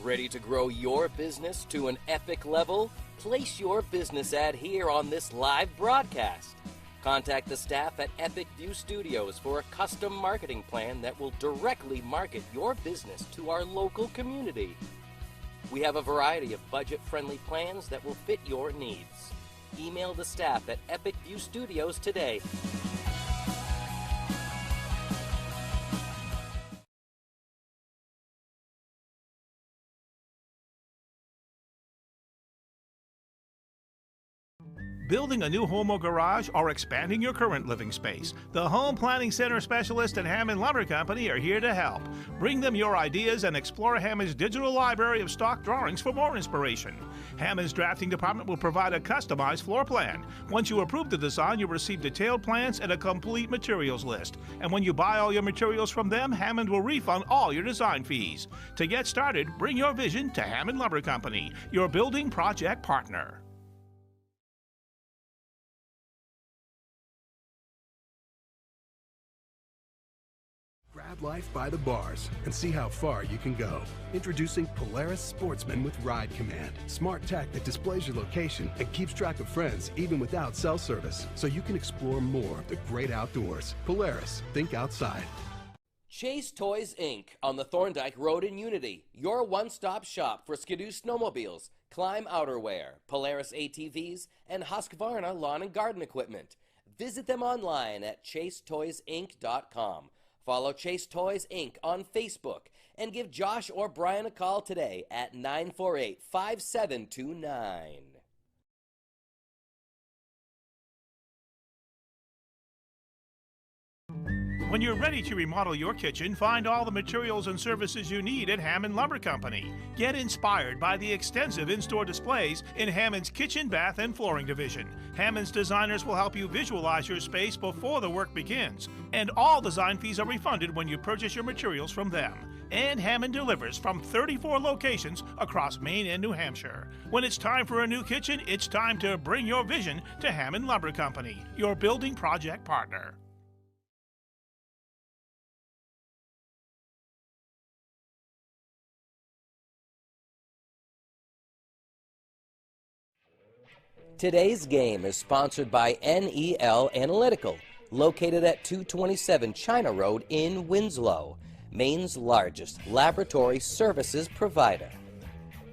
Ready to grow your business to an epic level? Place your business ad here on this live broadcast. Contact the staff at Epic View Studios for a custom marketing plan that will directly market your business to our local community. We have a variety of budget-friendly plans that will fit your needs. Email the staff at Epic View Studios today. Building a new home or garage or expanding your current living space, the Home Planning Center specialist at Hammond Lumber Company are here to help. Bring them your ideas and explore Hammond's digital library of stock drawings for more inspiration. Hammond's drafting department will provide a customized floor plan. Once you approve the design, you'll receive detailed plans and a complete materials list. And when you buy all your materials from them, Hammond will refund all your design fees. To get started, bring your vision to Hammond Lumber Company, your building project partner. Grab life by the bars and see how far you can go. Introducing Polaris Sportsman with Ride Command. Smart tech that displays your location and keeps track of friends even without cell service, so you can explore more of the great outdoors. Polaris, think outside. Chase Toys Inc. on the Thorndike Road in Unity, your one-stop shop for Skidoo snowmobiles, Climb outerwear, Polaris ATVs, and Husqvarna lawn and garden equipment. Visit them online at chasetoysinc.com. Follow Chase Toys Inc. on Facebook and give Josh or Brian a call today at 948-5729. When you're ready to remodel your kitchen, find all the materials and services you need at Hammond Lumber Company. Get inspired by the extensive in-store displays in Hammond's kitchen, bath, and flooring division. Hammond's designers will help you visualize your space before the work begins. And all design fees are refunded when you purchase your materials from them. And Hammond delivers from 34 locations across Maine and New Hampshire. When it's time for a new kitchen, it's time to bring your vision to Hammond Lumber Company, your building project partner. Today's game is sponsored by NEL Analytical, located at 227 China Road in Winslow, Maine's largest laboratory services provider.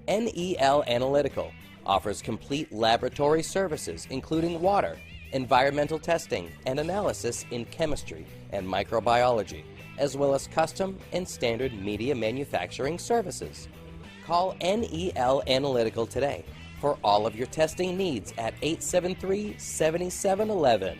NEL Analytical offers complete laboratory services including water, environmental testing, and analysis in chemistry and microbiology, as well as custom and standard media manufacturing services. Call NEL Analytical today for all of your testing needs at 873-7711.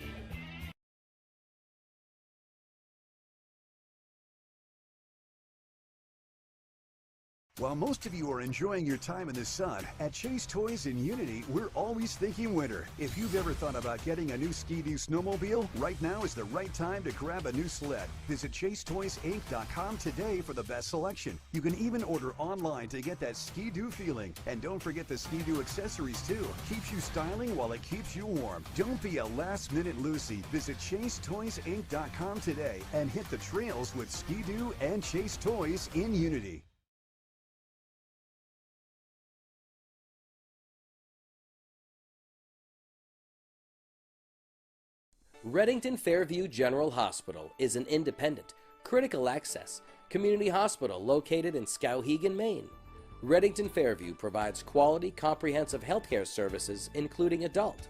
While most of you are enjoying your time in the sun, at Chase Toys in Unity, we're always thinking winter. If you've ever thought about getting a new Ski-Doo snowmobile, right now is the right time to grab a new sled. Visit ChaseToysInc.com today for the best selection. You can even order online to get that Ski-Doo feeling. And don't forget the Ski-Doo accessories too. Keeps you styling while it keeps you warm. Don't be a last-minute Lucy. Visit ChaseToysInc.com today and hit the trails with Ski-Doo and Chase Toys in Unity. Redington Fairview General Hospital is an independent, critical access community hospital located in Skowhegan, Maine. Redington Fairview provides quality, comprehensive healthcare services including adult,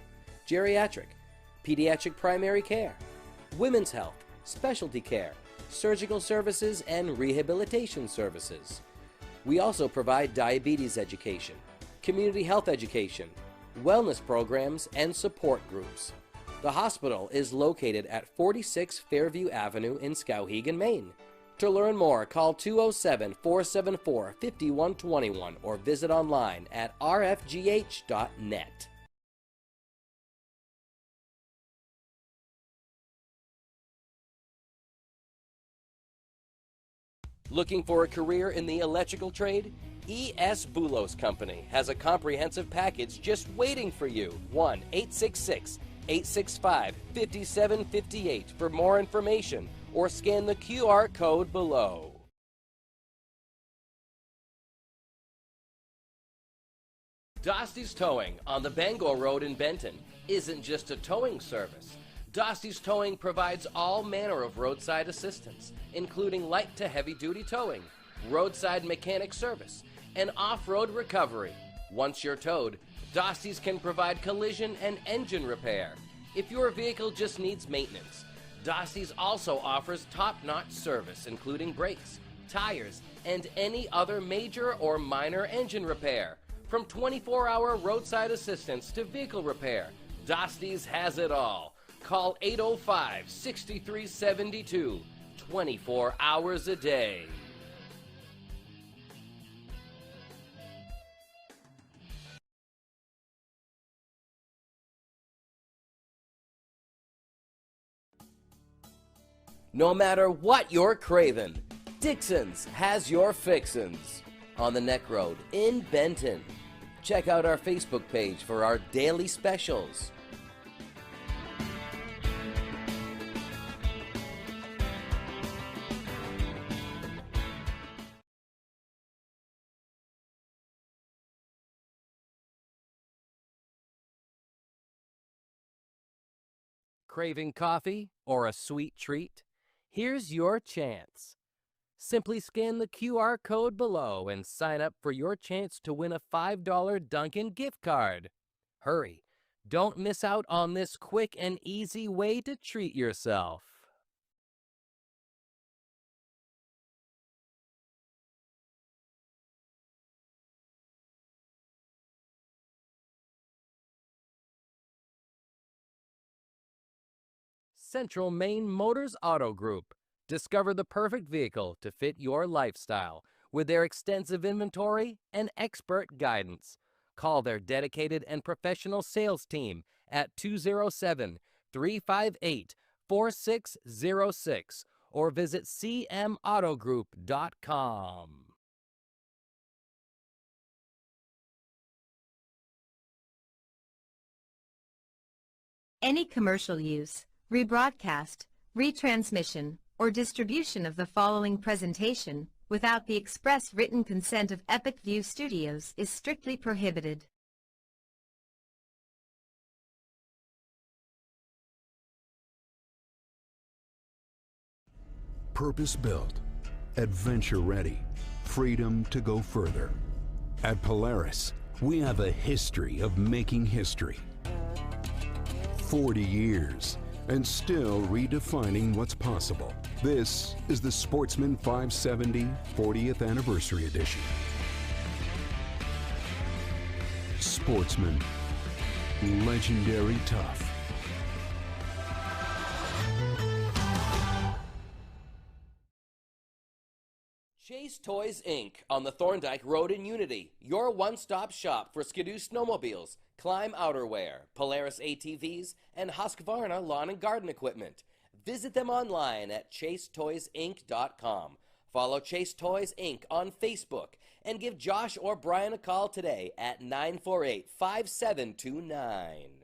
geriatric, pediatric primary care, women's health, specialty care, surgical services, and rehabilitation services. We also provide diabetes education, community health education, wellness programs, and support groups. The hospital is located at 46 Fairview Avenue in Skowhegan, Maine. To learn more, call 207-474-5121 or visit online at rfgh.net. Looking for a career in the electrical trade? E.S. Boulos Company has a comprehensive package just waiting for you. 1-866-865-5758 for more information or scan the QR code below. Dosty's Towing on the Bangor Road in Benton isn't just a towing service. Dosty's Towing provides all manner of roadside assistance, including light to heavy duty towing, roadside mechanic service, and off-road recovery. Once you're towed, Dosty's can provide collision and engine repair. If your vehicle just needs maintenance, Dosty's also offers top-notch service, including brakes, tires, and any other major or minor engine repair. From 24-hour roadside assistance to vehicle repair, Dosty's has it all. Call 805-6372, 24 hours a day. No matter what you're craving, Dixon's has your fixins. On the Neck Road in Benton. Check out our Facebook page for our daily specials. Craving coffee or a sweet treat? Here's your chance. Simply scan the QR code below and sign up for your chance to win a $5 Dunkin' gift card. Hurry, don't miss out on this quick and easy way to treat yourself. Central Maine Motors Auto Group. Discover the perfect vehicle to fit your lifestyle with their extensive inventory and expert guidance. Call their dedicated and professional sales team at 207-358-4606 or visit cmautogroup.com. Any commercial use, rebroadcast, retransmission, or distribution of the following presentation without the express written consent of Epic View Studios is strictly prohibited. Purpose-built, adventure-ready, freedom to go further. At Polaris, we have a history of making history. 40 years, and still redefining what's possible. This is the Sportsman 570 40th Anniversary Edition. Sportsman, legendary tough. Chase Toys Inc. on the Thorndike Road in Unity, your one-stop shop for Skidoo snowmobiles, Climb outerwear, Polaris ATVs, and Husqvarna lawn and garden equipment. Visit them online at chasetoysinc.com. Follow Chase Toys Inc. on Facebook and give Josh or Brian a call today at 948-5729.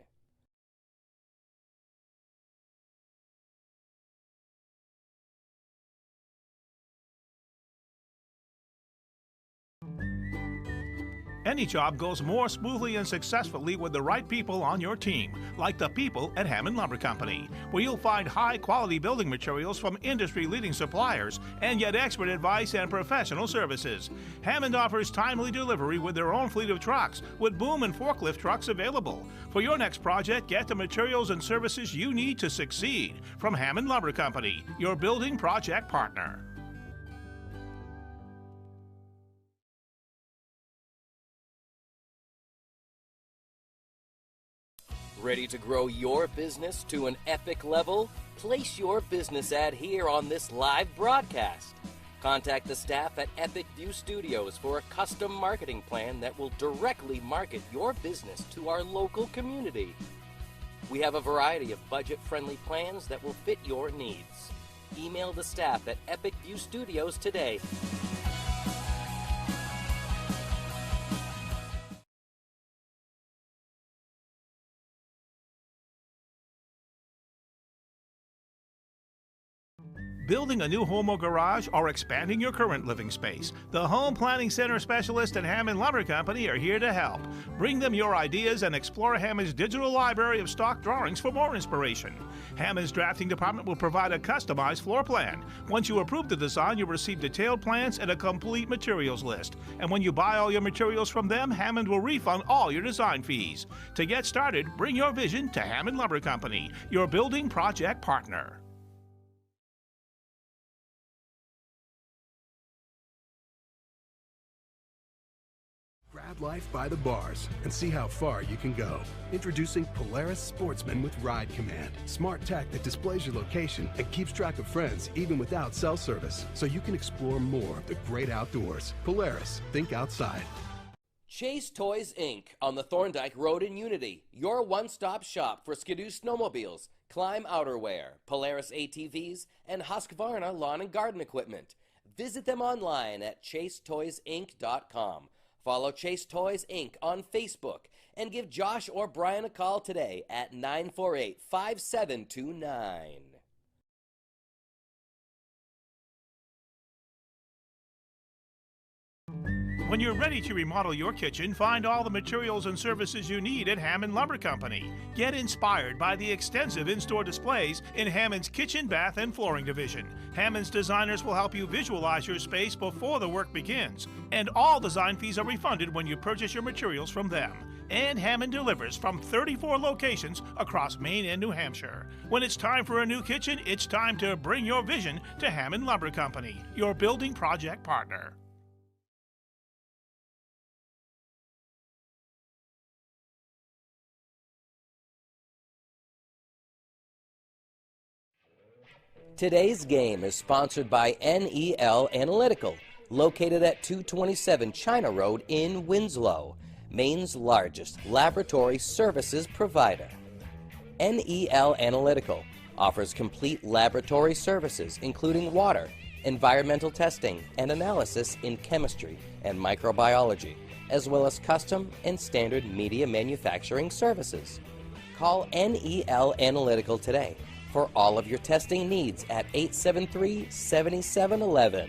Any job goes more smoothly and successfully with the right people on your team, like the people at Hammond Lumber Company, where you'll find high-quality building materials from industry-leading suppliers and get expert advice and professional services. Hammond offers timely delivery with their own fleet of trucks, with boom and forklift trucks available. For your next project, get the materials and services you need to succeed from Hammond Lumber Company, your building project partner. Ready to grow your business to an epic level? Place your business ad here on this live broadcast. Contact the staff at Epic View Studios for a custom marketing plan that will directly market your business to our local community. We have a variety of budget-friendly plans that will fit your needs. Email the staff at Epic View Studios today. Building a new home or garage or expanding your current living space? The Home Planning Center specialists at Hammond Lumber Company are here to help. Bring them your ideas and explore Hammond's digital library of stock drawings for more inspiration. Hammond's drafting department will provide a customized floor plan. Once you approve the design, you'll receive detailed plans and a complete materials list. And when you buy all your materials from them, Hammond will refund all your design fees. To get started, bring your vision to Hammond Lumber Company, your building project partner. Grab life by the bars and see how far you can go. Introducing Polaris Sportsman with Ride Command. Smart tech that displays your location and keeps track of friends even without cell service, so you can explore more of the great outdoors. Polaris, think outside. Chase Toys Inc. on the Thorndike Road in Unity, your one-stop shop for Skidoo snowmobiles, Climb outerwear, Polaris ATVs, and Husqvarna lawn and garden equipment. Visit them online at chasetoysinc.com. Follow Chase Toys Inc. on Facebook and give Josh or Brian a call today at 948-5729. When you're ready to remodel your kitchen, find all the materials and services you need at Hammond Lumber Company. Get inspired by the extensive in-store displays in Hammond's kitchen, bath, and flooring division. Hammond's designers will help you visualize your space before the work begins. And all design fees are refunded when you purchase your materials from them. And Hammond delivers from 34 locations across Maine and New Hampshire. When it's time for a new kitchen, it's time to bring your vision to Hammond Lumber Company, your building project partner. Today's game is sponsored by NEL Analytical, located at 227 China Road in Winslow, Maine's largest laboratory services provider. NEL Analytical offers complete laboratory services including water, environmental testing, and analysis in chemistry and microbiology, as well as custom and standard media manufacturing services. Call NEL Analytical today for all of your testing needs at 873-7711.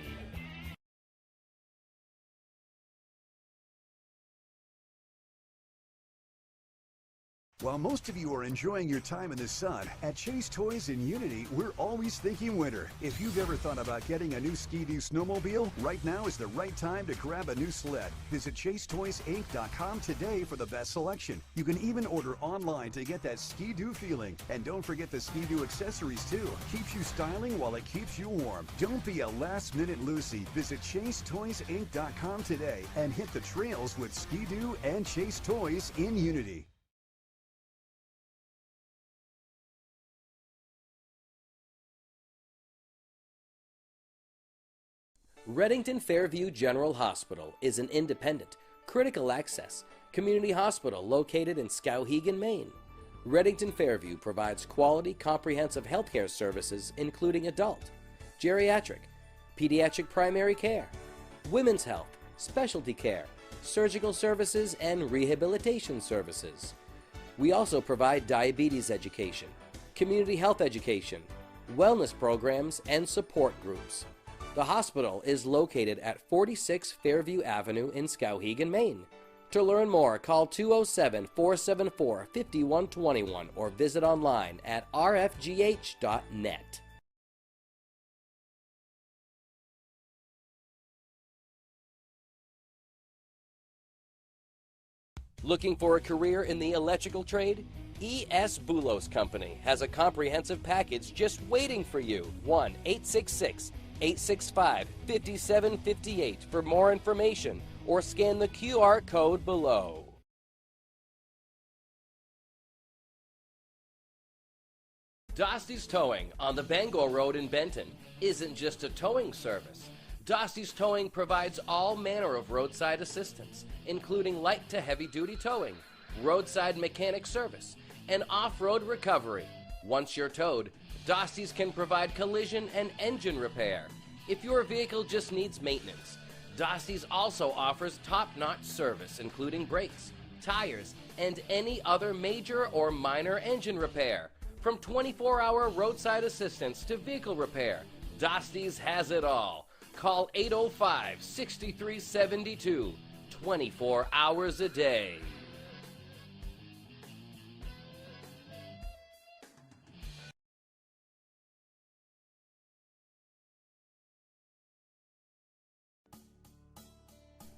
While most of you are enjoying your time in the sun, at Chase Toys in Unity, we're always thinking winter. If you've ever thought about getting a new Ski-Doo snowmobile, right now is the right time to grab a new sled. Visit ChaseToysInc.com today for the best selection. You can even order online to get that Ski-Doo feeling. And don't forget the Ski-Doo accessories too. Keeps you styling while it keeps you warm. Don't be a last-minute Lucy. Visit ChaseToysInc.com today and hit the trails with Ski-Doo and Chase Toys in Unity. Reddington Fairview General Hospital is an independent, critical access community hospital located in Skowhegan, Maine. Reddington Fairview provides quality, comprehensive healthcare services including adult, geriatric, pediatric primary care, women's health, specialty care, surgical services, and rehabilitation services. We also provide diabetes education, community health education, wellness programs, and support groups. The hospital is located at 46 Fairview Avenue in Skowhegan, Maine. To learn more, call 207-474-5121 or visit online at rfgh.net. Looking for a career in the electrical trade? E.S. Boulos Company has a comprehensive package just waiting for you. 1-866-865-5758 for more information or scan the QR code below. Dosty's Towing on the Bangor Road in Benton isn't just a towing service. Dosty's Towing provides all manner of roadside assistance, including light to heavy duty towing, roadside mechanic service, and off-road recovery. Once you're towed, Dosty's can provide collision and engine repair. If your vehicle just needs maintenance, Dosty's also offers top-notch service, including brakes, tires, and any other major or minor engine repair. From 24-hour roadside assistance to vehicle repair, Dosty's has it all. Call 805-6372, 24 hours a day.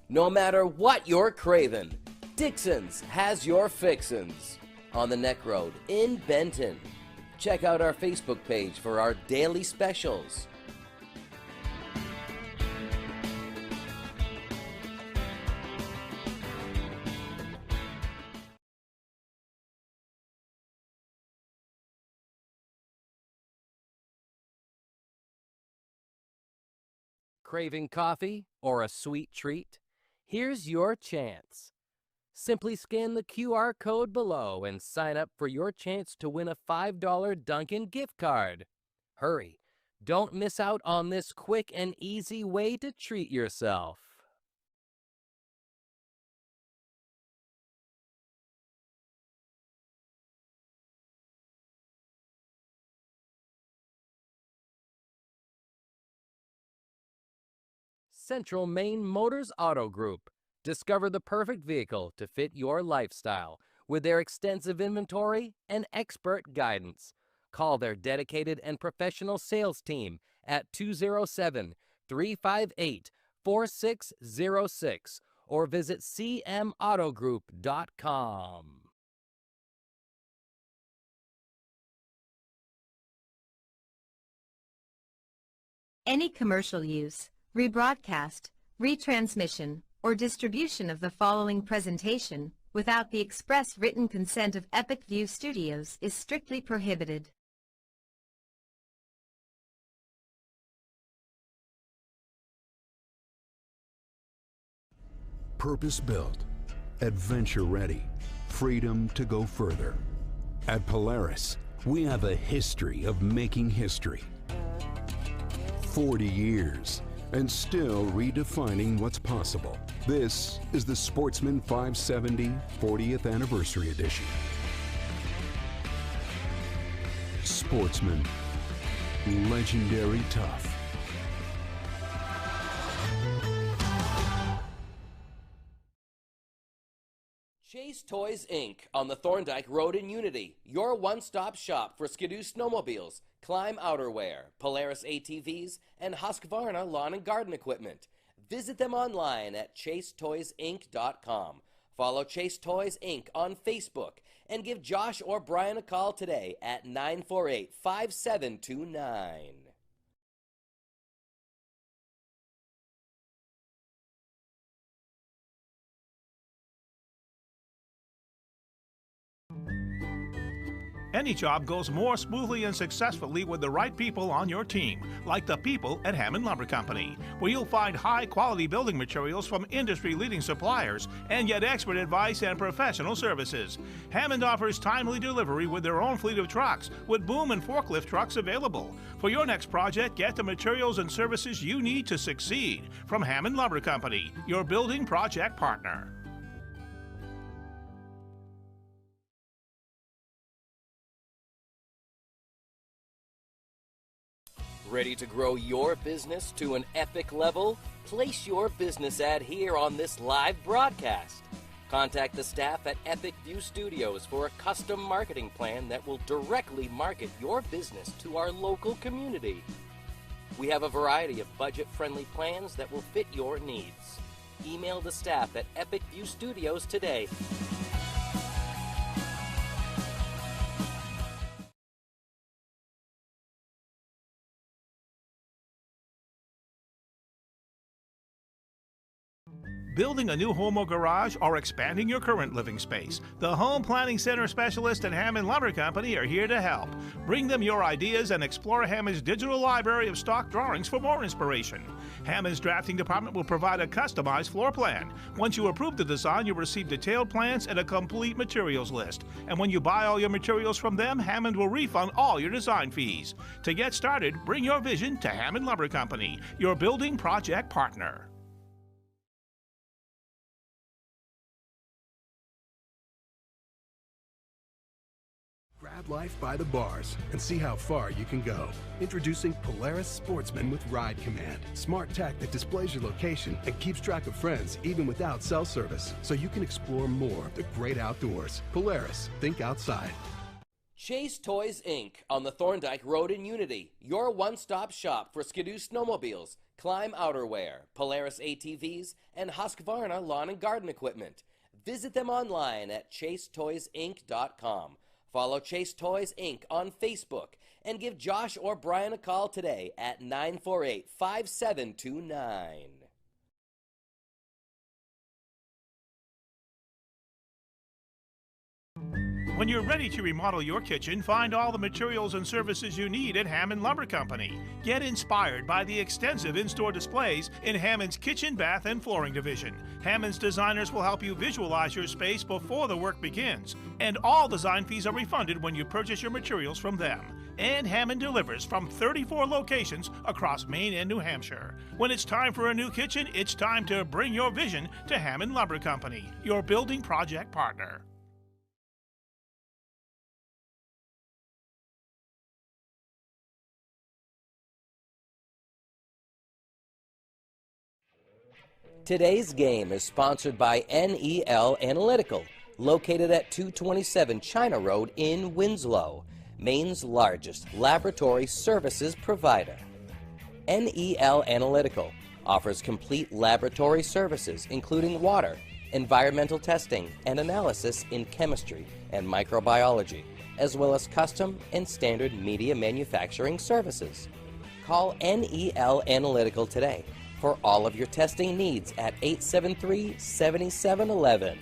No matter what you're craving, Dixon's has your fixins. On the Neck Road in Benton. Check out our Facebook page for our daily specials. Craving coffee or a sweet treat? Here's your chance. Simply scan the QR code below and sign up for your chance to win a $5 Dunkin' gift card. Hurry, don't miss out on this quick and easy way to treat yourself. Central Maine Motors Auto Group. Discover the perfect vehicle to fit your lifestyle with their extensive inventory and expert guidance. Call their dedicated and professional sales team at 207-358-4606 or visit cmautogroup.com. Any commercial use, rebroadcast, retransmission, or distribution of the following presentation without the express written consent of Epic View Studios is strictly prohibited. Purpose-built, adventure-ready, freedom to go further. At Polaris, we have a history of making history. 40 years, and still redefining what's possible. This is the Sportsman 570 40th Anniversary Edition. Sportsman, legendary tough. Chase Toys Inc. on the Thorndike Road in Unity, your one-stop shop for Skidoo snowmobiles, Climb outerwear, Polaris ATVs, and Husqvarna lawn and garden equipment. Visit them online at chasetoysinc.com. Follow Chase Toys Inc. on Facebook and give Josh or Brian a call today at 948-5729. Any job goes more smoothly and successfully with the right people on your team, like the people at Hammond Lumber Company, where you'll find high-quality building materials from industry-leading suppliers and get expert advice and professional services. Hammond offers timely delivery with their own fleet of trucks, with boom and forklift trucks available. For your next project, get the materials and services you need to succeed from Hammond Lumber Company, your building project partner. Ready to grow your business to an epic level? Place your business ad here on this live broadcast. Contact the staff at Epic View Studios for a custom marketing plan that will directly market your business to our local community. We have a variety of budget-friendly plans that will fit your needs. Email the staff at Epic View Studios today. Building a new home or garage or expanding your current living space, the Home Planning Center specialists at Hammond Lumber Company are here to help. Bring them your ideas and explore Hammond's digital library of stock drawings for more inspiration. Hammond's drafting department will provide a customized floor plan. Once you approve the design, you'll receive detailed plans and a complete materials list. And when you buy all your materials from them, Hammond will refund all your design fees. To get started, bring your vision to Hammond Lumber Company, your building project partner. Grab life by the bars and see how far you can go. Introducing Polaris Sportsman with Ride Command. Smart tech that displays your location and keeps track of friends even without cell service, so you can explore more of the great outdoors. Polaris, think outside. Chase Toys Inc. on the Thorndike Road in Unity, your one-stop shop for Skidoo snowmobiles, Climb outerwear, Polaris ATVs, and Husqvarna lawn and garden equipment. Visit them online at chasetoysinc.com. Follow Chase Toys Inc. on Facebook and give Josh or Brian a call today at 948-5729. When you're ready to remodel your kitchen, find all the materials and services you need at Hammond Lumber Company. Get inspired by the extensive in-store displays in Hammond's kitchen, bath, and flooring division. Hammond's designers will help you visualize your space before the work begins. And all design fees are refunded when you purchase your materials from them. And Hammond delivers from 34 locations across Maine and New Hampshire. When it's time for a new kitchen, it's time to bring your vision to Hammond Lumber Company, your building project partner. Today's game is sponsored by NEL Analytical, located at 227 China Road in Winslow, Maine's largest laboratory services provider. NEL Analytical offers complete laboratory services including water, environmental testing, and analysis in chemistry and microbiology, as well as custom and standard media manufacturing services. Call NEL Analytical today for all of your testing needs at 873-7711.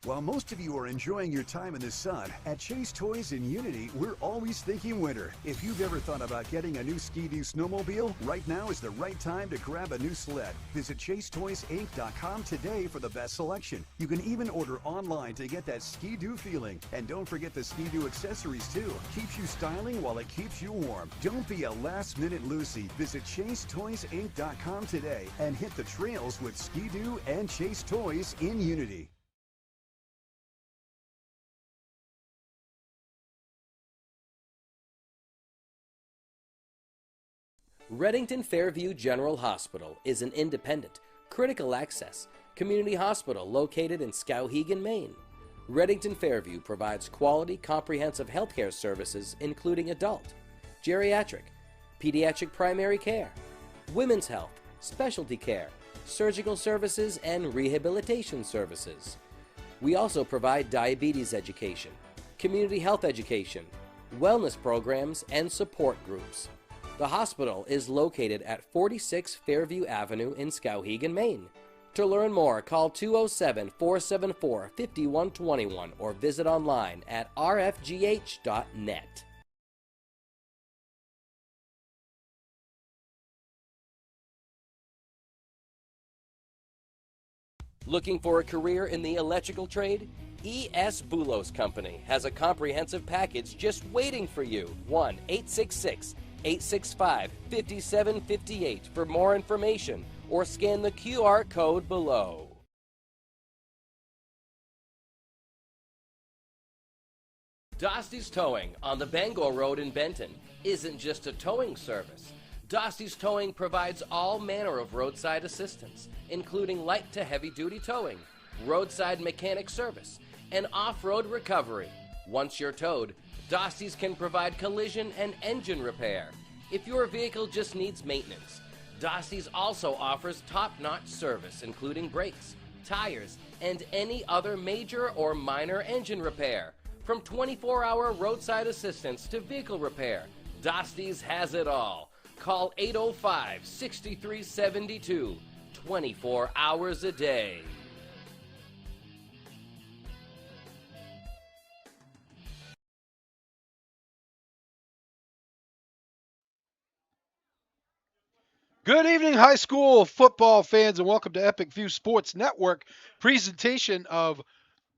While most of you are enjoying your time in the sun, at Chase Toys in Unity, we're always thinking winter. If you've ever thought about getting a new Ski-Doo snowmobile, right now is the right time to grab a new sled. Visit ChaseToysInc.com today for the best selection. You can even order online to get that Ski-Doo feeling. And don't forget the Ski-Doo accessories too. Keeps you styling while it keeps you warm. Don't be a last-minute Lucy. Visit ChaseToysInc.com today and hit the trails with Ski-Doo and Chase Toys in Unity. Reddington Fairview General Hospital is an independent, critical access community hospital located in Skowhegan, Maine. Reddington Fairview provides quality, comprehensive healthcare services including adult, geriatric, pediatric primary care, women's health, specialty care, surgical services, and rehabilitation services. We also provide diabetes education, community health education, wellness programs, and support groups. The hospital is located at 46 Fairview Avenue in Skowhegan, Maine. To learn more, call 207-474-5121 or visit online at rfgh.net. Looking for a career in the electrical trade? E.S. Boulos Company has a comprehensive package just waiting for you. 1-866-865-5758 for more information or scan the QR code below. Dosty's Towing on the Bangor Road in Benton isn't just a towing service. Dosty's Towing provides all manner of roadside assistance, including light to heavy duty towing, roadside mechanic service, and off-road recovery. Once you're towed, Dosty's can provide collision and engine repair. If your vehicle just needs maintenance, Dosty's also offers top-notch service, including brakes, tires, and any other major or minor engine repair. From 24-hour roadside assistance to vehicle repair, Dosty's has it all. Call 805-6372, 24 hours a day. Good evening, high school football fans, and welcome to Epic View Sports Network presentation of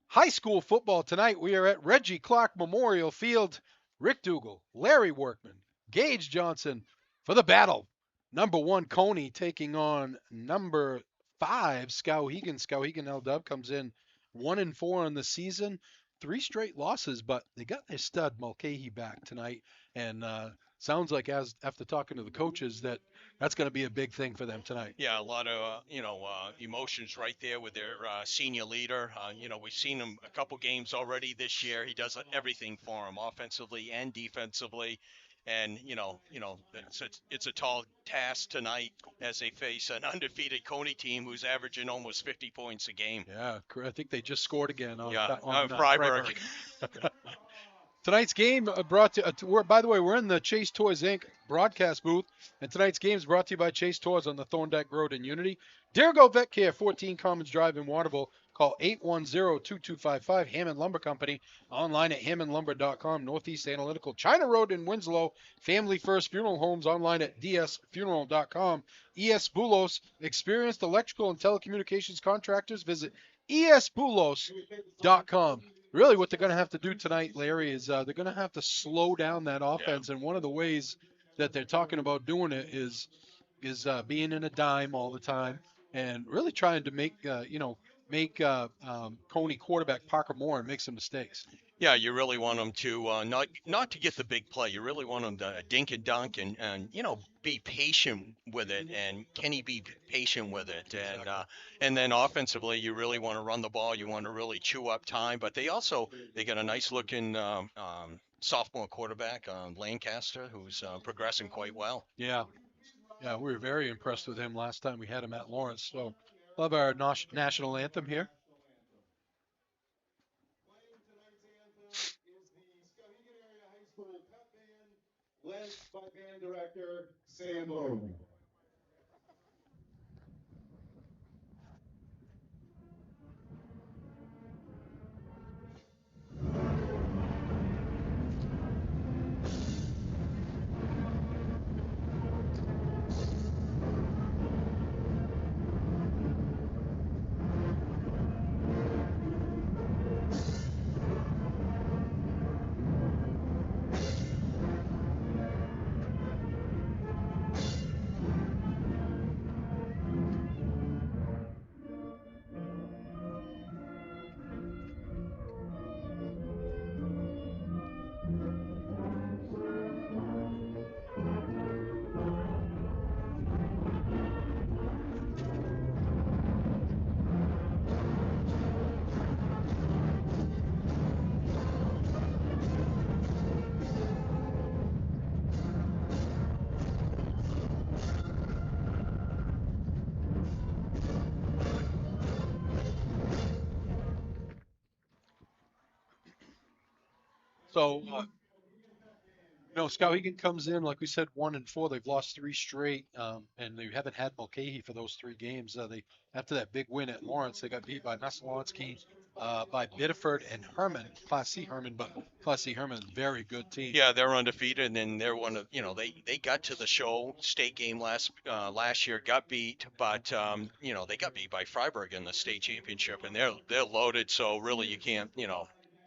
high school football tonight. We are at Reggie Clark Memorial Field. Rick Dougal, Larry Workman, Gage Johnson for the battle. Number 1 Cony taking on number 5, Skowhegan. Skowhegan L-Dub comes in 1-4 on the season, 3 straight losses, but they got their stud Mulcahy back tonight, and sounds like as after talking to the coaches that's going to be a big thing for them tonight. Yeah, a lot of emotions right there with their senior leader. We've seen him a couple games already this year. He does everything for him, offensively and defensively. And it's a tall task tonight as they face an undefeated Cony team who's averaging almost 50 points a game. Yeah, I think they just scored again on, Freiburg. Tonight's game brought to, by the way, we're in the Chase Toys Inc. broadcast booth, and tonight's game is brought to you by Chase Toys on the Thorndike Road in Unity. Dirigo Vet Care, 14 Commons Drive in Waterville. Call 810-2255, Hammond Lumber Company. Online at hammondlumber.com. Northeast Analytical, China Road in Winslow. Family First Funeral Homes online at dsfuneral.com. ES Bulos, experienced electrical and telecommunications contractors. Visit esbulos.com. Really what they're going to have to do tonight, Larry, is they're going to have to slow down that offense. Yeah. And one of the ways that they're talking about doing it is being in a dime all the time and really trying to make Cony quarterback Parker Moore make some mistakes. Yeah, you really want them to not to get the big play. You really want them to dink and dunk and be patient with it. And can he be patient with it? And exactly. And then offensively, you really want to run the ball. You want to really chew up time. But they got a nice looking sophomore quarterback, Lancaster, who's progressing quite well. Yeah, we were very impressed with him last time we had him at Lawrence. So love our national anthem here. Led by band director Sam Bowman. So, Skowhegan comes in, like we said, 1-4. They've lost 3 straight, and they haven't had Mulcahy for those 3 games. After that big win at Lawrence, they got beat by Messalonsky, by Biddeford and Herman, Class C Herman, but Class C Herman, very good team. Yeah, they're undefeated, and they're one of they got to the show state game last year, got beat, but they got beat by Freiburg in the state championship, and they're loaded. So really, you can't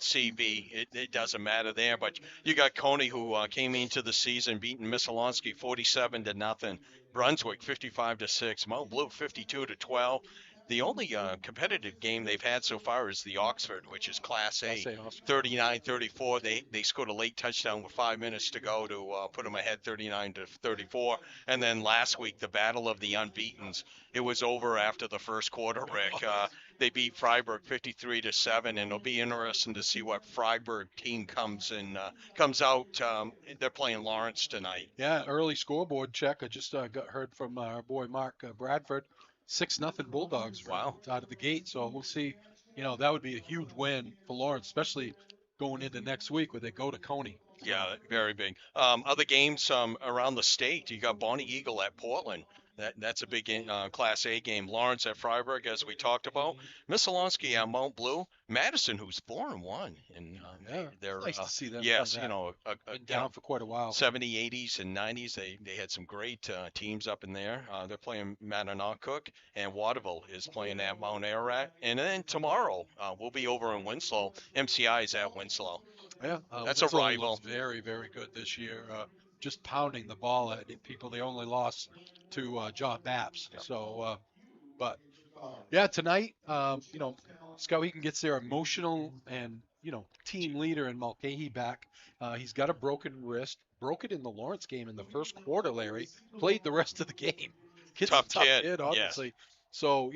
CV, it doesn't matter there. But you got Cony, who came into the season beating Missalonsky 47-0, Brunswick 55-6, Mount Blue 52-12. The only competitive game they've had so far is the Oxford, which is Class A, 39-34. They scored a late touchdown with 5 minutes to go to put them ahead 39-34. And then last week, the Battle of the Unbeatens. It was over after the first quarter, Rick. They beat Freiburg 53-7, and it'll be interesting to see what Freiburg team comes out. They're playing Lawrence tonight. Yeah, early scoreboard check. I just heard from our boy Mark Bradford. 6-0 Bulldogs out of the gate. So we'll see. That would be a huge win for Lawrence, especially going into next week where they go to Cony. Yeah, very big. Other games around the state. You got Bonnie Eagle at Portland. That's a big Class A game. Lawrence at Freiburg, as we talked about. Missalonsky at Mount Blue. Madison, who's 4-1, and they're nice to see them. Yes, been down for quite a while. 70s, 80s, and 90s. They had some great teams up in there. They're playing Mattanocook, and Waterville is playing at Mount Ararat. And then tomorrow we'll be over in Winslow. MCI is at Winslow. Yeah, that's Winslow a rival. Very, very good this year. Just pounding the ball at people. They only lost to John Baps. Yeah. So, but Yeah, tonight, Skowhegan gets their emotional and, team leader in Mulcahy back. He's got a broken wrist, broke it in the Lawrence game in the first quarter, Larry. Played the rest of the game. Kid's a Tough tough kid, kid, yes. obviously. So,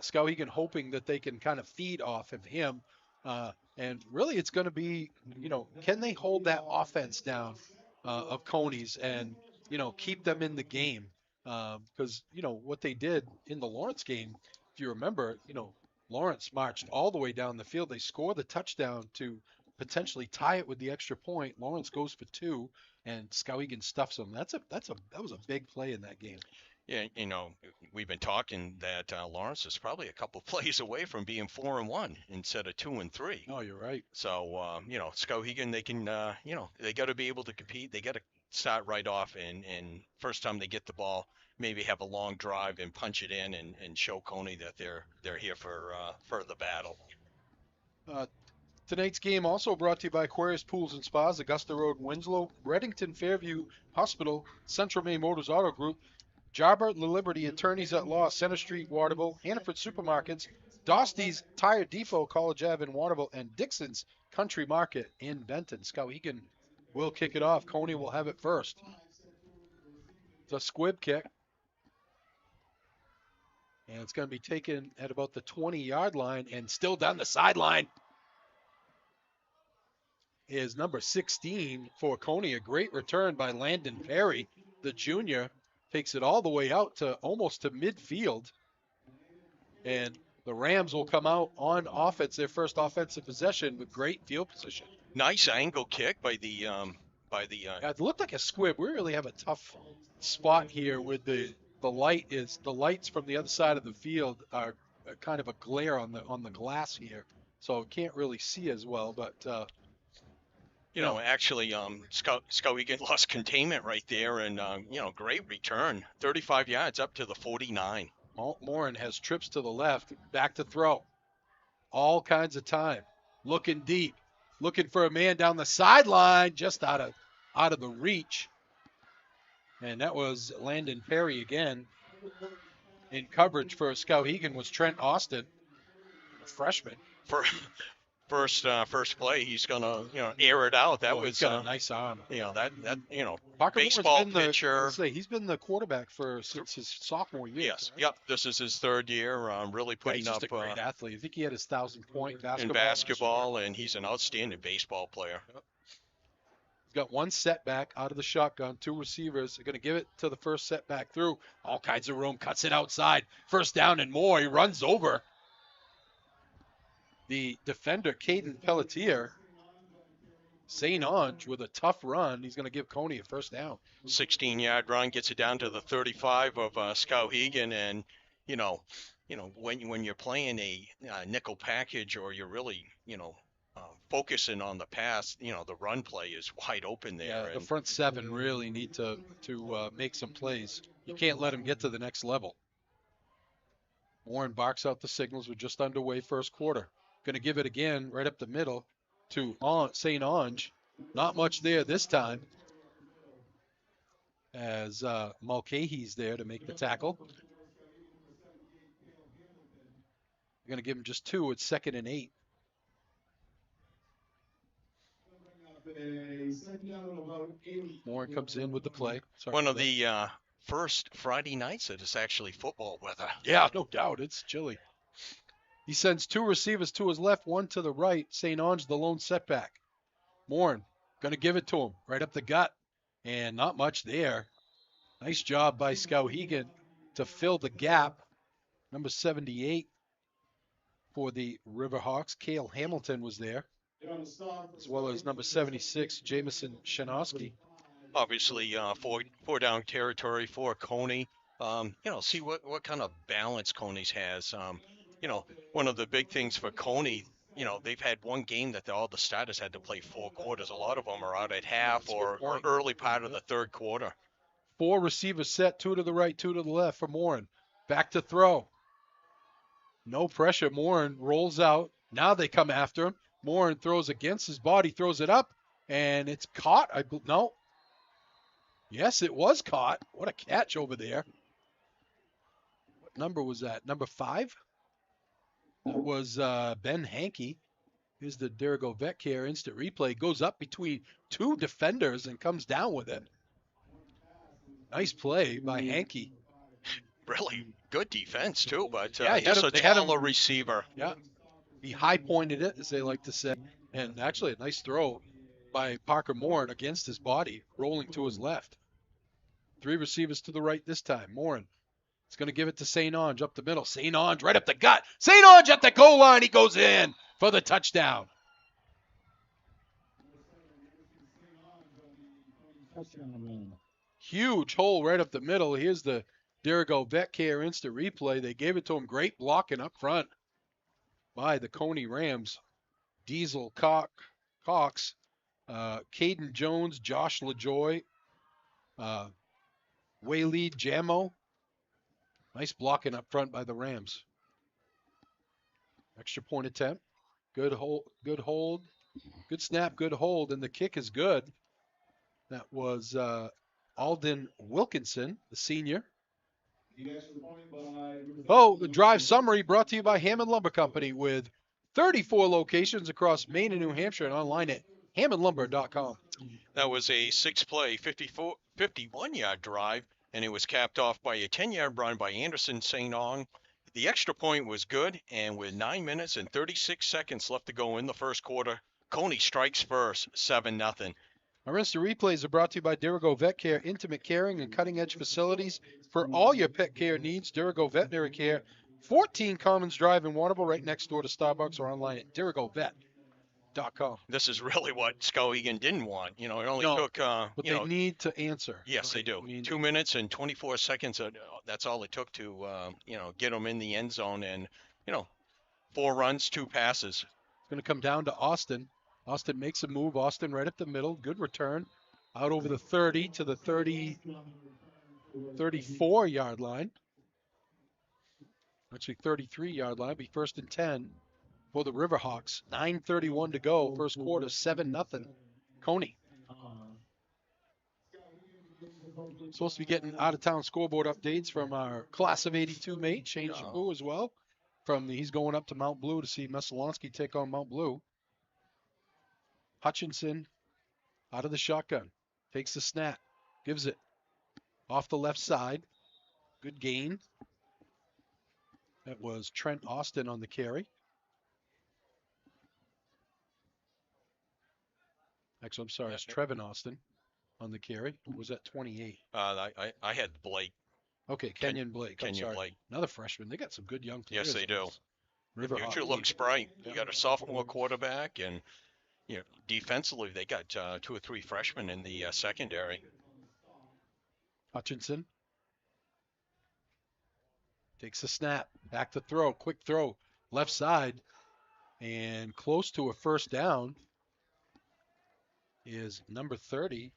Skowhegan hoping that they can kind of feed off of him. And really, it's going to be, can they hold that offense down of Cony's and, keep them in the game? Because, what they did in the Lawrence game, if you remember, Lawrence marched all the way down the field. They score the touchdown to potentially tie it with the extra point. Lawrence goes for 2, and Skowhegan stuffs them. That was a big play in that game. Yeah, we've been talking that Lawrence is probably a couple plays away from being 4-1 instead of 2-3. Oh, you're right. So, Skowhegan, they can, they got to be able to compete. They got to start right off, and first time they get the ball, maybe have a long drive and punch it in and show Cony that they're here for the battle. Tonight's game also brought to you by Aquarius Pools and Spas, Augusta Road, Winslow, Reddington Fairview Hospital, Central Maine Motors Auto Group, Jarbert and Liberty Attorneys at Law, Center Street, Waterville, Hannaford Supermarkets, Dosty's Tire Depot, College Ave in Waterville, and Dixon's Country Market in Benton. Skowhegan will kick it off. Cony will have it first. It's a squib kick. And it's going to be taken at about the 20-yard line and still down the sideline is number 16 for Cony. A great return by Landon Perry, the junior. Takes it all the way out to almost to midfield. And the Rams will come out on offense, their first offensive possession with great field position. Nice angle kick by the Yeah, it looked like a squib. We really have a tough spot here with the lights from the other side of the field are kind of a glare on the glass here. So can't really see as well, but actually, Skowhegan lost containment right there, and great return, 35 yards up to the 49. Morin has trips to the left, back to throw, all kinds of time, looking deep, looking for a man down the sideline, just out of the reach, and that was Landon Perry again. In coverage for Skowhegan was Trent Austin, a freshman. For first play, he's gonna air it out. That was he's got a nice arm. Parker baseball pitcher. He's been the quarterback since his sophomore year. Yes, yep. This is his third year. Really putting he's up. Just a great athlete. I think he had his 1,000-point in basketball, and he's an outstanding baseball player. Yep. He's got one setback out of the shotgun. 2 receivers. They're going to give it to the first setback through. All kinds of room. Cuts it outside. First down and more. He runs over the defender, Caden Pelletier. St. Ange with a tough run. He's going to give Cony a first down. 16-yard run gets it down to the 35 of Skowhegan, and when you're playing a nickel package, or you're really focusing on the pass, the run play is wide open there. Yeah, the front 7 really need to make some plays. You can't let them get to the next level. Warren barks out the signals. We're just underway first quarter. Going to give it again right up the middle to St. Ange. Not much there this time, as Mulcahy's there to make the tackle. They're going to give him just 2. It's 2nd and 8. Warren comes in with the play. One of the first Friday nights that it's actually football weather. Yeah, no doubt. It's chilly. He sends 2 receivers to his left, 1 to the right. St. Ange, the lone setback. Morin going to give it to him right up the gut. And not much there. Nice job by Skowhegan to fill the gap. Number 78 for the Riverhawks. Cale Hamilton was there, as well as number 76, Jamison Shanowski. Obviously, four down territory for Cony. See what kind of balance Cony's has. One of the big things for Cony, they've had one game that all the starters had to play 4 quarters. A lot of them are out at half or early part of the third quarter. 4 receivers set, 2 to the right, 2 to the left for Morin. Back to throw. No pressure. Morin rolls out. Now they come after him. Morin throws against his body, throws it up, and it's caught. No. Yes, it was caught. What a catch over there. number was that? Number 5? That was Ben Hankey. Here's the Dirigo Vet Care instant replay. Goes up between 2 defenders and comes down with it. Nice play by Hankey. Really good defense, too, but Yeah, just a they had him- taller receiver. Yeah. He high-pointed it, as they like to say. And actually a nice throw by Parker Morin against his body, rolling to his left. 3 receivers to the right this time. Morin is going to give it to St. Onge up the middle. St. Onge right up the gut. St. Onge at the goal line. He goes in for the touchdown. Huge hole right up the middle. Here's the Dirigo Vet Care instant replay. They gave it to him. Great blocking up front by the Cony Rams. Diesel Cox, Caden Jones, Josh LaJoy, Waleed Jamo. Nice blocking up front by the Rams. Extra point attempt. Good hold. Good snap, good hold, and the kick is good. That was Alden Wilkinson, the senior. Oh, the drive summary brought to you by Hammond Lumber Company with 34 locations across Maine and New Hampshire and online at hammondlumber.com. That was a 6-play, 51-yard drive, and it was capped off by a 10-yard run by Anderson St. Onge. The extra point was good, and with 9 minutes and 36 seconds left to go in the first quarter, Cony strikes first, 7-0. Our instant replays are brought to you by Dirigo Vet Care, intimate caring and cutting-edge facilities for all your pet care needs. Dirigo Veterinary Care, 14 Commons Drive in Waterville, right next door to Starbucks, or online at dirigovet.com. This is really what Skowhegan didn't want. It only took, But they need to answer. Yes, right? they do. 2 minutes and 24 seconds. That's all it took to, get them in the end zone. And, 4 runs, 2 passes. It's going to come down to Austin. Austin makes a move. Austin right up the middle. Good return. Out over the 30 to the 34-yard line. Actually, 33-yard line. Be first and 10 for the Riverhawks. 9:31 to go. First quarter, 7-0. Cony. Supposed to be getting out-of-town scoreboard updates from our class of 82 mate, Shane Shabu, as well. He's going up to Mount Blue to see Mesalonsky take on Mount Blue. Hutchinson out of the shotgun. Takes the snap. Gives it off the left side. Good gain. That was Trent Austin on the carry. Actually, I'm sorry. It's Trevin Austin on the carry. Or was that 28? I had Blake. Okay, Kenyon Blake. Kenyon Blake. Another freshman. They got some good young players. Yes, they do. The Riverhawk future looks bright. You got a sophomore quarterback, and defensively they got 2 or 3 freshmen in the secondary. Hutchinson takes a snap. Back to throw. Quick throw. Left side. And close to a first down is number 30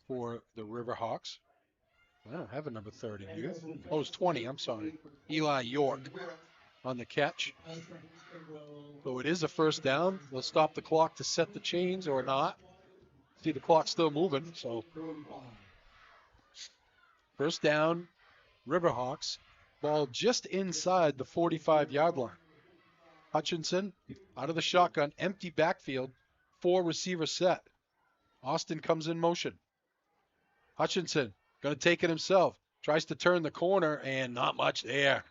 for the Riverhawks. I don't have a number 30. Do you? Oh, it's 20. I'm sorry. Eli York on the catch. So it is a first down. They'll stop the clock to set the chains or not. See, the clock's still moving. So first down, Riverhawks. Ball just inside the 45-yard line. Hutchinson out of the shotgun. Empty backfield. 4 receiver set. Austin comes in motion. Hutchinson going to take it himself. Tries to turn the corner, and not much there.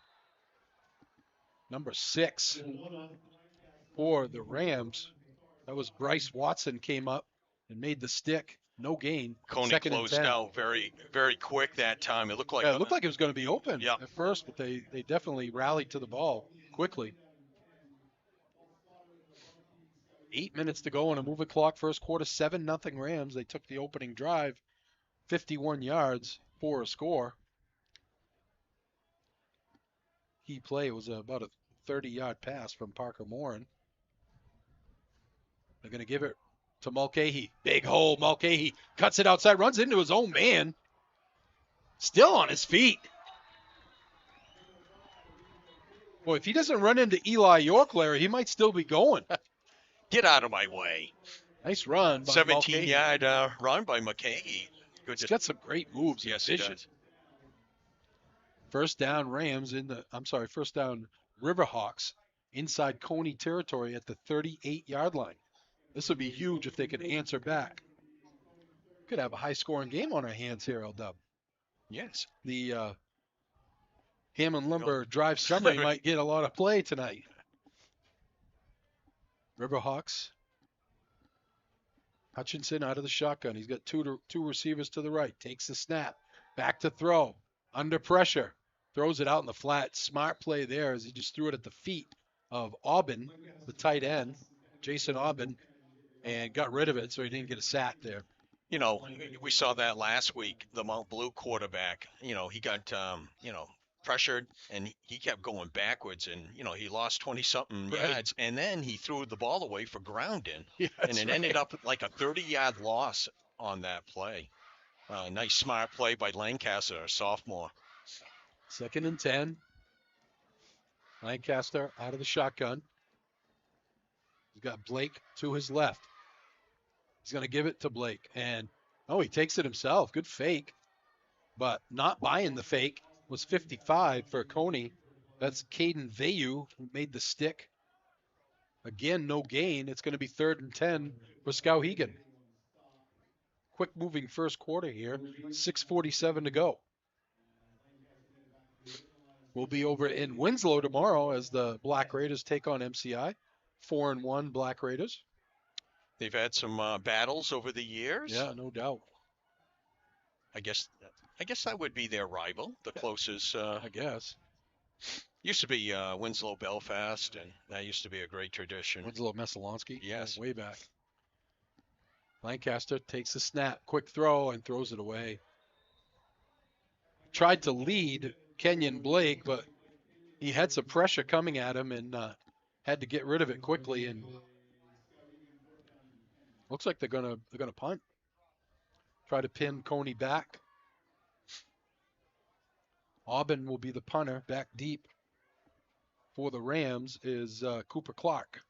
Number 6 for the Rams. That was Bryce Watson came up and made the stick. No gain. Cony Second and closed 10. out very, very quick that time. It looked like it was going to be open Yeah. at first, but they definitely rallied to the ball quickly. 8 minutes to go on a moving clock. First quarter, 7-0 Rams. They took the opening drive, 51 yards for a score. Key play was about a 30-yard pass from Parker Morin. They're going to give it to Mulcahy. Big hole. Mulcahy cuts it outside, runs into his own man. Still on his feet. Boy, if he doesn't run into Eli York, Larry, he might still be going. Get out of my way. Nice run by 17-yard run by Mulcahy. He's got some great moves. Yes, he does. First down first down Riverhawks inside Cony territory at the 38-yard line. This would be huge if they could answer back. Could have a high-scoring game on our hands here, L-Dub. Yes. The Hammond Lumber Drive Summary might get a lot of play tonight. Riverhawks. Hutchinson out of the shotgun. He's got two receivers to the right. Takes the snap. Back to throw. Under pressure. Throws it out in the flat. Smart play there as he just threw it at the feet of Aubin, the tight end, Jason Aubin, and got rid of it so he didn't get a sack there. You know, we saw that last week, the Mount Blue quarterback. You know, he got, pressured, and he kept going backwards, and, he lost 20-something yards, and then he threw the ball away for grounding, and it ended up like a 30-yard loss on that play. Nice smart play by Lancaster, a sophomore. 2nd and 10. Lancaster out of the shotgun. He's got Blake to his left. He's going to give it to Blake. And, he takes it himself. Good fake. But not buying the fake was 55 for Cony. That's Caden Vayu who made the stick. Again, no gain. It's going to be 3rd and 10 for Skowhegan. Quick moving first quarter here. 6:47 to go. We'll be over in Winslow tomorrow as the Black Raiders take on MCI. 4-1 Black Raiders. They've had some battles over the years. Yeah, no doubt. I guess that would be their rival, the closest. I guess. Used to be Winslow Belfast, and that used to be a great tradition. Winslow Mesalonsky. Yes. Way back. Lancaster takes the snap, quick throw, and throws it away. Tried to lead Kenyon Blake, but he had some pressure coming at him and had to get rid of it quickly. And looks like they're gonna punt. Try to pin Cony back. Aubin will be the punter. Back deep for the Rams is Cooper Clark.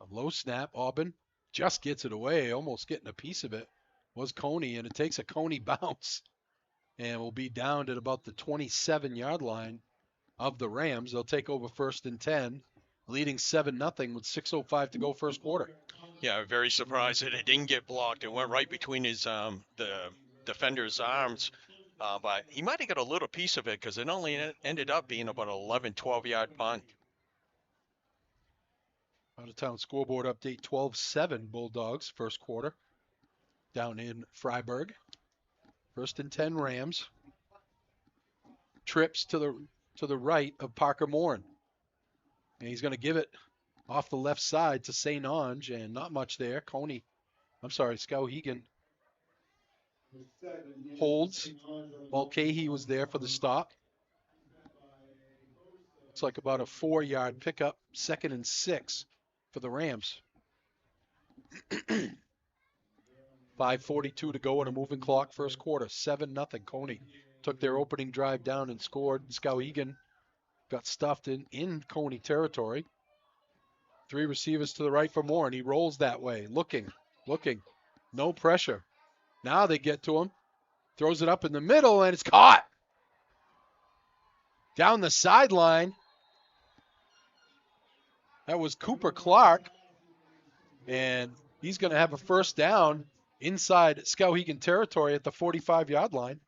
A low snap. Aubin just gets it away, almost getting a piece of it. Was Cony, and it takes a Cony bounce. And will be down at about the 27-yard line of the Rams. They'll take over 1st and 10, leading 7-0 with 6:05 to go first quarter. Yeah, very surprised that it didn't get blocked. It went right between his the defender's arms. But he might have got a little piece of it because it only ended up being about an 11, 12-yard punt. Out-of-town scoreboard update, 12-7 Bulldogs first quarter down in Freiburg. 1st and 10 Rams. Trips to the right of Parker Morin. And he's going to give it off the left side to St. Ange, and not much there. Skowhegan holds. Mulcahy was there for the stop. It's like about a 4-yard pickup. 2nd and 6 for the Rams. 5:42 to go on a moving clock first quarter. 7-0. Cony took their opening drive down and scored. Skowhegan got stuffed in Cony territory. 3 receivers to the right for Moore, and he rolls that way. Looking. No pressure. Now they get to him. Throws it up in the middle, and it's caught. Down the sideline. That was Cooper Clark. And he's going to have a first down inside Skowhegan territory at the 45-yard line.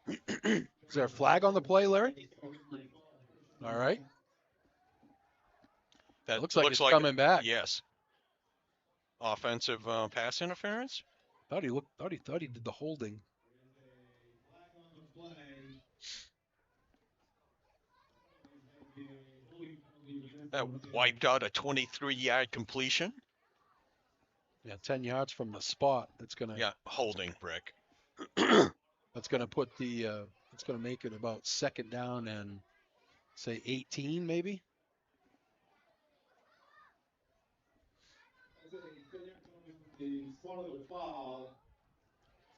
Is there a flag on the play, Larry? All right. That looks like it's coming back. Yes. Offensive pass interference? Thought he did the holding. That wiped out a 23-yard completion. Yeah, 10 yards from the spot. That's gonna. Yeah, holding, Rick. That's gonna put the. It's gonna make it about 2nd down and say 18 maybe.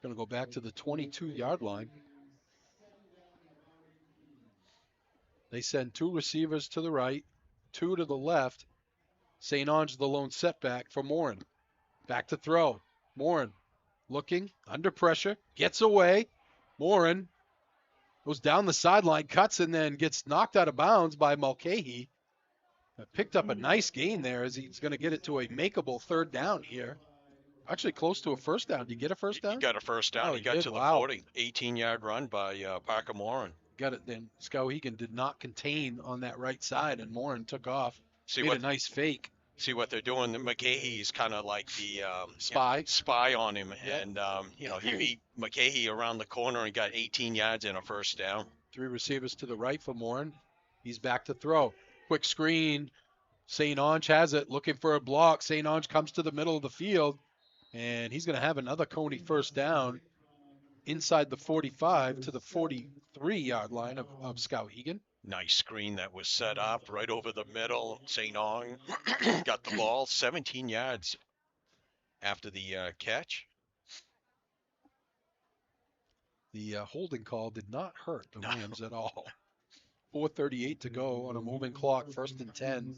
Going to go back to the 22-yard line. They send 2 receivers to the right, 2 to the left. St. Ange the lone setback for Morin. Back to throw. Morin looking, under pressure, gets away. Morin goes down the sideline, cuts, and then gets knocked out of bounds by Mulcahy. Picked up a nice gain there as he's going to get it to a makeable third down here. Actually close to a first down. Did you get a first down? He got a first down. Oh, he got did? to the Wow. 40, 18-yard run by Parker Morin. Got it then. Skowhegan did not contain on that right side, and Morin took off. See Made what a nice fake. See what they're doing. McCahey's kind of like the Spy on him, Yeah. and he beat McCahey around the corner and got 18 yards and a first down. 3 receivers to the right for Morin. He's back to throw. Quick screen. St. Ange has it, looking for a block. St. Ange comes to the middle of the field, and he's going to have another Cony first down inside the 45 to the 43-yard line of Skowhegan. Nice screen that was set up right over the middle. St. Ong got the ball 17 yards after the catch. The holding call did not hurt the Rams at all. 4:38 to go on a moving clock, 1st and 10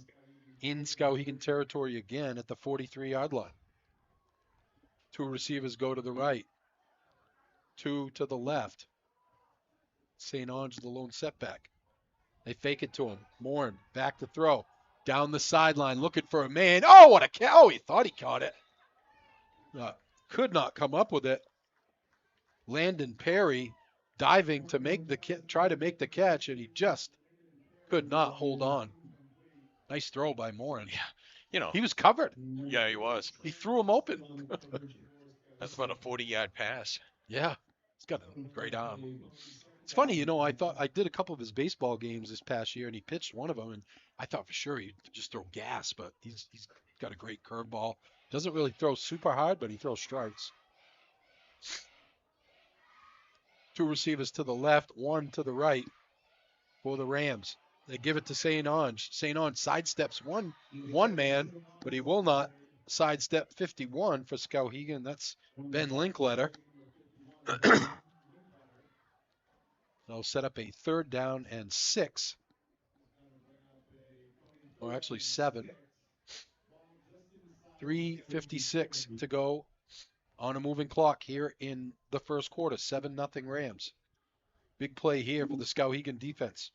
in Skowhegan territory again at the 43-yard line. 2 receivers go to the right, 2 to the left. St. Ange the lone setback. They fake it to him. Morin back to throw. Down the sideline looking for a man. Oh, what a catch. Oh, he thought he caught it. Could not come up with it. Landon Perry diving to try to make the catch, and he just could not hold on. Nice throw by Morin. Yeah, He was covered. Yeah, he was. He threw him open. That's about a 40-yard pass. Yeah, he's got a great arm. It's funny, I thought I did a couple of his baseball games this past year, and he pitched one of them, and I thought for sure he'd just throw gas, but he's got a great curveball. Doesn't really throw super hard, but he throws strikes. 2 receivers to the left, 1 to the right for the Rams. They give it to St. Ange. St. Ange sidesteps one man, but he will not sidestep 51 for Skowhegan. That's Ben Linkletter. They'll set up a 3rd down and 6. Or actually 7. 3:56 to go on a moving clock here in the first quarter. 7-0 Rams. Big play here for the Skowhegan defense.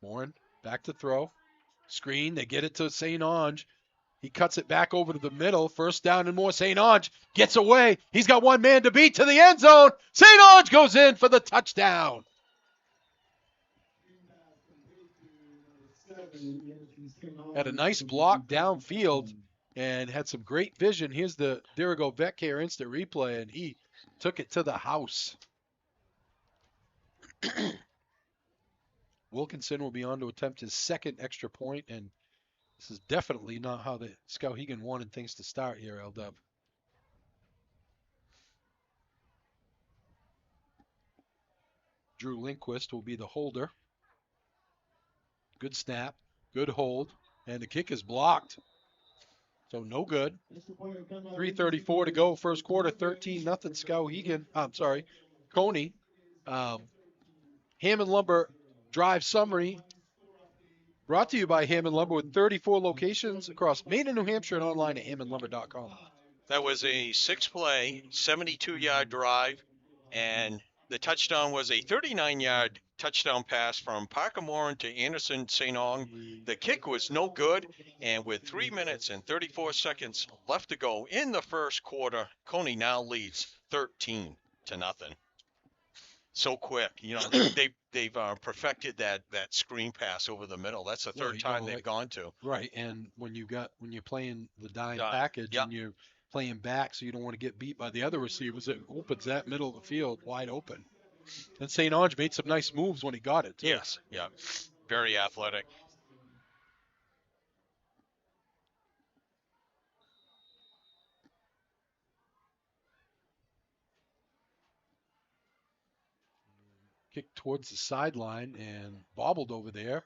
Morin back to throw. Screen. They get it to St. Ange. He cuts it back over to the middle. 1st down and more. St. Ange gets away. He's got one man to beat to the end zone. St. Ange goes in for the touchdown. Had a nice block downfield and had some great vision. Here's the Dirigo Vetcare instant replay, and he took it to the house. Wilkinson will be on to attempt his 2nd extra point, and this is definitely not how the Skowhegan wanted things to start here, L-Dub. Drew Lindquist will be the holder. Good snap, good hold, and the kick is blocked. So no good. 3:34 to go, first quarter, 13-0 Skowhegan. I'm sorry, Cony. Hammond Lumber Drive Summary brought to you by Hammond Lumber with 34 locations across Maine and New Hampshire and online at hammondlumber.com. That was a 6-play, 72-yard drive, and the touchdown was a 39-yard touchdown pass from Parker Morin to Anderson St. Ong. The kick was no good, and with 3 minutes and 34 seconds left to go in the first quarter, Cony now leads 13-0. So quick, they've perfected that screen pass over the middle. That's the third time they've gone to. Right, and when you're playing the dime package and you're playing back, so you don't want to get beat by the other receivers, it opens that middle of the field wide open. And St. Ange made some nice moves when he got it, too. Yes, yeah, very athletic. Kicked towards the sideline and bobbled over there.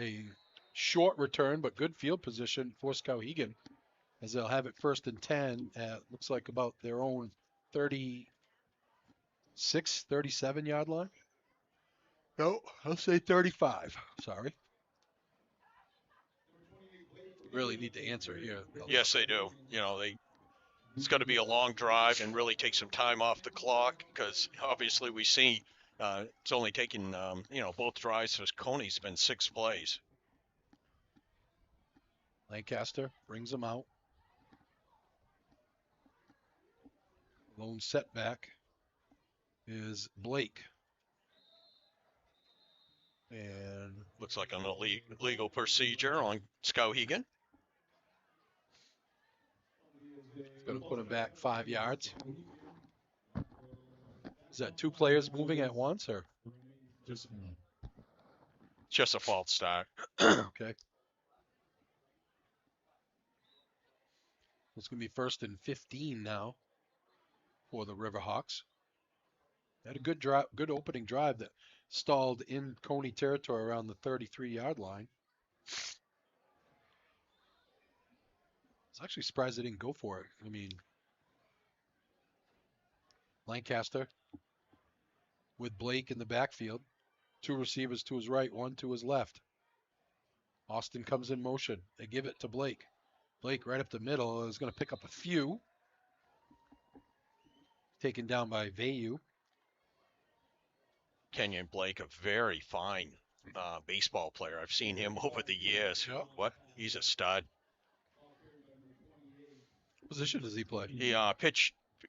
A short return, but good field position for Skowhegan as they'll have it 1st and 10 at looks like about their own 36, 37-yard line. No, I'll say 35. Sorry. Really need to answer here. Yes, they do. it's going to be a long drive and really take some time off the clock because obviously we see it's only taken, both drives for Coney's been 6 plays. Lancaster brings him out. Lone setback is Blake. And looks like an illegal procedure on Skowhegan. He's going to put him back 5 yards. Is that 2 players moving at once or just a false start? Okay. It's going to be 1st and 15 now for the Riverhawks. Had a good opening drive that stalled in Cony territory around the 33-yard line. I was actually surprised they didn't go for it. I mean, Lancaster with Blake in the backfield. 2 receivers to his right, 1 to his left. Austin comes in motion. They give it to Blake. Blake right up the middle is going to pick up a few. Taken down by Vayu. Kenyon Blake, a very fine baseball player. I've seen him over the years. Yep. What? He's a stud. What position does he play? He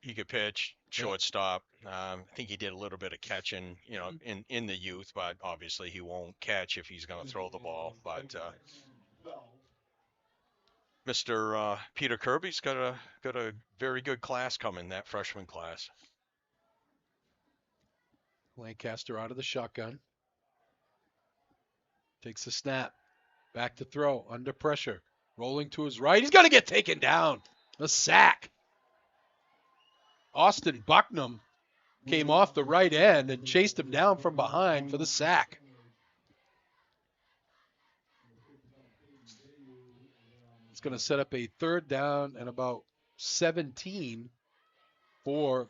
He could pitch, shortstop. I think he did a little bit of catching, in the youth, but obviously he won't catch if he's going to throw the ball. But Mr. Peter Kirby's got a very good class coming, that freshman class. Lancaster out of the shotgun. Takes the snap. Back to throw. Under pressure. Rolling to his right. He's going to get taken down. A sack. Austin Bucknam came off the right end and chased him down from behind for the sack. It's going to set up a 3rd down and about 17 for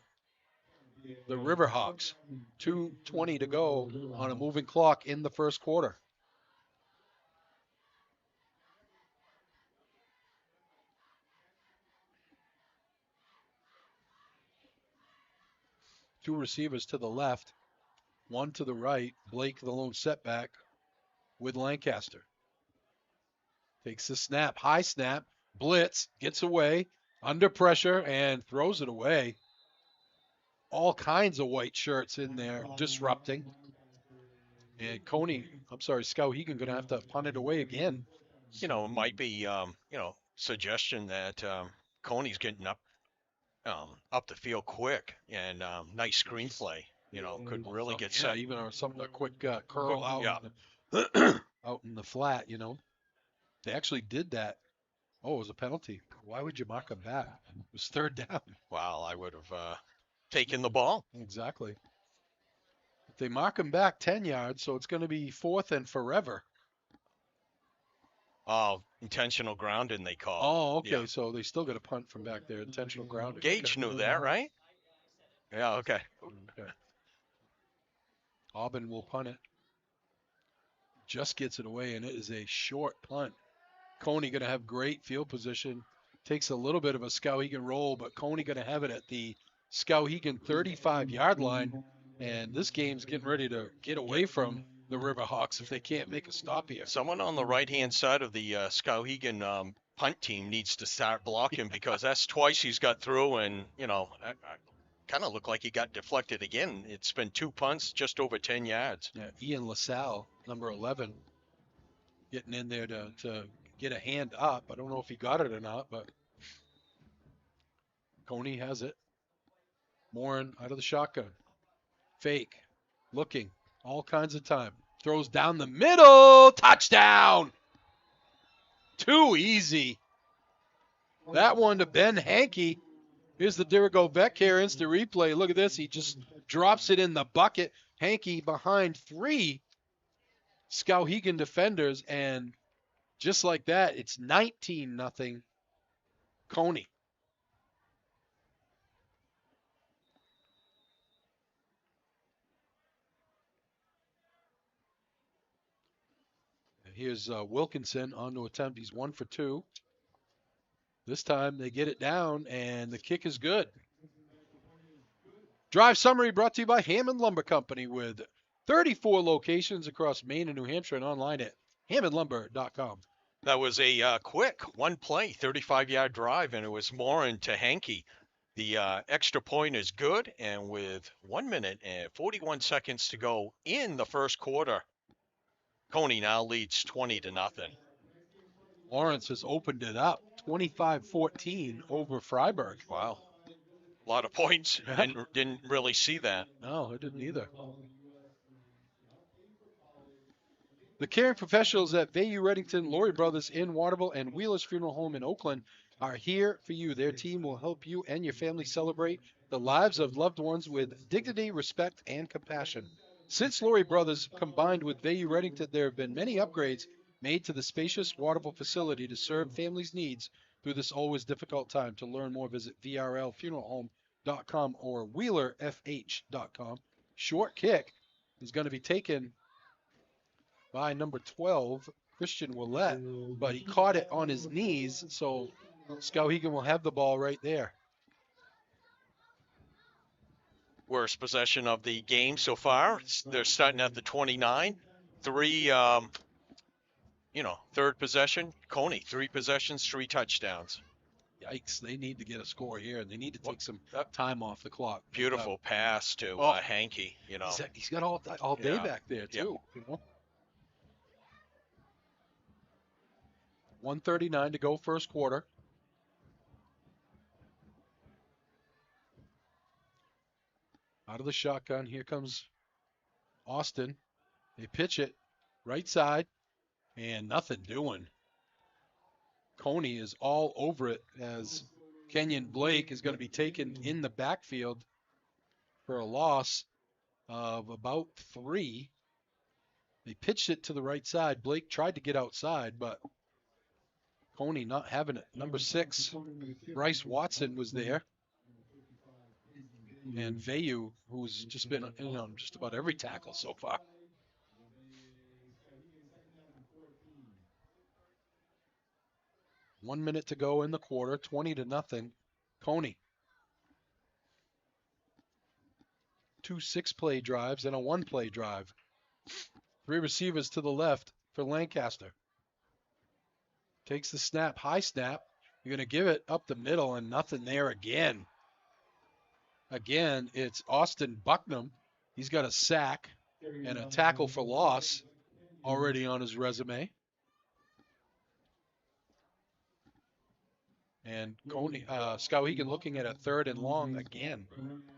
the Riverhawks. 2:20 to go on a moving clock in the first quarter. Two receivers to the left, 1 to the right. Blake, the lone setback, with Lancaster. Takes the snap, high snap, blitz, gets away, under pressure, and throws it away. All kinds of white shirts in there disrupting. And Skowhegan going to have to punt it away again. It might be, suggestion that Coney's getting up the field quick and nice screenplay. Could really get set. Even a quick curl out, out in the flat. They actually did that. Oh, it was a penalty. Why would you mark him back? It was 3rd down. Well, I would have taken the ball. Exactly. They mark him back 10 yards, so it's going to be 4th and forever. Oh, intentional grounding they call. Oh, okay. Yeah. So they still got a punt from back there. Intentional grounding. Gage knew that, right? Yeah, okay. Auburn will punt it. Just gets it away, and it is a short punt. Cony going to have great field position. Takes a little bit of a Skowhegan roll, but Cony going to have it at the Skowhegan 35-yard line. And this game's getting ready to get away from the Riverhawks if they can't make a stop here. Someone on the right-hand side of the Skowhegan punt team needs to start blocking because that's twice he's got through, and, I kind of looked like he got deflected again. It's been 2 punts, just over 10 yards. Yeah, Ian LaSalle, number 11, getting in there to get a hand up. I don't know if he got it or not, but Cony has it. Morin out of the shotgun. Fake. Looking. All kinds of time. Throws down the middle. Touchdown. Too easy. That one to Ben Hankey. Here's the Dirigo Beck here. Instant replay. Look at this. He just drops it in the bucket. Hankey behind 3 Skowhegan defenders. And just like that, it's 19-0 Cony. Here's Wilkinson on to attempt. He's 1 for 2. This time they get it down, and the kick is good. Drive summary brought to you by Hammond Lumber Company with 34 locations across Maine and New Hampshire and online at hammondlumber.com. That was a quick one play, 35-yard drive, and it was Morin to Hankey. The extra point is good, and with 1 minute and 41 seconds to go in the first quarter, Cony now leads 20-0. Lawrence has opened it up 25-14 over Freiburg. Wow. A lot of points. Yeah. Didn't really see that. No, I didn't either. The caring professionals at Bayou Reddington, Laurie Brothers in Waterville, and Wheeler's Funeral Home in Oakland are here for you. Their team will help you and your family celebrate the lives of loved ones with dignity, respect, and compassion. Since Laurie Brothers combined with Bayou Reddington, there have been many upgrades made to the spacious Waterville facility to serve families' needs through this always difficult time. To learn more, visit vrlfuneralhome.com or wheelerfh.com. Short kick is going to be taken by number 12, Christian Willett, but he caught it on his knees, so Skowhegan will have the ball right there. Worst possession of the game so far. They're starting at the 29. Third possession, Cony, 3 possessions, 3 touchdowns. Yikes, they need to get a score here, and they need to take some time off the clock. Beautiful pass to Hankey, He's got all day back there, too. Yep. 1:39 to go first quarter. Out of the shotgun, here comes Austin. They pitch it right side, and nothing doing. Cony is all over it as Kenyon Blake is going to be taken in the backfield for a loss of about 3. They pitched it to the right side. Blake tried to get outside, but Cony not having it. Number 6, Bryce Watson was there. And Vayu, who's just been on just about every tackle so far. One minute to go in the quarter, 20-0. Cony. 2 6-play drives and a 1-play drive. 3 receivers to the left for Lancaster. Takes the snap, high snap. You're going to give it up the middle and nothing there again. Again, it's Austin Bucknam. He's got a sack and a tackle for loss already on his resume. And Skowhegan looking at a 3rd and long again.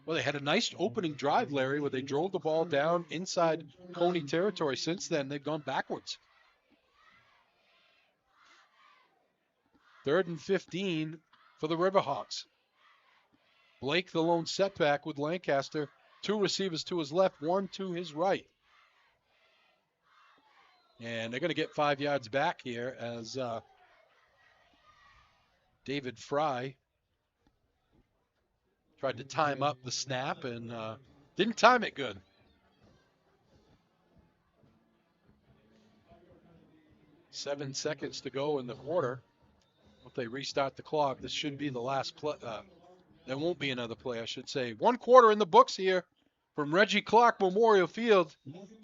Well, they had a nice opening drive, Larry, where they drove the ball down inside Cony territory. Since then, they've gone backwards. 3rd and 15 for the Riverhawks. Blake, the lone setback with Lancaster. 2 receivers to his left, 1 to his right. And they're going to get 5 yards back here as David Fry tried to time up the snap and didn't time it good. Seven seconds to go in the quarter. If they restart the clock, this should be the last play. There won't be another play, I should say. 1 quarter in the books here from Reggie Clark Memorial Field.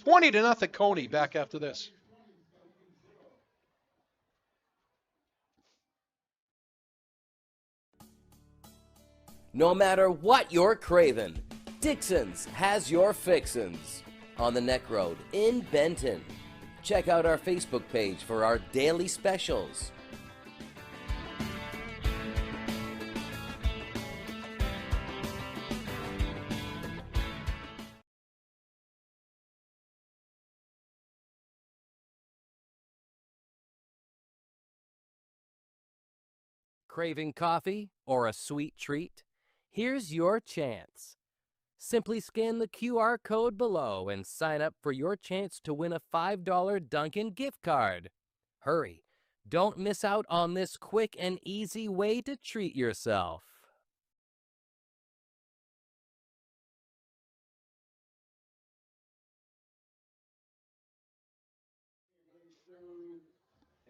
20-0 Cony. Back after this. No matter what you're craving, Dixon's has your fixins. On the Neck Road in Benton. Check out our Facebook page for our daily specials. Craving coffee or a sweet treat? Here's your chance. Simply scan the QR code below and sign up for your chance to win a $5 Dunkin' gift card. Hurry, don't miss out on this quick and easy way to treat yourself.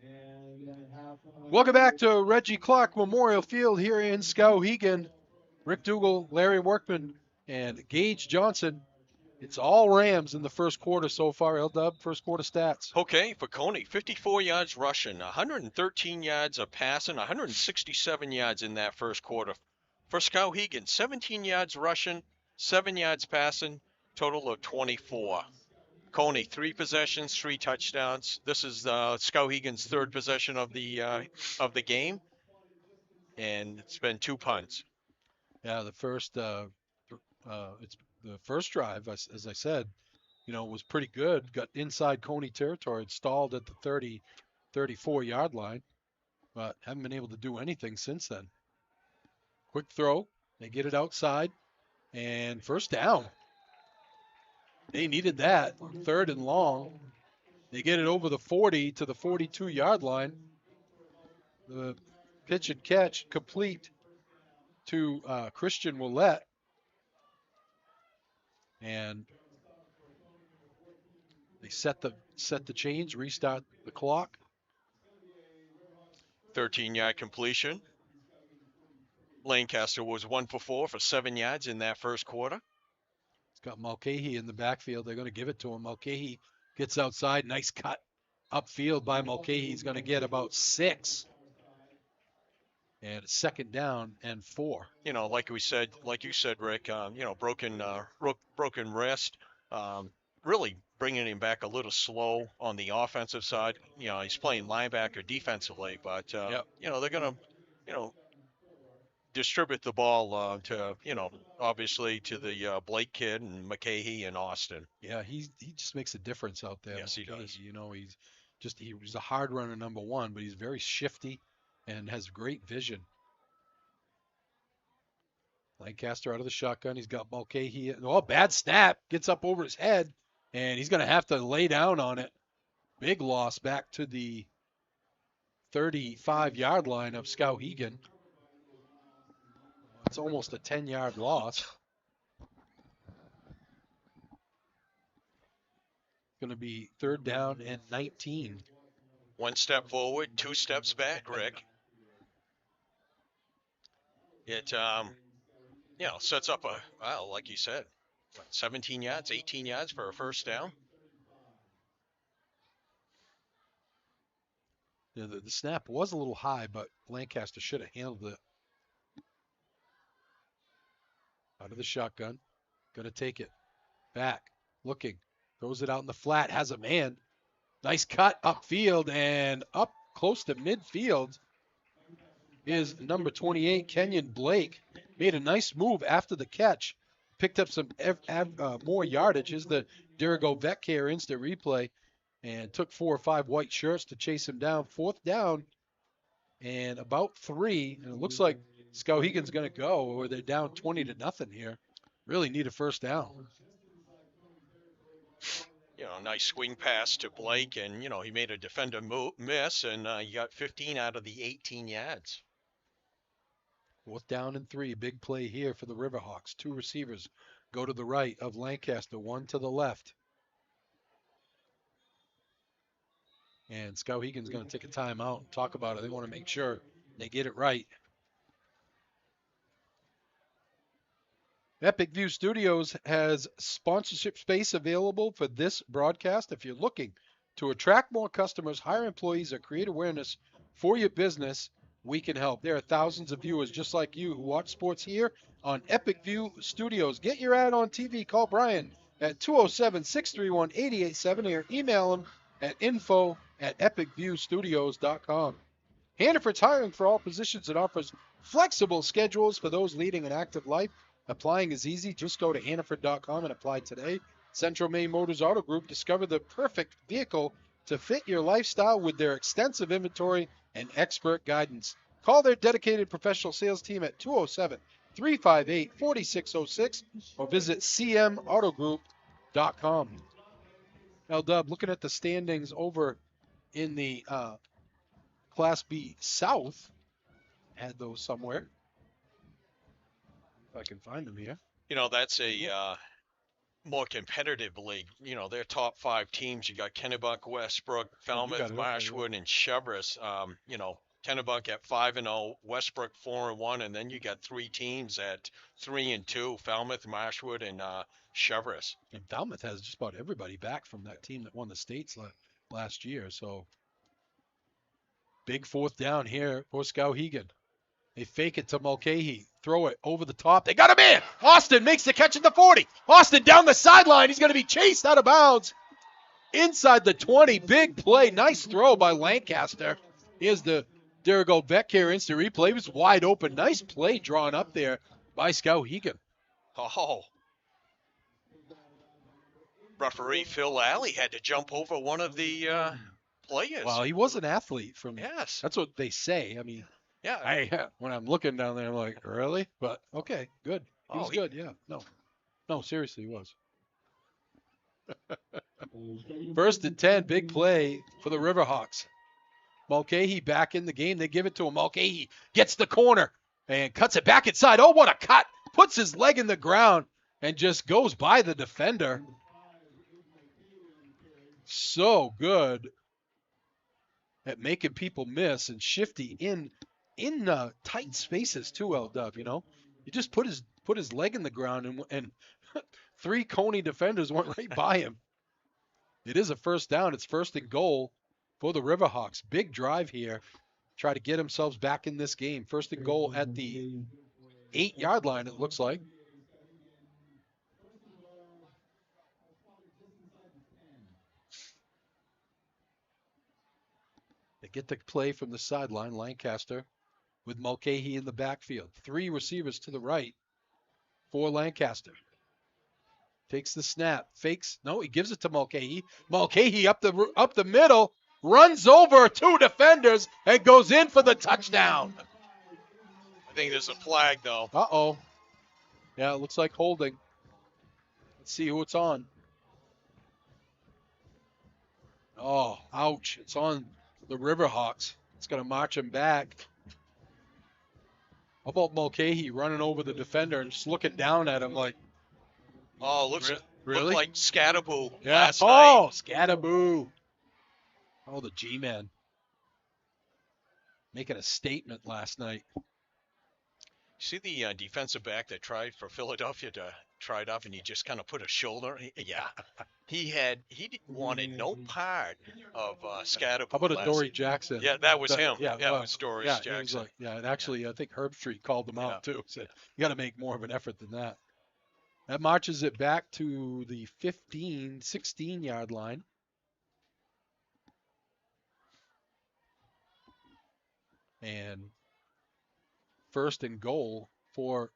And we have Welcome back to Reggie Clark Memorial Field here in Skowhegan. Rick Dougal, Larry Workman, and Gage Johnson. It's all Rams in the first quarter so far. L-Dub, first quarter stats. Okay, for Cony, 54 yards rushing, 113 yards of passing, 167 yards in that first quarter. For Skowhegan, 17 yards rushing, 7 yards passing, total of 24. Cony, 3 possessions, 3 touchdowns. This is Skowhegan's third possession of the game, and it's been 2 punts. Yeah, the first drive, as I said, was pretty good. Got inside Coney territory, it stalled at the 30, 34-yard line, but haven't been able to do anything since then. Quick throw, they get it outside, and first down. They needed that, third and long. They get it over the 40 to the 42-yard line. The pitch and catch complete to Christian Willette. And they set the chains, restart the clock. 13-yard completion. Lancaster was 1 for 4 for 7 yards in that first quarter. It's got Mulcahy in the backfield. They're going to give it to him. Mulcahy gets outside. Nice cut upfield by Mulcahy. He's going to get about 6. And it's second down and 4. Like you said, Rick, broken wrist, really bringing him back a little slow on the offensive side. He's playing linebacker defensively, but, Yep. They're going to, distribute the ball to, obviously to the Blake kid and McCahey and Austin. Yeah, he just makes a difference out there. Yes, he does. He's a hard runner, number one, but he's very shifty and has great vision. Lancaster out of the shotgun. He's got Mulcahy. Oh, bad snap. Gets up over his head, and he's going to have to lay down on it. Big loss back to the 35-yard line of Skowhegan. It's almost a 10-yard loss. Going to be third down and 19. 1 step forward, 2 steps back, Rick. It, sets up like you said, 17 yards, 18 yards for a first down. Yeah, the snap was a little high, but Lancaster should have handled it. Out of the shotgun. Going to take it. Back. Looking. Throws it out in the flat. Has a man. Nice cut upfield, and up close to midfield is number 28, Kenyon Blake. Made a nice move after the catch. Picked up some more yardage. Is the Dirigo Vet Care instant replay. And took 4 or 5 white shirts to chase him down. Fourth down and about 3. And it looks like Skowhegan's going to go, or they're down 20-0 here. Really need a first down. Nice swing pass to Blake, and, he made a defender miss, and he got 15 out of the 18 yards. Fourth down and 3. Big play here for the Riverhawks. 2 receivers go to the right of Lancaster, 1 to the left. And Skowhegan's going to take a timeout and talk about it. They want to make sure they get it right. Epic View Studios has sponsorship space available for this broadcast. If you're looking to attract more customers, hire employees, or create awareness for your business, we can help. There are thousands of viewers just like you who watch sports here on Epic View Studios. Get your ad on TV. Call Brian at 207-631-8870 or email him at info@epicviewstudios.com. Hannaford's hiring for all positions and offers flexible schedules for those leading an active life. Applying is easy. Just go to Hannaford.com and apply today. Central Maine Motors Auto Group. Discover the perfect vehicle to fit your lifestyle with their extensive inventory and expert guidance. Call their dedicated professional sales team at 207-358-4606 or visit cmautogroup.com. L-Dub, looking at the standings over in the Class B South. Had those somewhere. If I can find them here. That's a more competitive league. Their top 5 teams. You got Kennebuck, Westbrook, Falmouth, Marshwood, and Cheverus. Kennebuck at 5-0, Westbrook 4-1, and then you got 3 teams at 3-2: Falmouth, Marshwood, and Cheverus. And Falmouth has just about everybody back from that team that won the states last year. So big fourth down here for Skowhegan. They fake it to Mulcahy. Throw it over the top. They got him in. Austin makes the catch at the 40. Austin down the sideline. He's going to be chased out of bounds. Inside the 20. Big play. Nice throw by Lancaster. Here's the Dirigo Beck here. Instant replay. He was wide open. Nice play drawn up there by Skowhegan. Oh. Referee Phil Alley had to jump over one of the players. Well, he was an athlete from. Yes. That's what they say. I mean, yeah. When I'm looking down there, I'm like, really? But okay, good. He was good. Yeah. No, seriously, he was. First and 10, big play for the Riverhawks. Mulcahy back in the game. They give it to him. Mulcahy gets the corner and cuts it back inside. Oh, what a cut. Puts his leg in the ground and just goes by the defender. So good at making people miss and shifty in tight spaces too, L-Dub, you know. He just put his leg in the ground and 3 Cony defenders went right by him. It is a first down. It's first and goal for the Riverhawks. Big drive here. Try to get themselves back in this game. First and goal at the 8-yard line, it looks like. They get the play from the sideline, Lancaster, with Mulcahy in the backfield. 3 receivers to the right for Lancaster. Takes the snap, fakes. No, he gives it to Mulcahy. Mulcahy up the middle, runs over 2 defenders, and goes in for the touchdown. I think there's a flag, though. Uh-oh. Yeah, it looks like holding. Let's see who it's on. Oh, ouch. It's on the Riverhawks. It's going to march him back. How about Mulcahy running over the defender and just looking down at him like, oh, looks really? like Scattaboo. Yeah. Last Oh, night. Scattaboo. Oh, the G-Man. Making a statement last night. See the defensive back that tried for Philadelphia to try it off, and he just kind of put a shoulder. He wanted no part of Scattaboo. How about a last Dory night. Jackson? Yeah, that was him. Yeah, it well, was Dory yeah, Jackson. It was like, yeah, and actually, I think Herb Street called him out too. Said you got to make more of an effort than that. That marches it back to the 15, 16-yard line. And first and goal for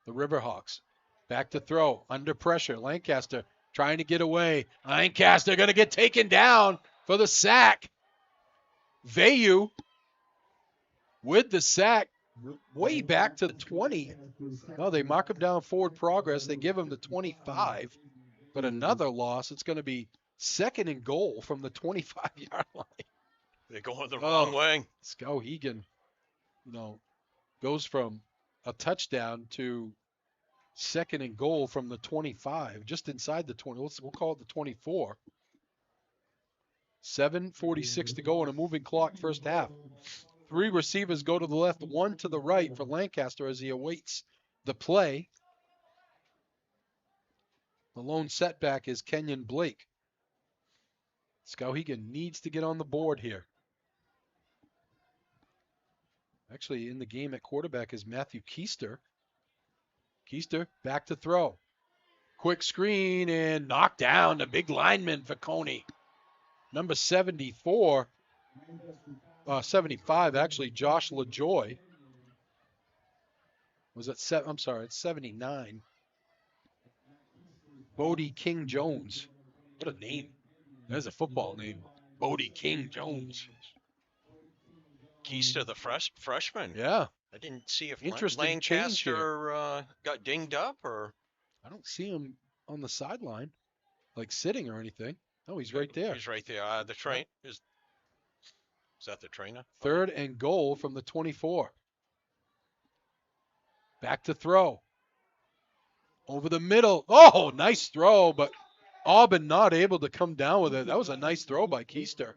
the Riverhawks. Back to throw, under pressure. Lancaster trying to get away. Lancaster going to get taken down for the sack. Vayu with the sack way back to the 20. No, they mark him down forward progress. They give him the 25, but another loss. It's going to be second and goal from the 25-yard line. They're going the wrong way. Skowhegan, goes from a touchdown to second and goal from the 25, just inside the 20. We'll call it the 24. 7:46 to go in a moving clock first half. 3 receivers go to the left, 1 to the right for Lancaster as he awaits the play. The lone setback is Kenyon Blake. Skowhegan needs to get on the board here. Actually, in the game at quarterback is Matthew Keister. Keister back to throw. Quick screen and knocked down the big lineman for Cony. Number 74, 75 actually, Josh LaJoy. Was it I'm sorry, it's 79. Bodie King Jones. What a name. That's a football name. Bodie King Jones. Keister, the freshman. Yeah. I didn't see if Interesting change here. Lancaster got dinged up or. I don't see him on the sideline, like sitting or anything. Oh, he's right there. He's right there. The train is that the trainer? Third and goal from the 24. Back to throw. Over the middle. Oh, nice throw, but Auburn not able to come down with it. That was a nice throw by Keister.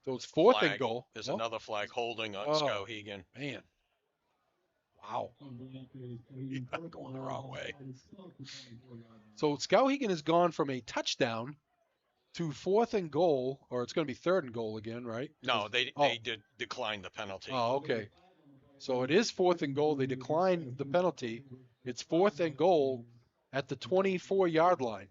So it's fourth and Flag. goal. There's Oh, another flag holding on Oh. Skowhegan. man. Wow. Going the wrong way. So Skowhegan has gone from a touchdown to fourth and goal, or it's going to be third and goal again, right? No, they did decline the penalty. Oh, okay. So it is fourth and goal. They declined the penalty. It's fourth and goal at the 24-yard line.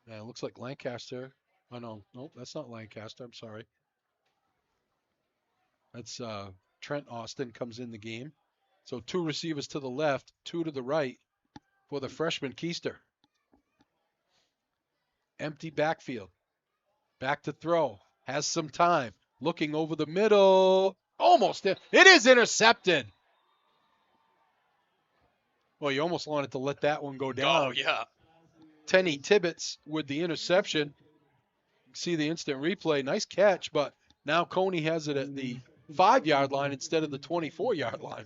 Yeah, it looks like Lancaster. Oh, no. Nope, that's not Lancaster. I'm sorry. That's Trent Austin comes in the game. So 2 receivers to the left, 2 to the right for the freshman Keister. Empty backfield. Back to throw. Has some time. Looking over the middle. Almost. It is intercepted. Well, you almost wanted to let that one go down. Oh, yeah. Tenny Tibbetts with the interception. See the instant replay. Nice catch, but now Cony has it at the 5-yard line instead of the 24-yard line.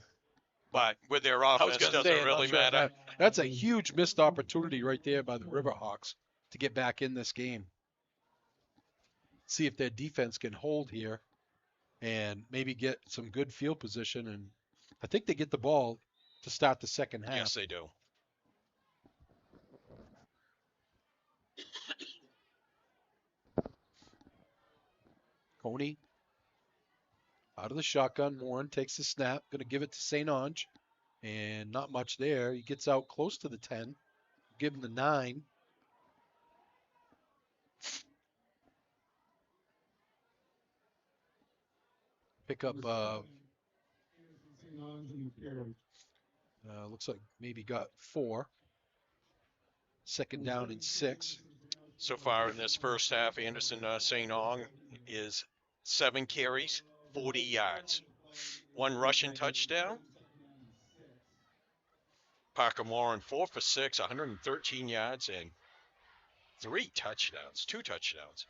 But with their offense, doesn't really matter. That's a huge missed opportunity right there by the Riverhawks to get back in this game. See if their defense can hold here and maybe get some good field position. And I think they get the ball to start the second half. Yes, they do. Cony out of the shotgun. Warren takes the snap. Going to give it to St. Ange. And not much there. He gets out close to the 10. Give him the 9. Pick up, looks like maybe got 4. Second down and 6. So far in this first half, Anderson St. Ong is 7 carries, 40 yards. 1 rushing touchdown. Parker Warren 4 for 6, 113 yards, and 2 touchdowns.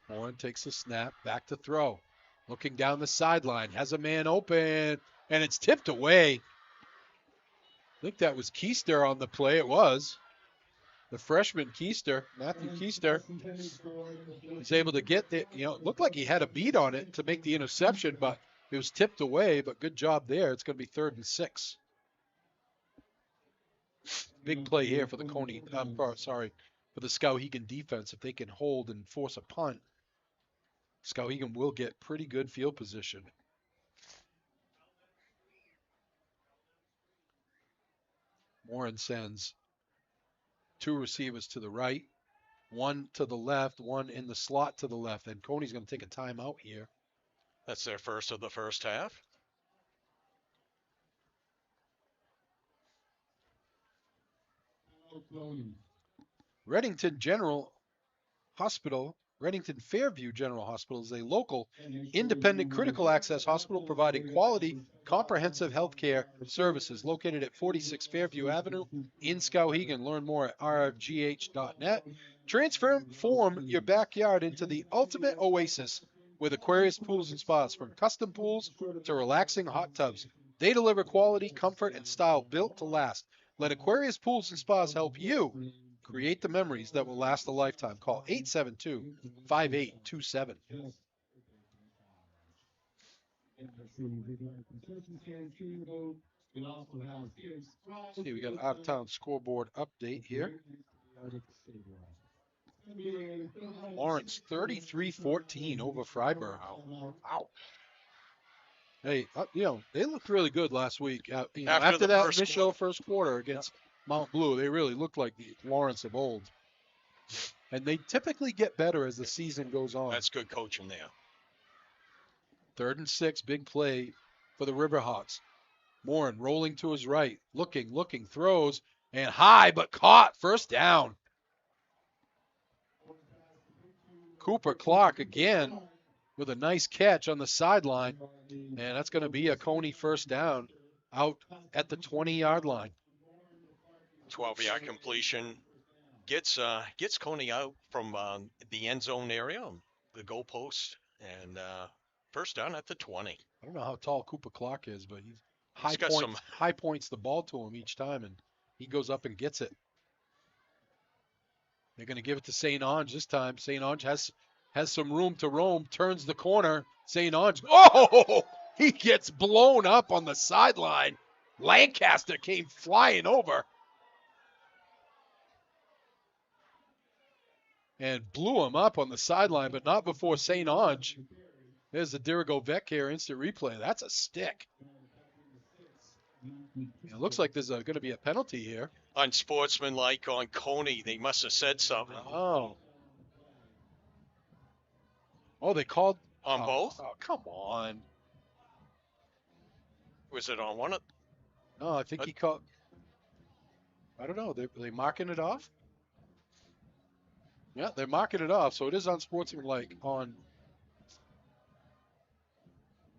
Warren takes the snap, back to throw. Looking down the sideline, has a man open, and it's tipped away. I think that was Keister on the play. It was. The freshman Keister, Matthew Keister, was able to get the, it looked like he had a beat on it to make the interception, but it was tipped away, but good job there. It's going to be 3rd and 6. Big play here for the for the Skowhegan defense. If they can hold and force a punt, Skowhegan will get pretty good field position. Warren sends 2 receivers to the right, 1 to the left, 1 in the slot to the left, and Cony's going to take a timeout here. That's their first of the first half. Reddington Fairview General Hospital is a local, independent critical access hospital providing quality, comprehensive health care services located at 46 Fairview Avenue in Skowhegan. Learn more at rfgh.net. Transform your backyard into the ultimate oasis with Aquarius Pools and Spas. From custom pools to relaxing hot tubs, they deliver quality, comfort, and style built to last. Let Aquarius Pools and Spas help you create the memories that will last a lifetime. Call 872-5827. See, we got an out-of-town scoreboard update here. Lawrence 33-14 over Freiburg. Wow. Hey, they looked really good last week. After that initial first quarter against Mount Blue, they really looked like the Lawrence of old. And they typically get better as the season goes on. That's good coaching there. 3rd and 6, big play for the Riverhawks. Morin rolling to his right, looking, throws, and high, but caught. First down. Cooper Clark again with a nice catch on the sideline. And that's going to be a Cony first down out at the 20-yard line. 12-yard completion gets Cony out from the end zone area, the goalpost, and first down at the 20. I don't know how tall Cooper Clark is, but high points the ball to him each time, and He goes up and gets it. They're going to give it to St. Ange this time. St. Ange has some room to roam, turns the corner. St. Ange, oh, he gets blown up on the sideline. Lancaster came flying over and blew him up on the sideline, but not before St. Ange. There's the Dirigo Vec here, instant replay. That's a stick. It looks like there's going to be a penalty here. Unsportsmanlike on Cony. They must have said something. Oh, they called On both? Oh, come on. Was it on one of? No, I think he called. I don't know. They marking it off? Yeah, they're marking it off, so it is unsportsmanlike on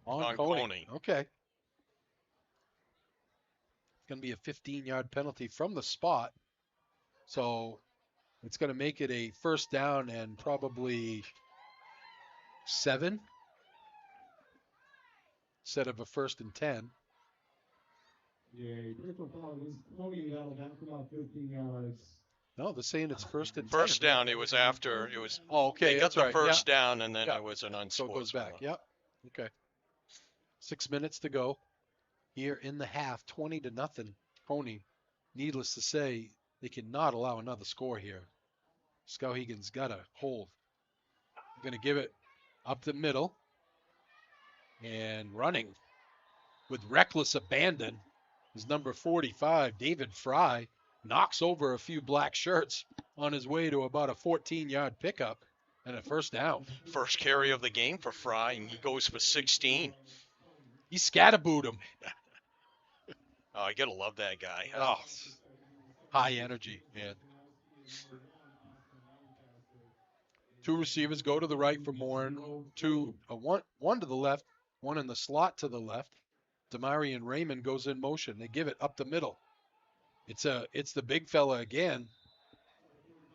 Cony. Okay. It's going to be a 15-yard penalty from the spot. So it's going to make it a first down and probably 7 instead of a 1st and 10. Yeah, personal foul is Cony. That'll have about 15 yards. No, they're saying it's 1st and 10. First down. It was after. It was. Oh, okay. They got the first down, and then it was an unsportsmanlike. So it goes back. Yep. Okay. 6 minutes to go here in the half. 20-0. Cony. Needless to say, they cannot allow another score here. Skowhegan's got a hold. Going to give it up the middle and running with reckless abandon is number 45, David Fry. Knocks over a few black shirts on his way to about a 14-yard pickup and a first down. First carry of the game for Fry, and he goes for 16. He scatterbooed him. Oh, I gotta love that guy. Oh, high energy, man. 2 receivers go to the right for Morin. One to the left, one in the slot to the left. Damarian Raymond goes in motion. They give it up the middle. It's the big fella again,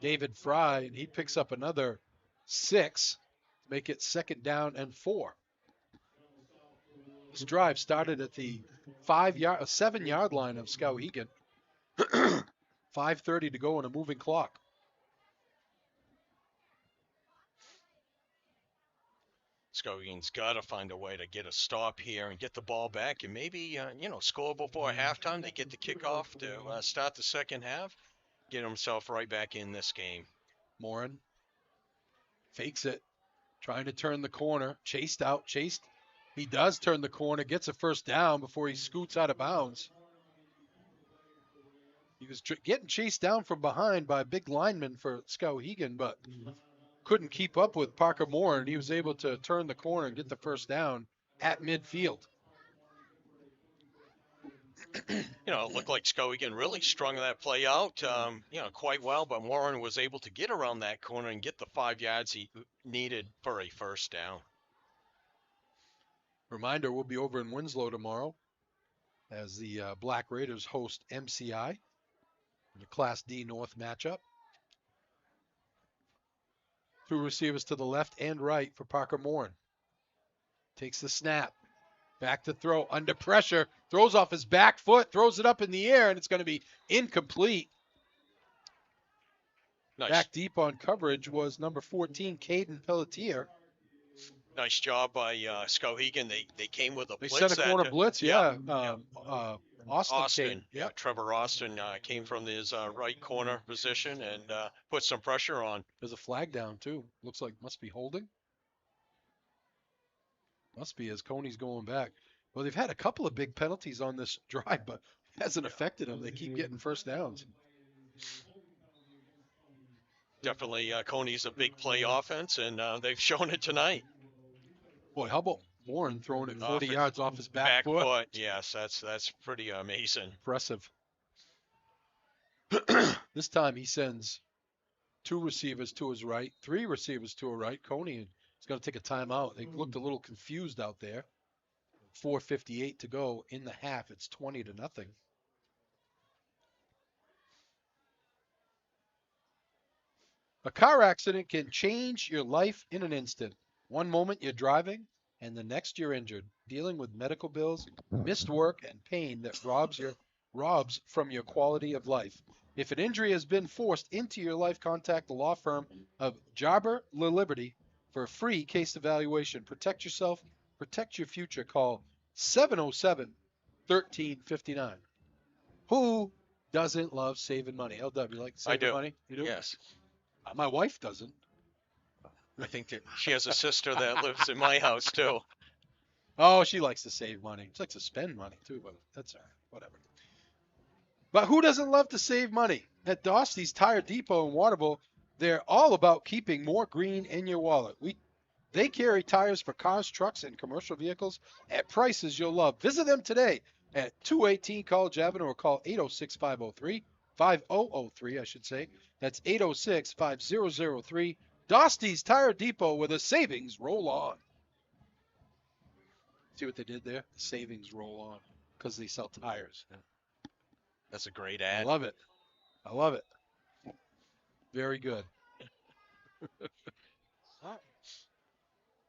David Fry, and he picks up another 6 to make it 2nd down and 4. This drive started at the 7-yard line of Skowhegan. 5:30 to go on a moving clock. Skowhegan's got to find a way to get a stop here and get the ball back and maybe, score before halftime. They get the kickoff to start the second half, get himself right back in this game. Morin fakes it, trying to turn the corner, chased. He does turn the corner, gets a first down before he scoots out of bounds. He was getting chased down from behind by a big lineman for Skowhegan, but couldn't keep up with Parker Moore, and he was able to turn the corner and get the first down at midfield. It looked like Skowhegan really strung that play out, quite well, but Warren was able to get around that corner and get the 5 yards he needed for a first down. Reminder, we'll be over in Winslow tomorrow as the Black Raiders host MCI in the Class D North matchup. 2 receivers to the left and right for Parker Morin. Takes the snap. Back to throw. Under pressure. Throws off his back foot. Throws it up in the air, and it's going to be incomplete. Nice. Back deep on coverage was number 14, Caden Pelletier. Nice job by Skowhegan. They came with a blitz. They set a corner blitz, yeah. Austin. Yeah. Trevor Austin came from his right corner position and put some pressure on. There's a flag down, too. Looks like must be holding. Must be as Cony's going back. Well, they've had a couple of big penalties on this drive, but it hasn't affected them. They keep getting first downs. Definitely, Cony's a big play offense, and they've shown it tonight. Boy, how about Warren throwing it 40 yards off his back foot? Yes, that's pretty amazing. Impressive. This time he sends 2 receivers to his right, 3 receivers to his right. Cony is going to take a timeout. They looked a little confused out there. 4:58 to go in the half. It's 20-0. A car accident can change your life in an instant. One moment you're driving, and the next you're injured, dealing with medical bills, missed work, and pain that robs your robs from your quality of life. If an injury has been forced into your life, contact the law firm of Jarber Liberty for a free case evaluation. Protect yourself, protect your future. Call 707-1359. Who doesn't love saving money? LW, you like I saving do. money? You do? Yes. My wife doesn't. I think that she has a sister that lives in my house too. Oh, she likes to save money. She likes to spend money too, but that's all right. Whatever. But who doesn't love to save money? At Dosty's Tire Depot in Waterville, they're all about keeping more green in your wallet. They carry tires for cars, trucks, and commercial vehicles at prices you'll love. Visit them today at 218 College Avenue or call 806-5003, I should say. That's 806-5003. Dosty's Tire Depot, where the savings roll on. See what they did there? The savings roll on because they sell tires. That's a great I ad. love it. I love it. Very good.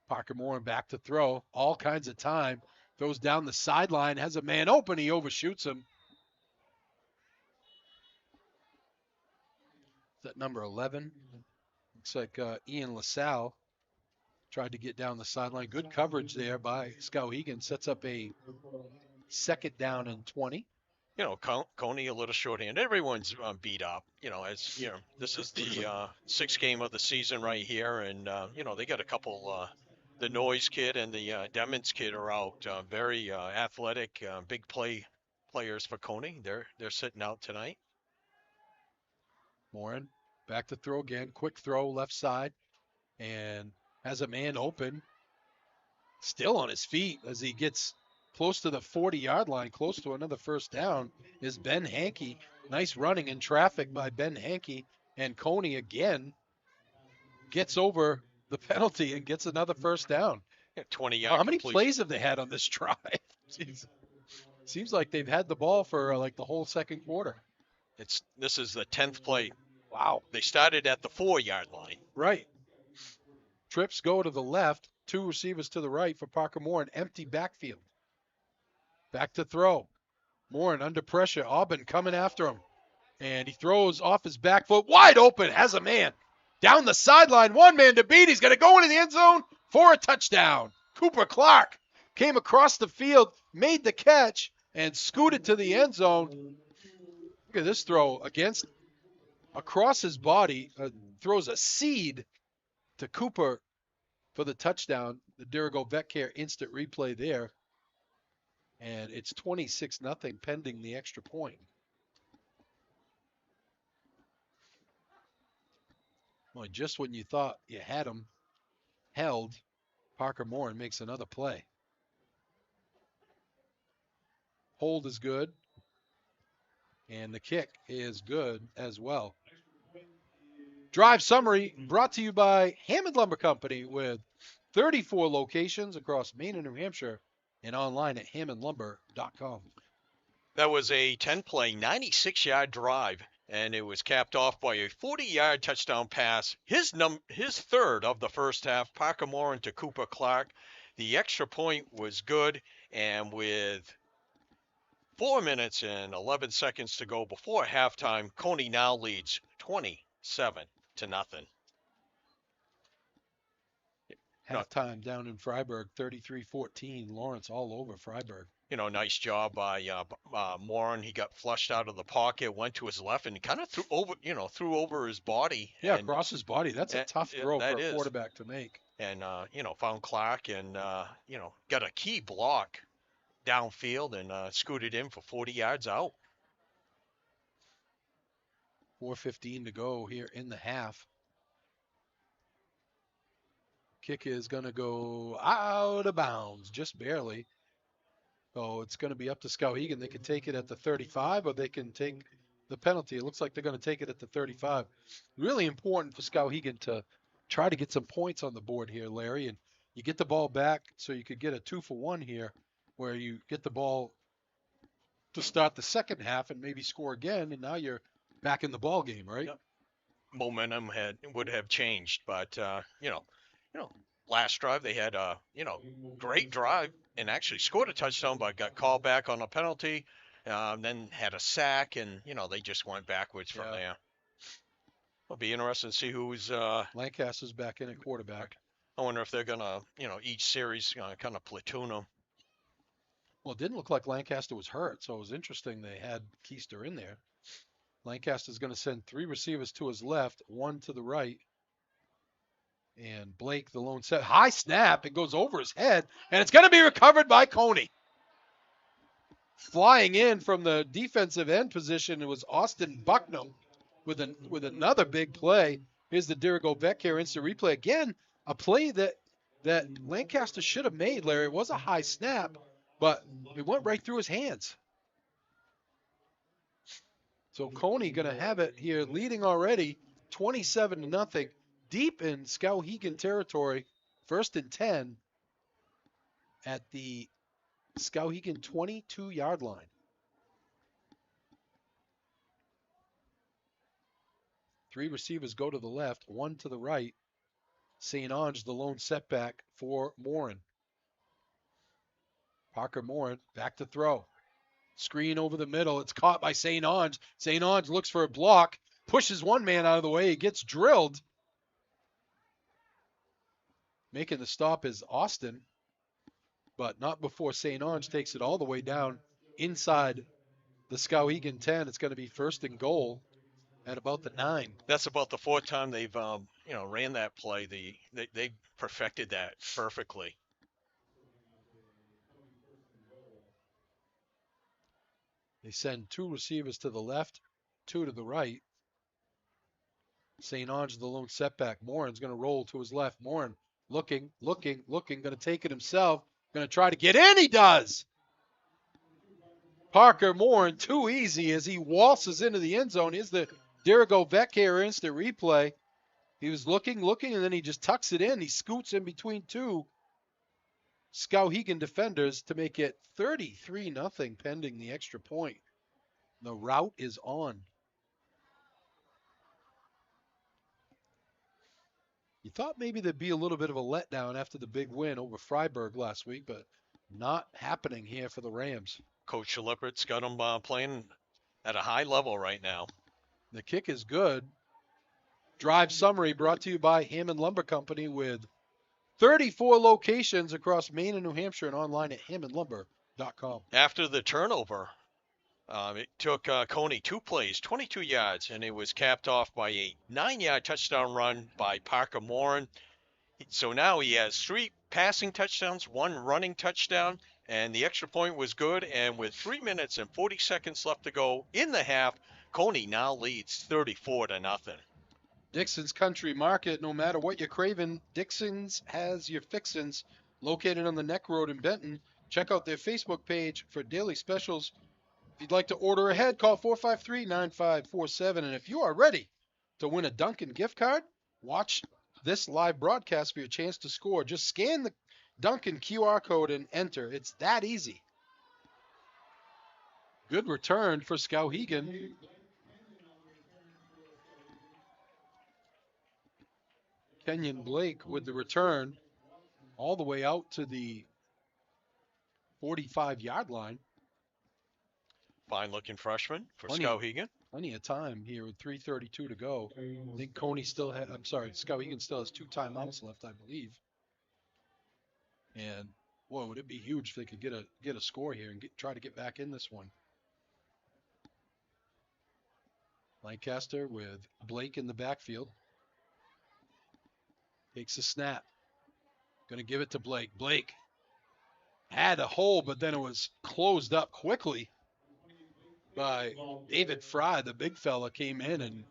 Parker Moore back to throw. All kinds of time. Throws down the sideline. Has a man open. He overshoots him. Is that number 11? Looks like Ian LaSalle tried to get down the sideline. Good coverage there by Skowhegan. Sets up a second down and 20. You know, Cony a little shorthand. Everyone's beat up. You know, as you know, this is the sixth game of the season right here, and you know they got a couple. The Noise kid and the Demons kid are out. Very athletic, big players for Cony. They're sitting out tonight. Morin back to throw again. Quick throw left side, and has a man open. Still on his feet as he gets close to the 40-yard line, close to another first down, is Ben Hankey. Nice running in traffic by Ben Hankey. And Cony again gets over the penalty and gets another first down. 20-yard How many completion. plays have they had on this drive? Jeez. Seems like they've had the ball for like the whole second quarter. This is the 10th play. Wow. They started at the 4-yard line. Right. Trips go to the left, two receivers to the right for Parker Moore, an empty backfield. Back to throw. Morin under pressure. Aubin coming after him. And he throws off his back foot. Wide open. Has a man. Down the sideline. One man to beat. He's going to go into the end zone for a touchdown. Cooper Clark came across the field, made the catch, and scooted to the end zone. Look at this throw across his body. Throws a seed to Cooper for the touchdown. The Dirigo Vet Care instant replay there. And it's 26-0 pending the extra point. Well, just when you thought you had him held, Parker Moore makes another play. Hold is good. And the kick is good as well. Drive summary brought to you by Hammond Lumber Company with 34 locations across Maine and New Hampshire and online at hammondlumber.com. That was a 10-play, 96-yard drive, and it was capped off by a 40-yard touchdown pass. His third of the first half, Parker Moore into Cooper Clark. The extra point was good, and with 4 minutes and 11 seconds to go before halftime, Cony now leads 27-0. Halftime down in Freiburg, 33-14. Lawrence all over Freiburg. You know, nice job by Morin. He got flushed out of the pocket, went to his left, and kind of threw over his body. Yeah, and, across his body. That's a tough throw for a quarterback to make. And, found Clark and, got a key block downfield and scooted in for 40 yards out. 4:15 to go here in the half. Kick is going to go out of bounds, just barely. So it's going to be up to Skowhegan. They can take it at the 35 or they can take the penalty. It looks like they're going to take it at the 35. Really important for Skowhegan to try to get some points on the board here, Larry. And you get the ball back so you could get a 2-for-1 here where you get the ball to start the second half and maybe score again. And now you're back in the ball game, right? Yep. Momentum would have changed, but last drive they had a great drive and actually scored a touchdown, but got called back on a penalty. then had a sack, and they just went backwards from there. It'll be interesting to see who's. Lancaster's back in at quarterback. I wonder if they're gonna, each series kind of platoon them. Well, it didn't look like Lancaster was hurt, so it was interesting they had Keister in there. Lancaster's going to send 3 receivers to his left, 1 to the right. And Blake, the lone set, high snap. It goes over his head, and it's going to be recovered by Cony. Flying in from the defensive end position, it was Austin Bucknam with another big play. Here's the Dirigo Vecchio instant replay. Again, a play that Lancaster should have made, Larry. It was a high snap, but it went right through his hands. So Cony going to have it here, leading already 27-0, deep in Skowhegan territory, 1st and 10 at the Skowhegan 22-yard line. Three receivers go to the left, 1 to the right. St. Ange, the lone setback for Morin. Parker Morin back to throw. Screen over the middle. It's caught by St. Ange. St. Ange looks for a block, pushes one man out of the way. He gets drilled. Making the stop is Austin, but not before St. Ange takes it all the way down inside the Skowhegan 10. It's going to be 1st and goal at about the 9. That's about the 4th time they've ran that play. They perfected that perfectly. They send 2 receivers to the left, 2 to the right. St. Ange, the lone setback. Morin's going to roll to his left. Morin looking, going to take it himself. Going to try to get in. He does. Parker Morin, too easy as he waltzes into the end zone. Here's the Dirigo Vecchio instant replay. He was looking, and then he just tucks it in. He scoots in between 2 Skowhegan defenders to make it 33-0 pending the extra point. The route is on. You thought maybe there'd be a little bit of a letdown after the big win over Freiburg last week, but not happening here for the Rams. Coach Lippert's got them playing at a high level right now. The kick is good. Drive summary brought to you by Hammond Lumber Company with 34 locations across Maine and New Hampshire and online at hammondlumber.com. After the turnover, it took Cony 2 plays, 22 yards, and it was capped off by a 9-yard touchdown run by Parker Morin. So now he has 3 passing touchdowns, 1 running touchdown, and the extra point was good. And with 3 minutes and 40 seconds left to go in the half, Cony now leads 34-0. Dixon's Country Market, no matter what you're craving, Dixon's has your fixins. Located on the Neck Road in Benton. Check out their Facebook page for daily specials. If you'd like to order ahead, call 453-9547. And if you are ready to win a Dunkin' gift card, watch this live broadcast for your chance to score. Just scan the Dunkin' QR code and enter. It's that easy. Good return for Skowhegan. Kenyon Blake with the return all the way out to the 45-yard line. Fine-looking freshman for Skowhegan. Plenty of time here with 3:32 to go. I think Skowhegan still has 2 timeouts left, I believe. And boy, would it be huge if they could get a score here and try to get back in this one. Lancaster with Blake in the backfield. Takes a snap. Going to give it to Blake. Blake had a hole, but then it was closed up quickly by David Fry. The big fella came in and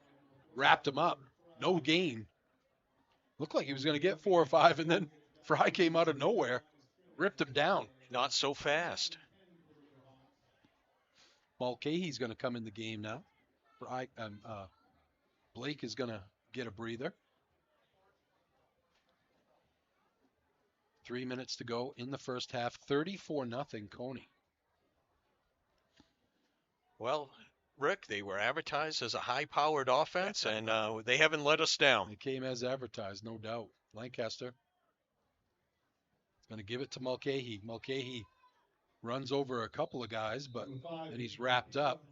wrapped him up. No gain. Looked like he was going to get 4 or 5, and then Fry came out of nowhere, ripped him down. Not so fast. Mulcahy's going to come in the game now. Blake is going to get a breather. 3 minutes to go in the first half. 34-0 Cony. Well, Rick, they were advertised as a high-powered offense, and they haven't let us down. They came as advertised, no doubt. Lancaster is going to give it to Mulcahy. Mulcahy runs over a couple of guys, but then he's wrapped up.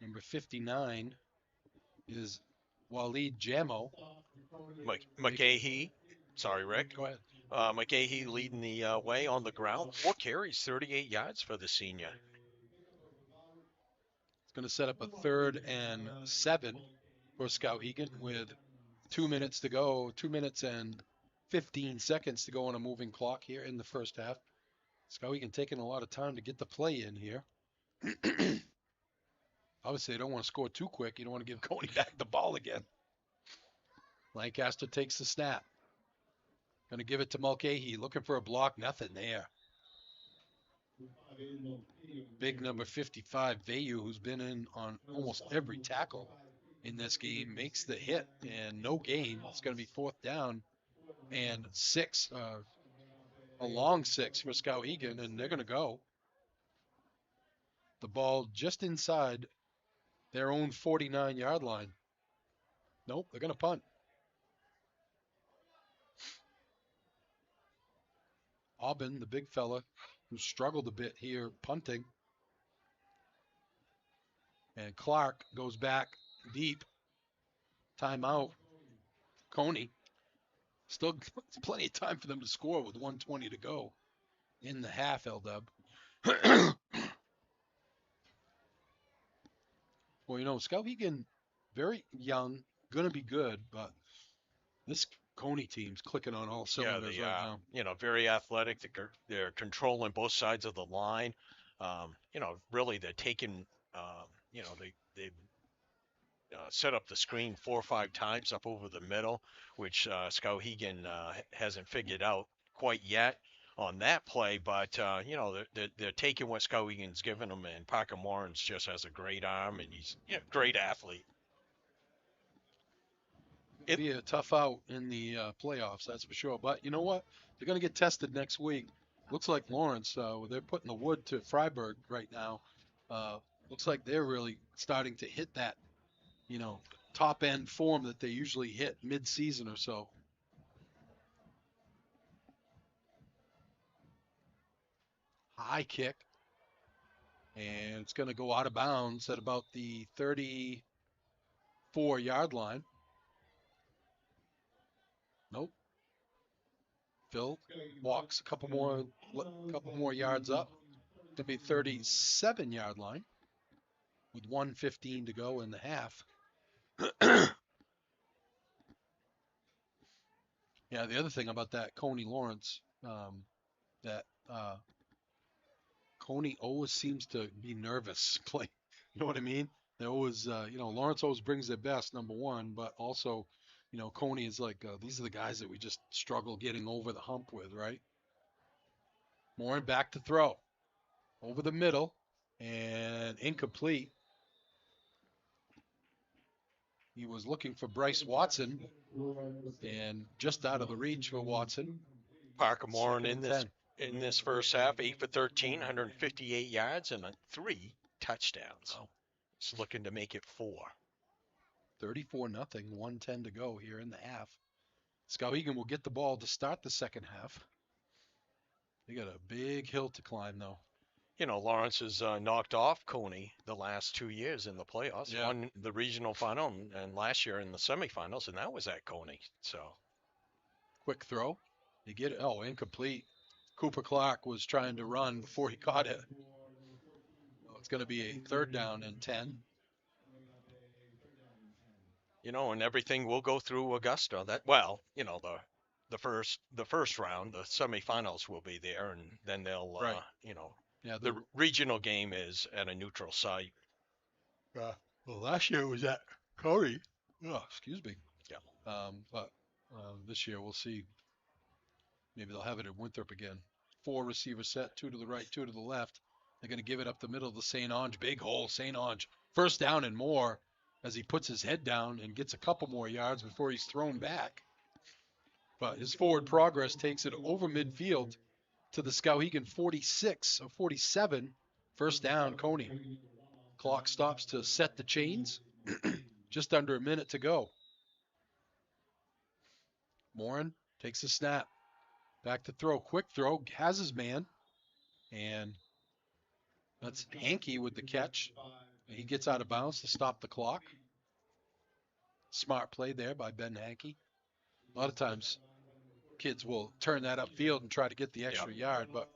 Number 59 is Waleed Jamo. McGahee. Sorry, Rick. Go ahead. McGahee leading the way on the ground. 4 carries, 38 yards for the senior. It's going to set up a 3rd and 7 for Skowhegan with 2 minutes to go, 2 minutes and 15 seconds to go on a moving clock here in the first half. Skowhegan taking a lot of time to get the play in here. Obviously, they don't want to score too quick. You don't want to give Cony back the ball again. Lancaster takes the snap. Going to give it to Mulcahy. Looking for a block. Nothing there. Big number 55, Vayu, who's been in on almost every tackle in this game, makes the hit and no gain. It's going to be 4th down and 6, a long 6 for Skowhegan, and they're going to go. The ball just inside their own 49-yard line. Nope, they're going to punt. Aubin, the big fella, who struggled a bit here punting. And Clark goes back deep. Timeout. Cony. Still plenty of time for them to score with 1:20 to go in the half, L-Dub. Well, you know, Skowhegan, very young, going to be good, but this Cony team's clicking on all cylinders right now. You know, very athletic. They're controlling both sides of the line. You know, really they're taking, you know, they set up the screen 4 or 5 times up over the middle, which Skowhegan hasn't figured out quite yet on that play. But, you know, they're taking what Skowhegan's given them, and Parker Morans just has a great arm, and he's a great athlete. It'll be a tough out in the playoffs, that's for sure. But you know what? They're going to get tested next week. Looks like Lawrence, they're putting the wood to Freiburg right now. Looks like they're really starting to hit that, you know, top end form that they usually hit mid-season or so. High kick. And it's going to go out of bounds at about the 34-yard line. Nope. Phil walks a couple more yards up to be 37-yard line with 1:15 to go in the half. Yeah, the other thing about that Cony Lawrence, that Cony always seems to be nervous playing. You know what I mean? They always, you know, Lawrence always brings their best, number one, but also, you know, Cony is like, these are the guys that we just struggle getting over the hump with, right? Morin back to throw. Over the middle and incomplete. He was looking for Bryce Watson and just out of the reach for Watson. Parker Morin in this first half, 8 for 13, 158 yards and 3 touchdowns. Wow. He's looking to make it 4. 34-0, 1:10 to go here in the half. Skowhegan will get the ball to start the second half. They got a big hill to climb, though. You know, Lawrence has knocked off Cony the last 2 years in the playoffs. Yeah. Won the regional final and last year in the semifinals, and that was at Cony. So, quick throw. You get it. Oh, incomplete. Cooper Clark was trying to run before he caught it. Well, it's going to be a 3rd down and 10. You know, and everything will go through Augusta. That, well, you know, the first round, the semifinals will be there, and then they'll, Right. you know, Yeah, the regional game is at a neutral site. well, last year was at Cody. Oh, excuse me. Yeah. But this year we'll see. Maybe they'll have it at Winthrop again. 4 receiver set, 2 to the right, 2 to the left. They're going to give it up the middle to St. Ange. Big hole, St. Ange. 1st down and more as he puts his head down and gets a couple more yards before he's thrown back. But his forward progress takes it over midfield to the Skowhegan 46 or 47. 1st down, Cony. Clock stops to set the chains. Just under a minute to go. Morin takes a snap. Back to throw. Quick throw. Has his man. And that's Hankey with the catch. He gets out of bounds to stop the clock. Smart play there by Ben Hankey. A lot of times kids will turn that upfield and try to get the extra yard, but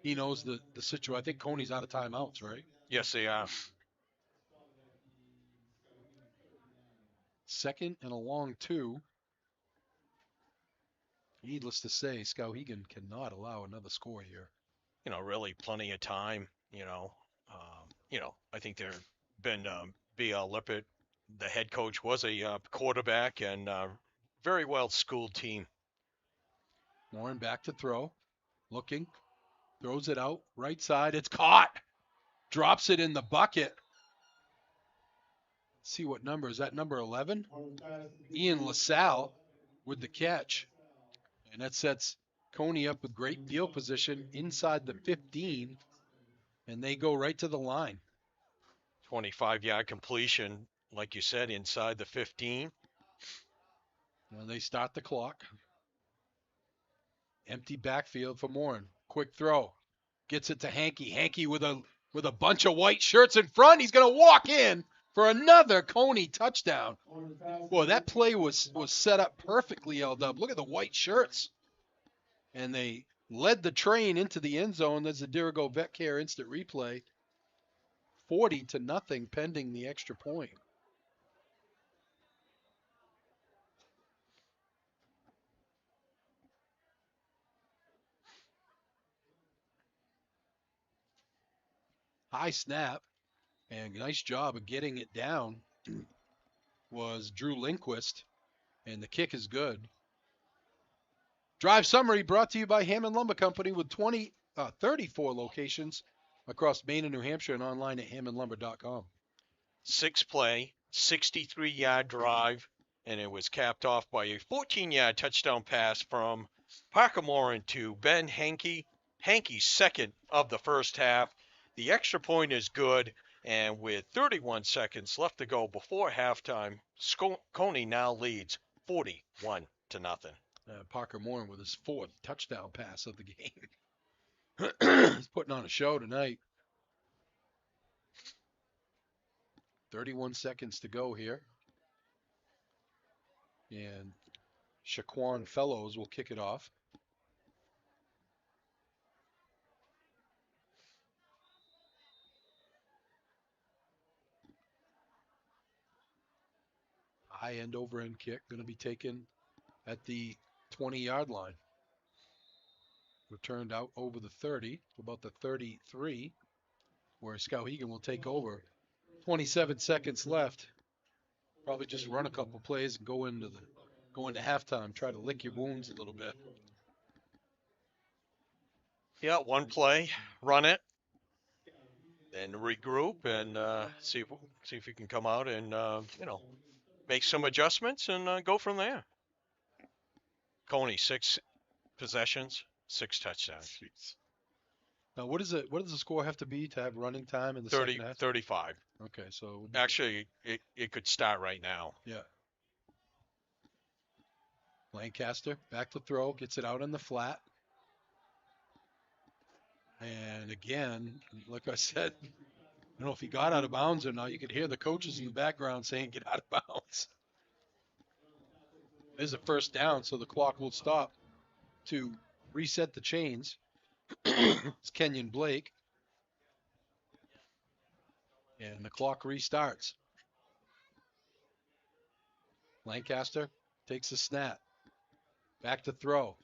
he knows the situation. I think Cony's out of timeouts, right? Yes, they are. Second and a long 2. Needless to say, Skowhegan cannot allow another score here. Really plenty of time. I think there been B.L. Lippert, the head coach, was a quarterback and very well schooled team. Warren back to throw. Looking. Throws it out. Right side. It's caught. Drops it in the bucket. Let's see what number. Is that number 11? Ian LaSalle with the catch. And that sets Cony up with great field position inside the 15. And they go right to the line. 25-yard completion, like you said, inside the 15. Now they start the clock. Empty backfield for Morin. Quick throw. Gets it to Hankey. Hankey with a bunch of white shirts in front. He's going to walk in for another Cony touchdown. Boy, that play was set up perfectly, LW. Look at the white shirts. And they led the train into the end zone. There's a Dirigo Vet Care instant replay. 40-0 pending the extra point. High snap, and nice job of getting it down was Drew Lindquist, and the kick is good. Drive summary brought to you by Hammond Lumber Company with 34 locations across Maine and New Hampshire and online at hammondlumber.com. 6-play, 63-yard drive, and it was capped off by a 14-yard touchdown pass from Parker Morin to Ben Hankey. Hankey's second of the first half. The extra point is good, and with 31 seconds left to go before halftime, Cony now leads 41-0. Parker Morin with his 4th touchdown pass of the game. He's putting on a show tonight. 31 seconds to go here. And Shaquan Fellows will kick it off. High end over end kick going to be taken at the 20-yard line. Returned out over the 30 to about the 33, where Skowhegan will take over. 27 seconds left. Probably just run a couple plays and go into halftime. Try to lick your wounds a little bit. Yeah, one play, run it, then regroup and see if we can come out and make some adjustments and go from there. Cony, 6 possessions, 6 touchdowns. Now, what does the score have to be to have running time in the 30, second half? 35. Okay, so Actually, it could start right now. Yeah. Lancaster back to throw, gets it out on the flat. And again, like I said, I don't know if he got out of bounds or not. You could hear the coaches in the background saying, get out of bounds. There's a first down, so the clock will stop to reset the chains. It's Kenyon Blake. And the clock restarts. Lancaster takes a snap. Back to throw.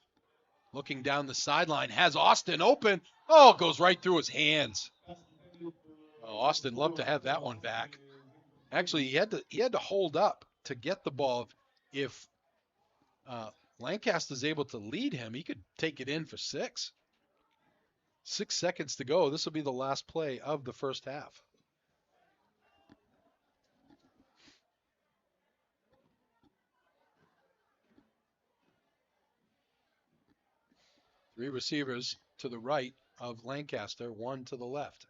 Looking down the sideline, has Austin open. Oh, goes right through his hands. Oh, Austin loved to have that one back. Actually, he had to hold up to get the ball. If Lancaster's able to lead him, he could take it in for 6. 6 seconds to go. This will be the last play of the first half. Three receivers to the right of Lancaster, 1 to the left.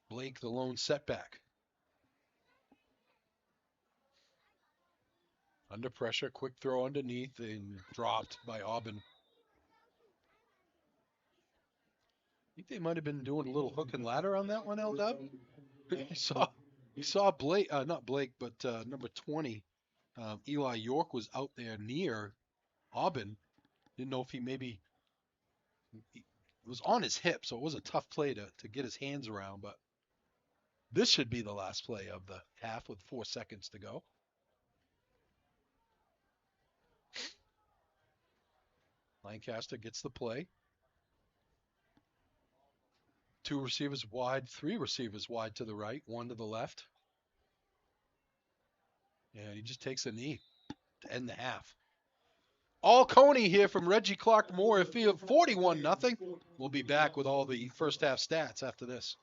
Blake, the lone setback. Under pressure, quick throw underneath and dropped by Aubin. I think they might have been doing a little hook and ladder on that one, L-Dub. You saw Blake, not Blake, but number 20, Eli York was out there near Aubin. Didn't know if he was on his hip, so it was a tough play to get his hands around, but this should be the last play of the half with 4 seconds to go. Lancaster gets the play. 2 receivers wide, 3 receivers wide to the right, 1 to the left. And he just takes a knee to end the half. All Cony here from Reggie Clark Memorial Field, 41-0. We'll be back with all the first half stats after this.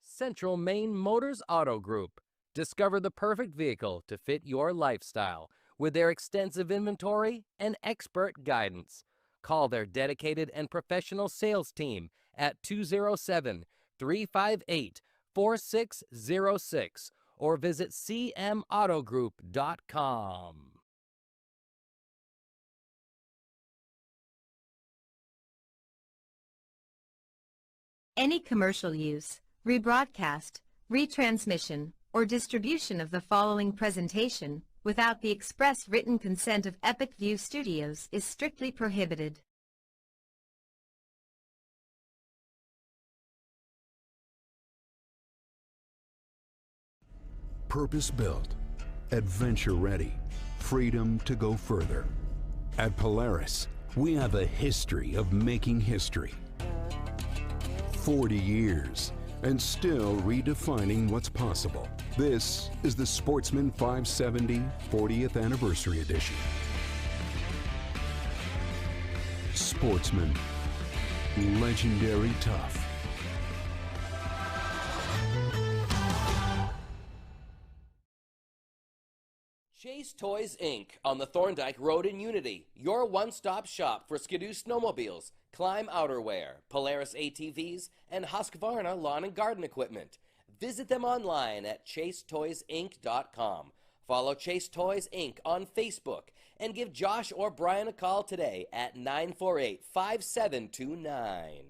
Central Maine Motors Auto Group. Discover the perfect vehicle to fit your lifestyle with their extensive inventory and expert guidance. Call their dedicated and professional sales team at 207-358-4606 or visit cmautogroup.com. Any commercial use, rebroadcast, retransmission, or distribution of the following presentation without the express written consent of Epic View Studios is strictly prohibited. Purpose-built, adventure-ready, freedom to go further. At Polaris, we have a history of making history. 40 years, and still redefining what's possible. This is the Sportsman 570 40th Anniversary Edition. Sportsman, legendary tough. Chase Toys Inc. on the Thorndike Road in Unity, your one-stop shop for Skidoo snowmobiles, Climb outerwear, Polaris ATVs, and Husqvarna lawn and garden equipment. Visit them online at chasetoysinc.com. Follow Chase Toys Inc. on Facebook and give Josh or Brian a call today at 948-5729.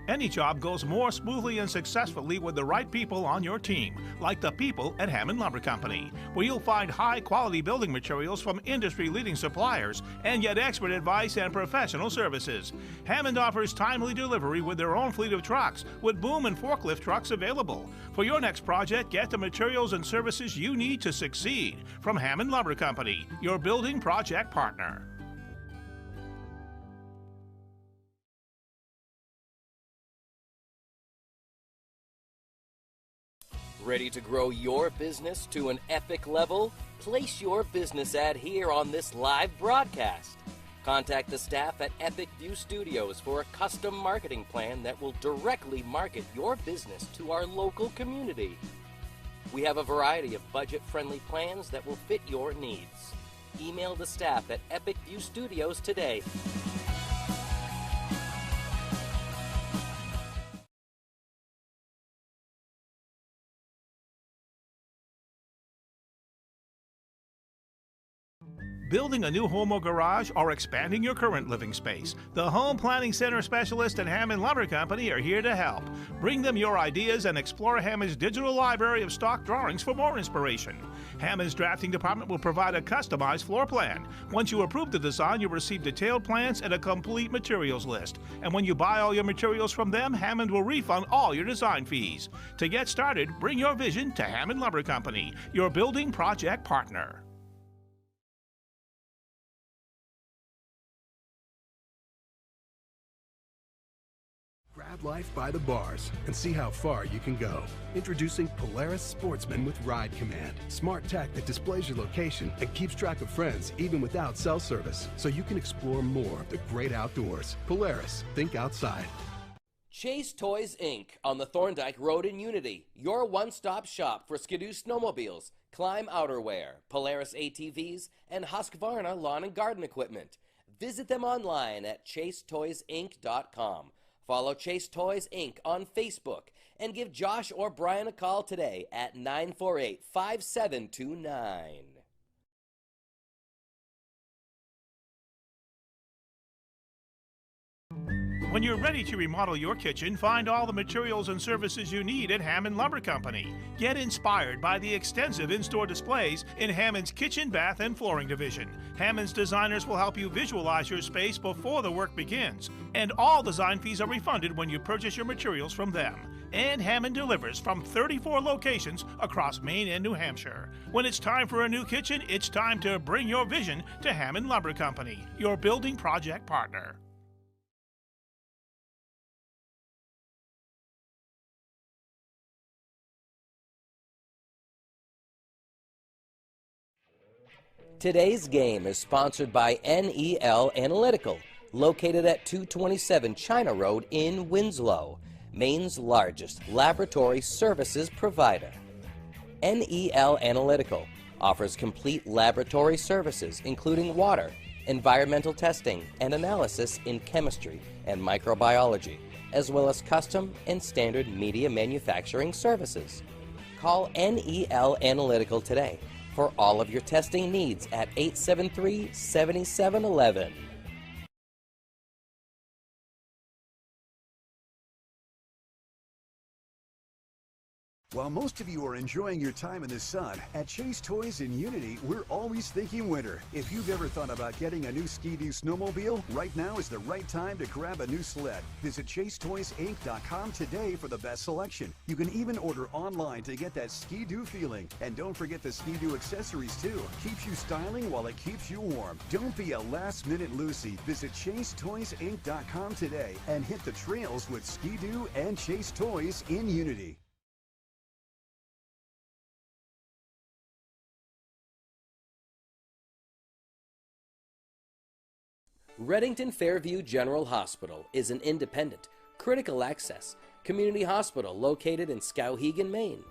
Any job goes more smoothly and successfully with the right people on your team, like the people at Hammond Lumber Company, where you'll find high-quality building materials from industry-leading suppliers and get expert advice and professional services. Hammond offers timely delivery with their own fleet of trucks, with boom and forklift trucks available. For your next project, get the materials and services you need to succeed from Hammond Lumber Company, your building project partner. Ready to grow your business to an epic level? Place your business ad here on this live broadcast. Contact the staff at Epic View Studios for a custom marketing plan that will directly market your business to our local community. We have a variety of budget-friendly plans that will fit your needs. Email the staff at Epic View Studios today. Building a new home or garage or expanding your current living space, the Home Planning Center specialists at Hammond Lumber Company are here to help. Bring them your ideas and explore Hammond's digital library of stock drawings for more inspiration. Hammond's drafting department will provide a customized floor plan. Once you approve the design, you'll receive detailed plans and a complete materials list. And when you buy all your materials from them, Hammond will refund all your design fees. To get started, bring your vision to Hammond Lumber Company, your building project partner. Grab life by the bars and see how far you can go. Introducing Polaris Sportsman with Ride Command. Smart tech that displays your location and keeps track of friends even without cell service, so you can explore more of the great outdoors. Polaris, think outside. Chase Toys Inc. on the Thorndike Road in Unity, your one-stop shop for Skidoo snowmobiles, Climb outerwear, Polaris ATVs, and Husqvarna lawn and garden equipment. Visit them online at chasetoysinc.com. Follow Chase Toys Inc. on Facebook and give Josh or Brian a call today at 948-5729. When you're ready to remodel your kitchen, find all the materials and services you need at Hammond Lumber Company. Get inspired by the extensive in-store displays in Hammond's kitchen, bath, and flooring division. Hammond's designers will help you visualize your space before the work begins, and all design fees are refunded when you purchase your materials from them. And Hammond delivers from 34 locations across Maine and New Hampshire. When it's time for a new kitchen, it's time to bring your vision to Hammond Lumber Company, your building project partner. Today's game is sponsored by NEL Analytical, located at 227 China Road in Winslow, Maine's largest laboratory services provider. NEL Analytical offers complete laboratory services including water, environmental testing, and analysis in chemistry and microbiology, as well as custom and standard media manufacturing services. Call NEL Analytical today for all of your testing needs at 873-7711. While most of you are enjoying your time in the sun, at Chase Toys in Unity, we're always thinking winter. If you've ever thought about getting a new Ski-Doo snowmobile, right now is the right time to grab a new sled. Visit ChaseToysInc.com today for the best selection. You can even order online to get that Ski-Doo feeling. And don't forget the Ski-Doo accessories too. Keeps you styling while it keeps you warm. Don't be a last-minute Lucy. Visit ChaseToysInc.com today and hit the trails with Ski-Doo and Chase Toys in Unity. Redington Fairview General Hospital is an independent, critical access community hospital located in Skowhegan, Maine.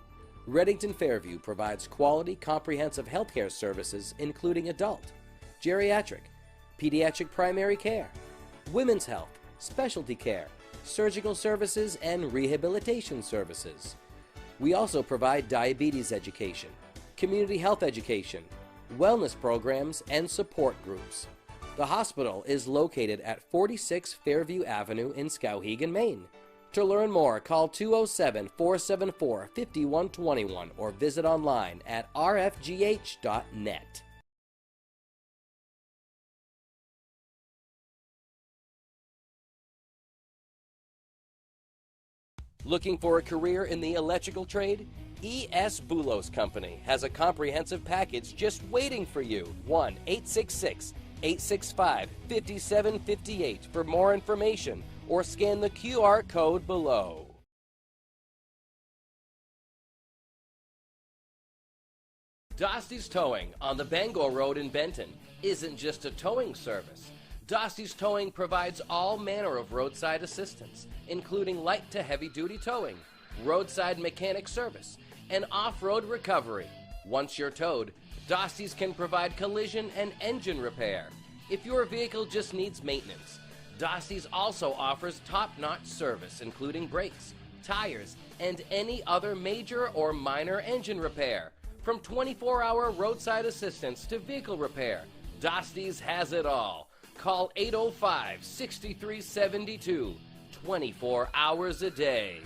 Redington Fairview provides quality, comprehensive healthcare services including adult, geriatric, pediatric primary care, women's health, specialty care, surgical services, and rehabilitation services. We also provide diabetes education, community health education, wellness programs, and support groups. The hospital is located at 46 Fairview Avenue in Skowhegan, Maine. To learn more, call 207-474-5121 or visit online at rfgh.net. Looking for a career in the electrical trade? E.S. Boulos Company has a comprehensive package just waiting for you. 1-866-865-5758 for more information or scan the QR code below. Dosty's Towing on the Bangor Road in Benton isn't just a towing service. Dosty's Towing provides all manner of roadside assistance, including light to heavy duty towing, roadside mechanic service, and off-road recovery. Once you're towed, Dosty's can provide collision and engine repair. If your vehicle just needs maintenance, Dosty's also offers top-notch service, including brakes, tires, and any other major or minor engine repair. From 24-hour roadside assistance to vehicle repair, Dosty's has it all. Call 805-6372, 24 hours a day.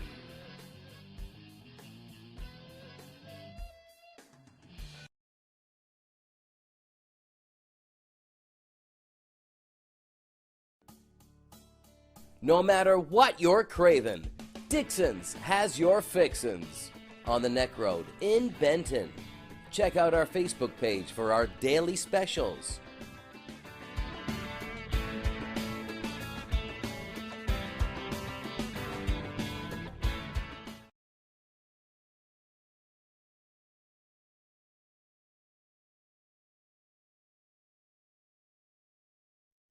No matter what you're craving, Dixon's has your fixins. On the Neck Road in Benton. Check out our Facebook page for our daily specials.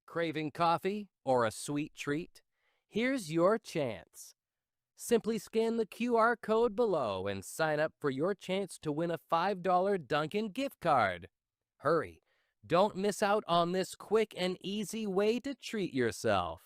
Craving coffee or a sweet treat? Here's your chance. Simply scan the QR code below and sign up for your chance to win a $5 Dunkin' gift card. Hurry, don't miss out on this quick and easy way to treat yourself.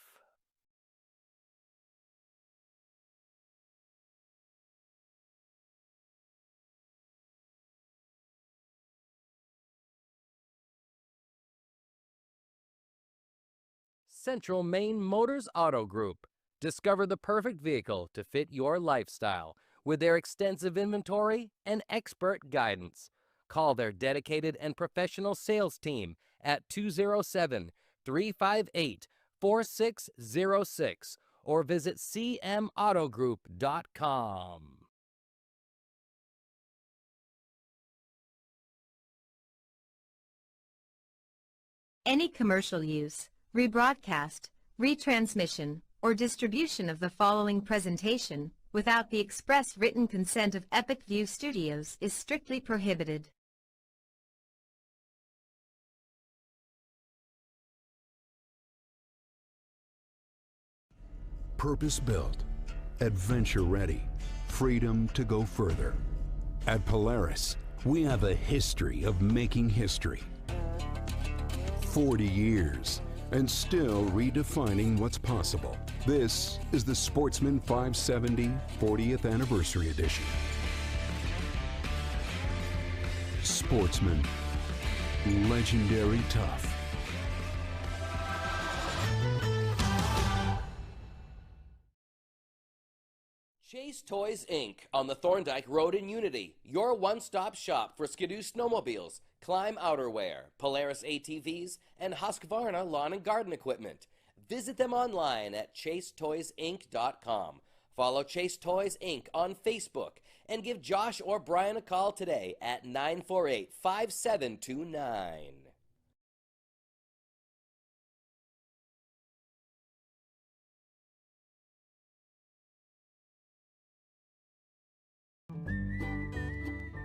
Central Maine Motors Auto Group. Discover the perfect vehicle to fit your lifestyle with their extensive inventory and expert guidance. Call their dedicated and professional sales team at 207-358-4606 or visit cmautogroup.com. Any commercial use, rebroadcast, retransmission, or distribution of the following presentation without the express written consent of Epic View Studios is strictly prohibited. Purpose-built, adventure-ready, freedom to go further. At Polaris, we have a history of making history. 40 years, and still redefining what's possible. This is the Sportsman 570 40th Anniversary Edition. Sportsman, legendary tough. Chase Toys Inc. on the Thorndike Road in Unity, your one-stop shop for Skidoo snowmobiles, Climb outerwear, Polaris ATVs, and Husqvarna lawn and garden equipment. Visit them online at chasetoysinc.com. Follow Chase Toys Inc. on Facebook and give Josh or Brian a call today at 948-5729.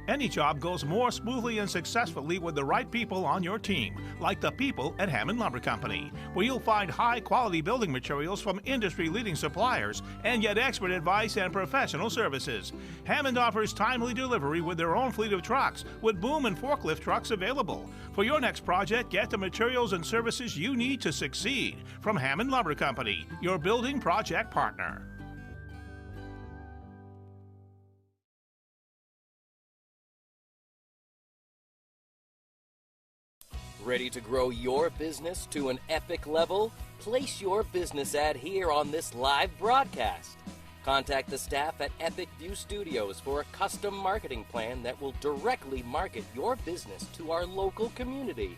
Any job goes more smoothly and successfully with the right people on your team, like the people at Hammond Lumber Company, where you'll find high-quality building materials from industry-leading suppliers and get expert advice and professional services. Hammond offers timely delivery with their own fleet of trucks, with boom and forklift trucks available. For your next project, get the materials and services you need to succeed from Hammond Lumber Company, your building project partner. Ready to grow your business to an epic level? Place your business ad here on this live broadcast. Contact the staff at Epic View Studios for a custom marketing plan that will directly market your business to our local community.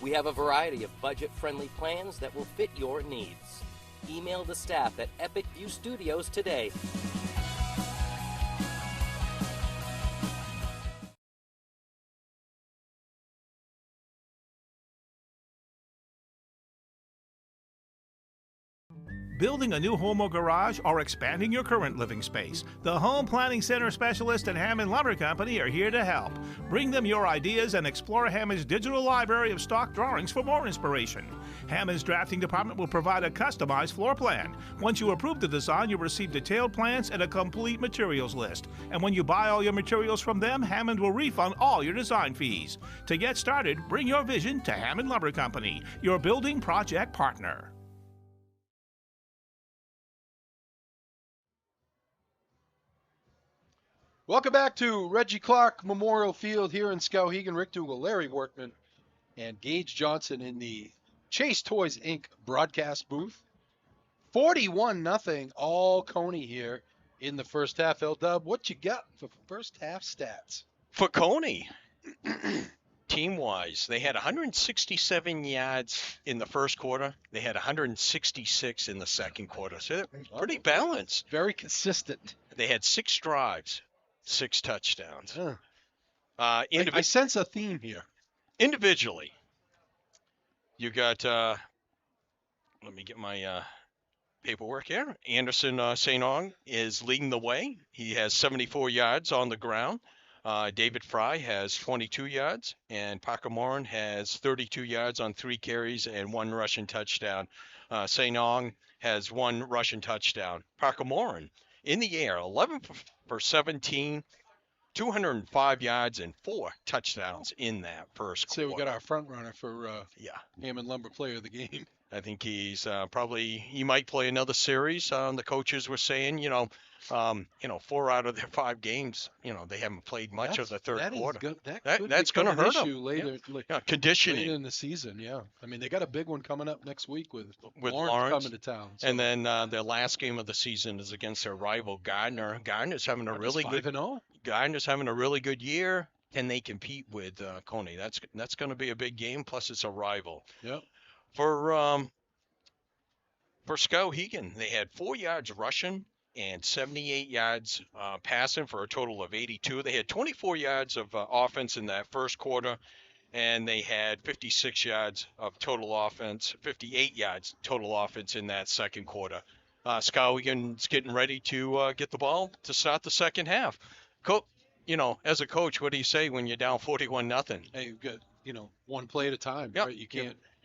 We have a variety of budget-friendly plans that will fit your needs. Email the staff at Epic View Studios today. Building a new home or garage or expanding your current living space, the Home Planning Center specialists at Hammond Lumber Company are here to help. Bring them your ideas and explore Hammond's digital library of stock drawings for more inspiration. Hammond's drafting department will provide a customized floor plan. Once you approve the design, you'll receive detailed plans and a complete materials list. And when you buy all your materials from them, Hammond will refund all your design fees. To get started, bring your vision to Hammond Lumber Company, your building project partner. Welcome back to Reggie Clark Memorial Field here in Skowhegan. Rick Dougal, Larry Workman, and Gage Johnson in the Chase Toys Inc. broadcast booth. 41-0 all Cony here in the first half. L-Dub, what you got for first half stats? For Cony, team-wise, they had 167 yards in the first quarter. They had 166 in the second quarter. So they're pretty balanced. Very consistent. They had 6 drives, 6 touchdowns. I sense a theme here. Individually, you got, let me get my paperwork here. Anderson St. Ong is leading the way. He has 74 yards on the ground. David Fry has 22 yards, and Parker Morin has 32 yards on 3 carries and 1 rushing touchdown. St. Ong has 1 rushing touchdown. Parker Morin in the air, 11 for 17, 205 yards and 4 touchdowns in that first Say quarter. we got our front runner for Yeah. Hammond Lumber Player of the Game. I think he might play another series. The coaches were saying, 4 out of their 5 games, they haven't played much of the third quarter. That's going to hurt them. Later, conditioning. later in the season, yeah. I mean, they got a big one coming up next week with Lawrence coming to town. So. And then their last game of the season is against their rival Gardner. Gardner's having a really good 5-0. Gardner's having a really good year. Can they compete with Cony? That's going to be a big game. Plus, it's a rival. Yep. For Skowhegan, they had 4 yards rushing and 78 yards passing for a total of 82. They had 24 yards of offense in that first quarter, and they had 56 yards of total offense, 58 yards total offense in that second quarter. Skowhegan's getting ready to get the ball to start the second half. As a coach, what do you say when you're down 41-0? Hey, you've got, one play at a time. Yep. Right? You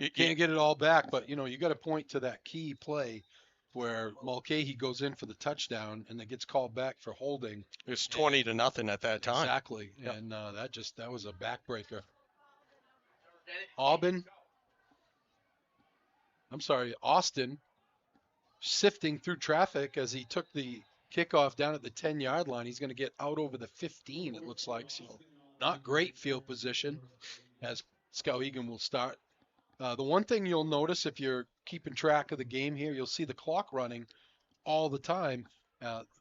can't get it all back, but you got to point to that key play where Mulcahy goes in for the touchdown and then gets called back for holding. It's 20-0 at that time. Exactly. Yep. And that was a backbreaker. Austin sifting through traffic as he took the kickoff down at the 10-yard line. He's going to get out over the 15, it looks like. So not great field position as Skowhegan will start. The one thing you'll notice if you're keeping track of the game here, you'll see the clock running all the time.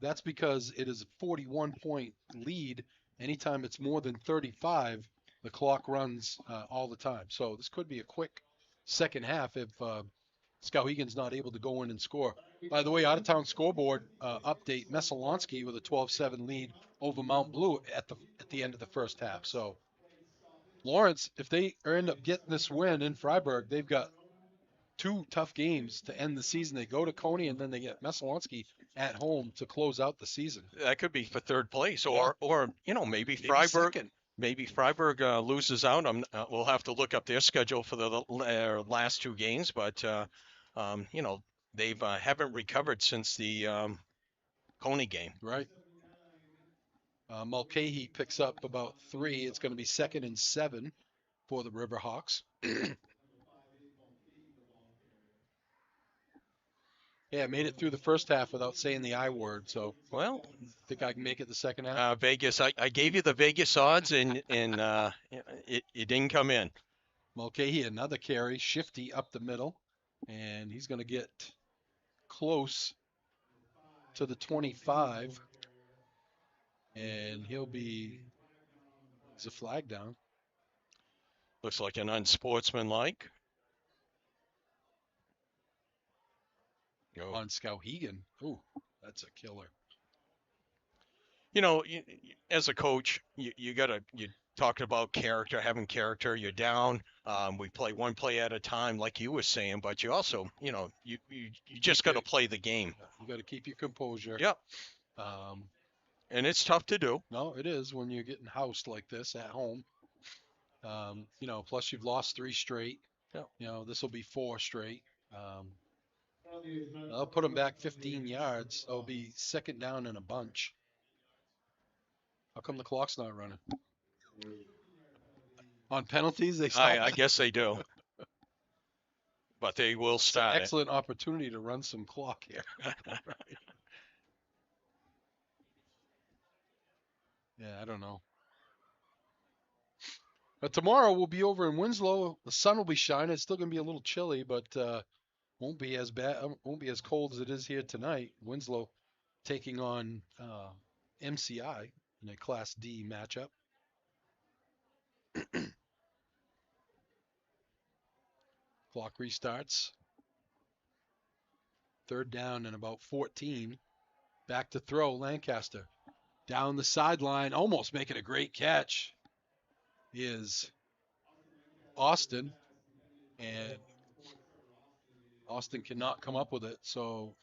That's because it is a 41-point lead. Anytime it's more than 35, the clock runs all the time. So this could be a quick second half if Skowhegan's not able to go in and score. By the way, out-of-town scoreboard update, Messalonsky with a 12-7 lead over Mount Blue at the end of the first half. So Lawrence, if they end up getting this win in Freiburg, they've got 2 tough games to end the season. They go to Cony, and then they get Messalonsky at home to close out the season. That could be for third place, or maybe Freiburg. Second. Maybe Freiburg loses out. We'll have to look up their schedule for the last 2 games, but they haven't recovered since the Cony game. Right. Mulcahy picks up about 3. It's going to be 2nd and 7 for the Riverhawks. Yeah, made it through the first half without saying the I word. So, well, think I can make it the second half. Vegas, I gave you the Vegas odds, and it didn't come in. Mulcahy, another carry, shifty up the middle, and he's going to get close to the 25, and there's a flag down. Looks like an unsportsmanlike. On Skowhegan. Ooh, that's a killer. As a coach, you're talking about character, having character. You're down. We play one play at a time, like you were saying, but you also, you just got to play the game. You got to keep your composure. Yep. And it's tough to do. No, it is when you're getting housed like this at home. Plus you've lost 3 straight. Yeah. This will be 4 straight. I'll put them back 15 yards. It'll be 2nd down in a bunch. How come the clock's not running? On penalties, they stop. I guess they do. But they will start. Excellent opportunity to run some clock here. Yeah, I don't know. But tomorrow we'll be over in Winslow. The sun will be shining. It's still going to be a little chilly, but won't be as bad. Won't be as cold as it is here tonight. Winslow taking on MCI in a Class D matchup. Clock restarts. 3rd down and about 14. Back to throw, Lancaster. Down the sideline, almost making a great catch is Austin. And Austin cannot come up with it, so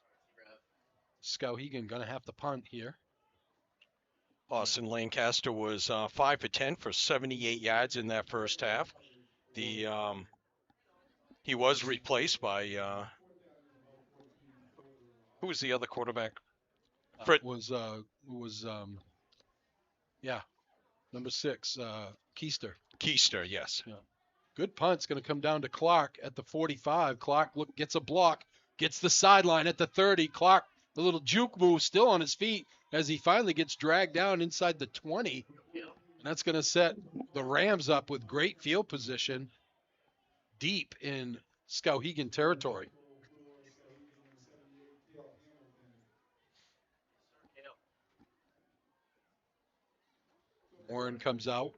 Skowhegan going to have to punt here. Austin Lancaster was 5 for 10 for 78 yards in that first half. He was replaced by who was the other quarterback number 6, Keister. Keister, yes. Yeah. Good punt. It's going to come down to Clark at the 45. Clark gets a block, gets the sideline at the 30. Clark, the little juke move, still on his feet as he finally gets dragged down inside the 20. And that's going to set the Rams up with great field position deep in Skowhegan territory. Warren comes out.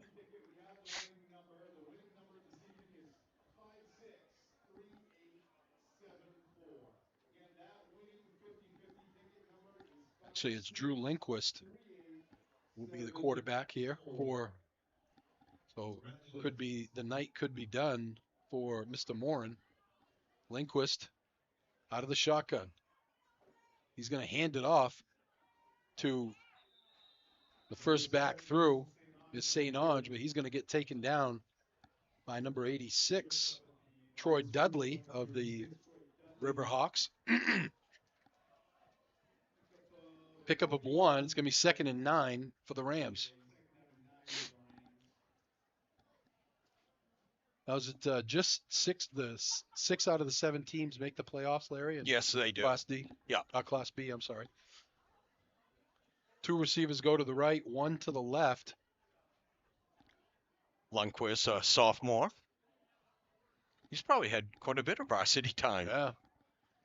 Actually, it's Drew Lindquist will be the quarterback here so the night could be done for Mr. Morin. Lindquist out of the shotgun. He's going to hand it off to the first back through is St. Ange, but he's going to get taken down by number 86, Troy Dudley of the Riverhawks. Pickup of 1. It's going to be 2nd and 9 for the Rams. Now, is it just 6 out of the 7 teams make the playoffs, Larry? Yes, they do. Class D? Yeah. Class B, I'm sorry. 2 receivers go to the right, 1 to the left. Lundqvist, a sophomore. He's probably had quite a bit of varsity time. Yeah.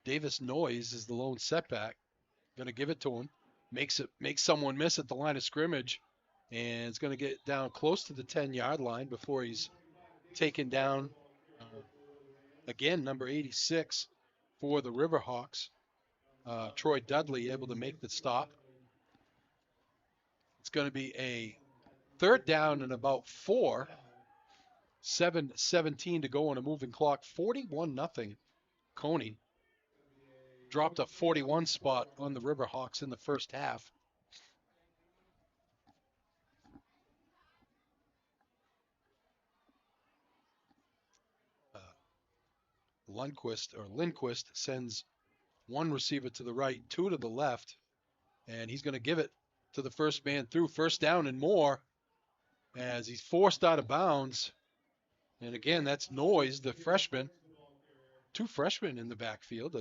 Davis Noyes is the lone setback. Going to give it to him. Makes someone miss at the line of scrimmage. And it's going to get down close to the 10-yard line before he's taken down. Again, number 86 for the Riverhawks. Troy Dudley able to make the stop. It's going to be a 3rd down and about 4. 7:17 to go on a moving clock. 41-0. Cony dropped a 41 spot on the Riverhawks in the first half. Lindquist sends 1 receiver to the right, 2 to the left, and he's going to give it to the first man through. 1st down and more as he's forced out of bounds. And again, that's Noyes, the freshman. 2 freshmen in the backfield.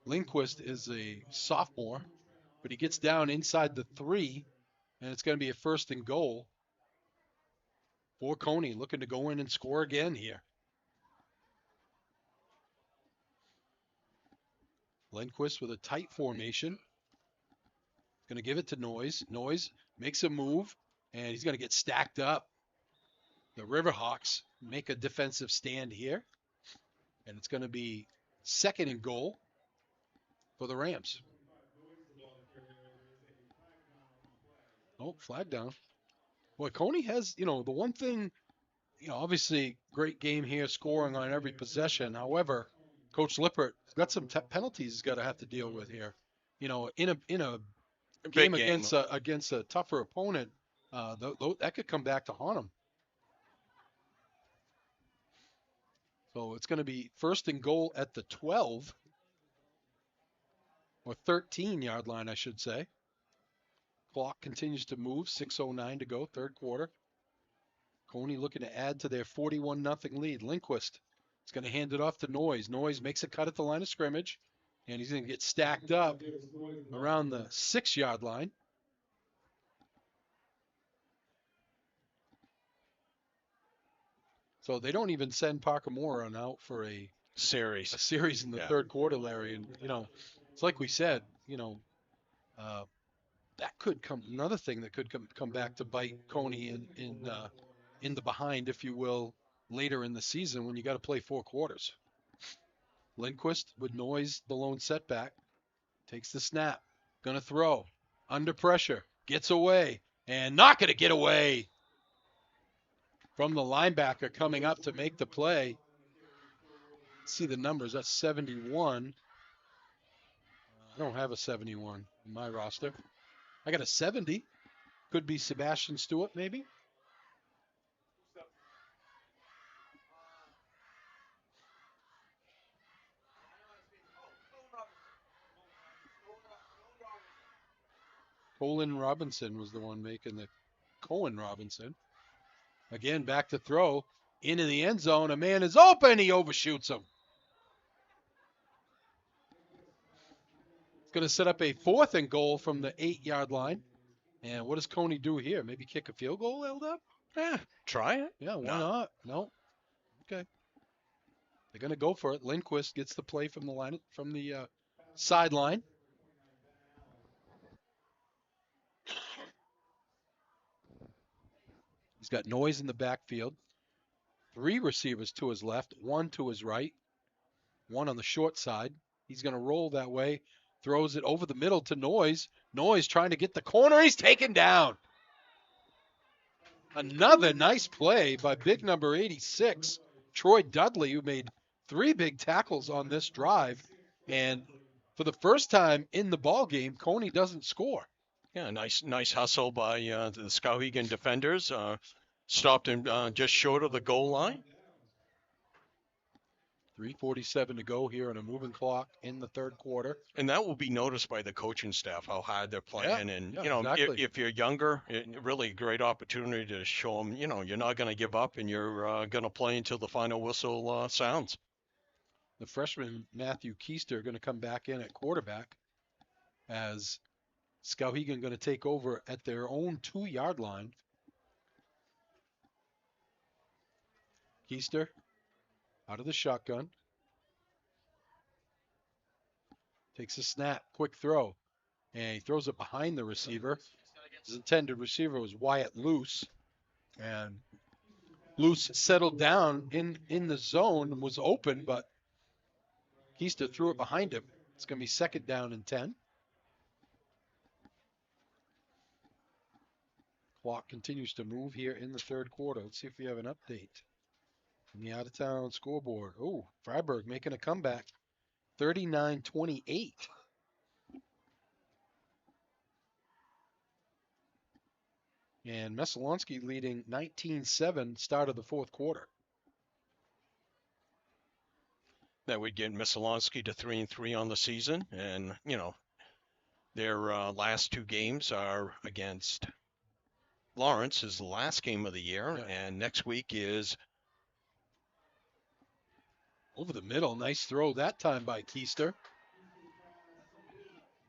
Lindquist is a sophomore, but he gets down inside the 3, and it's going to be a 1st and goal for Cony, looking to go in and score again here. Lindquist with a tight formation. Going to give it to Noyes. Noyes makes a move, and he's going to get stacked up. The Riverhawks make a defensive stand here, and it's going to be 2nd and goal for the Rams. Oh, flag down. Boy, Cony has, the one thing, obviously great game here, scoring on every possession. However, Coach Lippert has got some penalties he's got to have to deal with here. In a game against a tougher opponent, that could come back to haunt him. So it's going to be 1st and goal at the 12 or 13-yard line, I should say. Clock continues to move. 6:09 to go, 3rd quarter. Cony looking to add to their 41-0 lead. Lindquist is going to hand it off to Noyes. Noyes makes a cut at the line of scrimmage, and he's going to get stacked up around the 6-yard line. So they don't even send Parker Moore out for a series in the 3rd quarter, Larry. And, it's like we said, that could come, another thing that could come back to bite Cony in the behind, if you will, later in the season when you got to play 4 quarters. Lindquist with Noyes, the lone setback, takes the snap, gonna throw, under pressure, gets away, and not gonna get away from the linebacker coming up to make the play. Let's see the numbers. That's 71. I don't have a 71 in my roster. I got a 70. Could be Sebastian Stewart, maybe. Colin Robinson was the one making the Cohen Robinson. Again, back to throw. Into the end zone. A man is open. He overshoots him. It's going to set up a 4th and goal from the 8-yard line. And what does Cony do here? Maybe kick a field goal, held up? Try it. Yeah, why not? No. Okay. They're going to go for it. Lindquist gets the play from the sideline. He's got Noise in the backfield. 3 receivers to his left, 1 to his right, 1 on the short side. He's going to roll that way. Throws it over the middle to Noise. Noise trying to get the corner. He's taken down. Another nice play by big number 86, Troy Dudley, who made 3 big tackles on this drive. And for the first time in the ball game, Cony doesn't score. Yeah, nice hustle by the Skowhegan defenders. Stopped him just short of the goal line. 3:47 to go here on a moving clock in the third quarter. And that will be noticed by the coaching staff, how hard they're playing. Exactly. If you're younger, really a great opportunity to show them, you're not going to give up and you're going to play until the final whistle sounds. The freshman Matthew Keister going to come back in at quarterback as Skowhegan going to take over at their own 2-yard line. Keister out of the shotgun. Takes a snap, quick throw, and he throws it behind the receiver. His intended receiver was Wyatt Luce, and Luce settled down in the zone and was open, but Keister threw it behind him. It's going to be 2nd down and 10. Clock continues to move here in the third quarter. Let's see if we have an update from the out-of-town scoreboard. Oh, Freiburg making a comeback. 39-28. And Mesalonsky leading 19-7 start of the fourth quarter. That would get Mesalonsky to 3-3 on the season. And, their last 2 games are against Lawrence, is the last game of the year. Yeah. And next week is over the middle. Nice throw that time by Keister.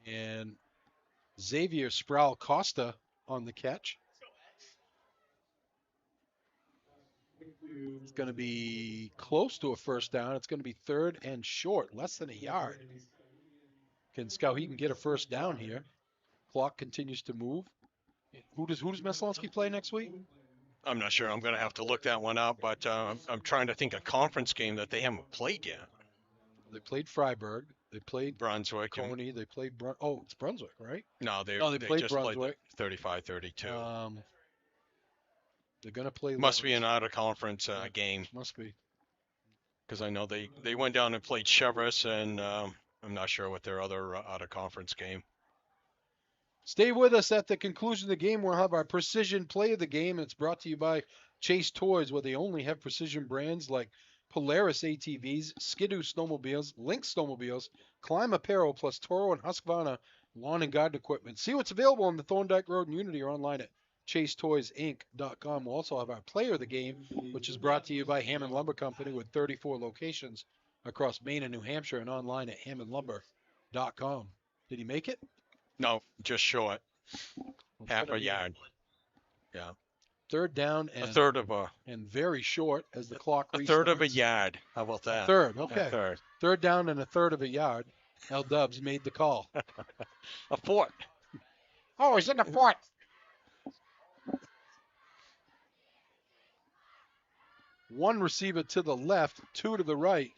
And Xavier Sproul Costa on the catch. It's going to be close to a first down. It's going to be 3rd and short, less than a yard. Can Skowhegan get a first down here? Clock continues to move. Who does Mesalonsky play next week? I'm not sure. I'm going to have to look that one up, but I'm trying to think a conference game that they haven't played yet. They played Freiburg. They played Brunswick. Cony. They played it's Brunswick, right? No, they played just Brunswick. Played 35-32. They're going to play. Must be an out-of-conference game. Must be. Because I know they went down and played Chevrolet, and I'm not sure what their other out-of-conference game. Stay with us. At the conclusion of the game, we'll have our precision play of the game. It's brought to you by Chase Toys, where they only have precision brands like Polaris ATVs, Skidoo snowmobiles, Lynx snowmobiles, Climb Apparel, plus Toro and Husqvarna lawn and garden equipment. See what's available on the Thorndike Road in Unity or online at ChaseToysInc.com. We'll also have our player of the game, which is brought to you by Hammond Lumber Company with 34 locations across Maine and New Hampshire and online at HammondLumber.com. Did he make it? No, just short. Half a yard. Yeah. 3rd down and a third of and very short as the clock restarts. A third of a yard. How about that? A third, okay. A third. 3rd down and a third of a yard. L Dubs made the call. A foot. Oh, he's in the foot. One receiver to the left, 2 to the right.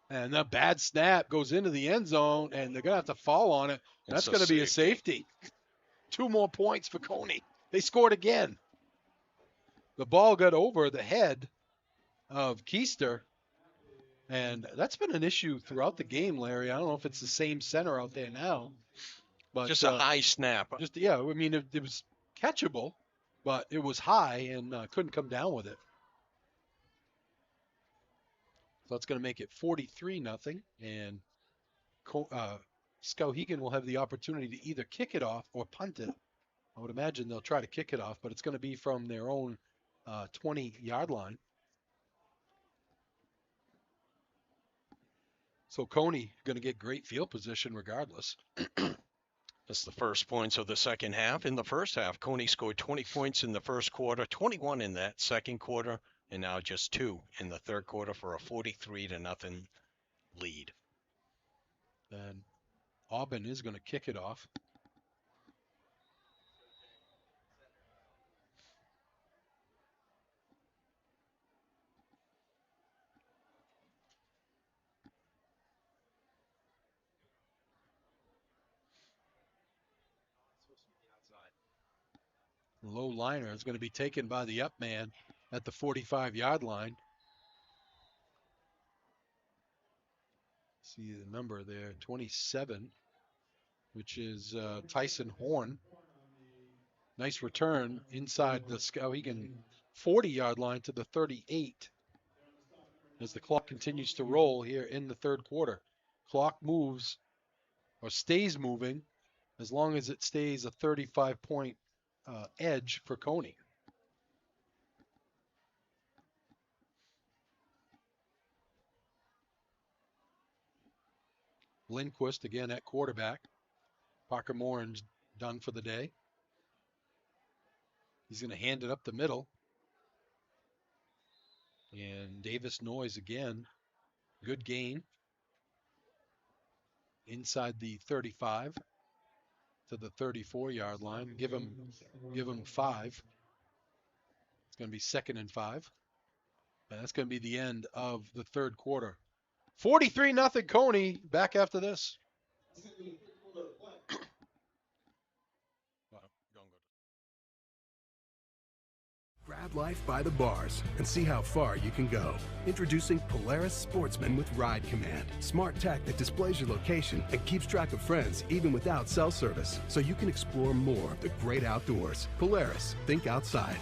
And the bad snap goes into the end zone, and they're going to have to fall on it. That's going to be a safety. 2 more points for Cony. They scored again. The ball got over the head of Keister, and that's been an issue throughout the game, Larry. I don't know if it's the same center out there now. But just a high snap. I mean, it was catchable, but it was high and couldn't come down with it. So that's going to make it 43-0. And Skowhegan will have the opportunity to either kick it off or punt it. I would imagine they'll try to kick it off, but it's going to be from their own 20-yard line. So Cony going to get great field position regardless. That's the first points of the second half. In the first half, Cony scored 20 points in the first quarter, 21 in that second quarter, and now just 2 in the third quarter for a 43-0 lead. And Auburn is going to kick it off. Low liner is going to be taken by the up man at the 45-yard line. See the number there, 27, which is Tyson Horn. Nice return inside the Skowhegan 40-yard line to the 38 as the clock continues to roll here in the third quarter. Clock moves or stays moving as long as it stays a 35-point edge for Cony. Lindquist again at quarterback. Parker Morin's done for the day. He's going to hand it up the middle. And Davis Noyes again. Good gain. Inside the 35 to the 34-yard line. Give him 5. It's going to be 2nd and 5. And that's going to be the end of the third quarter. 43-0 Cony. Back after this. Grab life by the bars and see how far you can go. Introducing Polaris Sportsman with Ride Command. Smart tech that displays your location and keeps track of friends even without cell service, so you can explore more of the great outdoors. Polaris, think outside.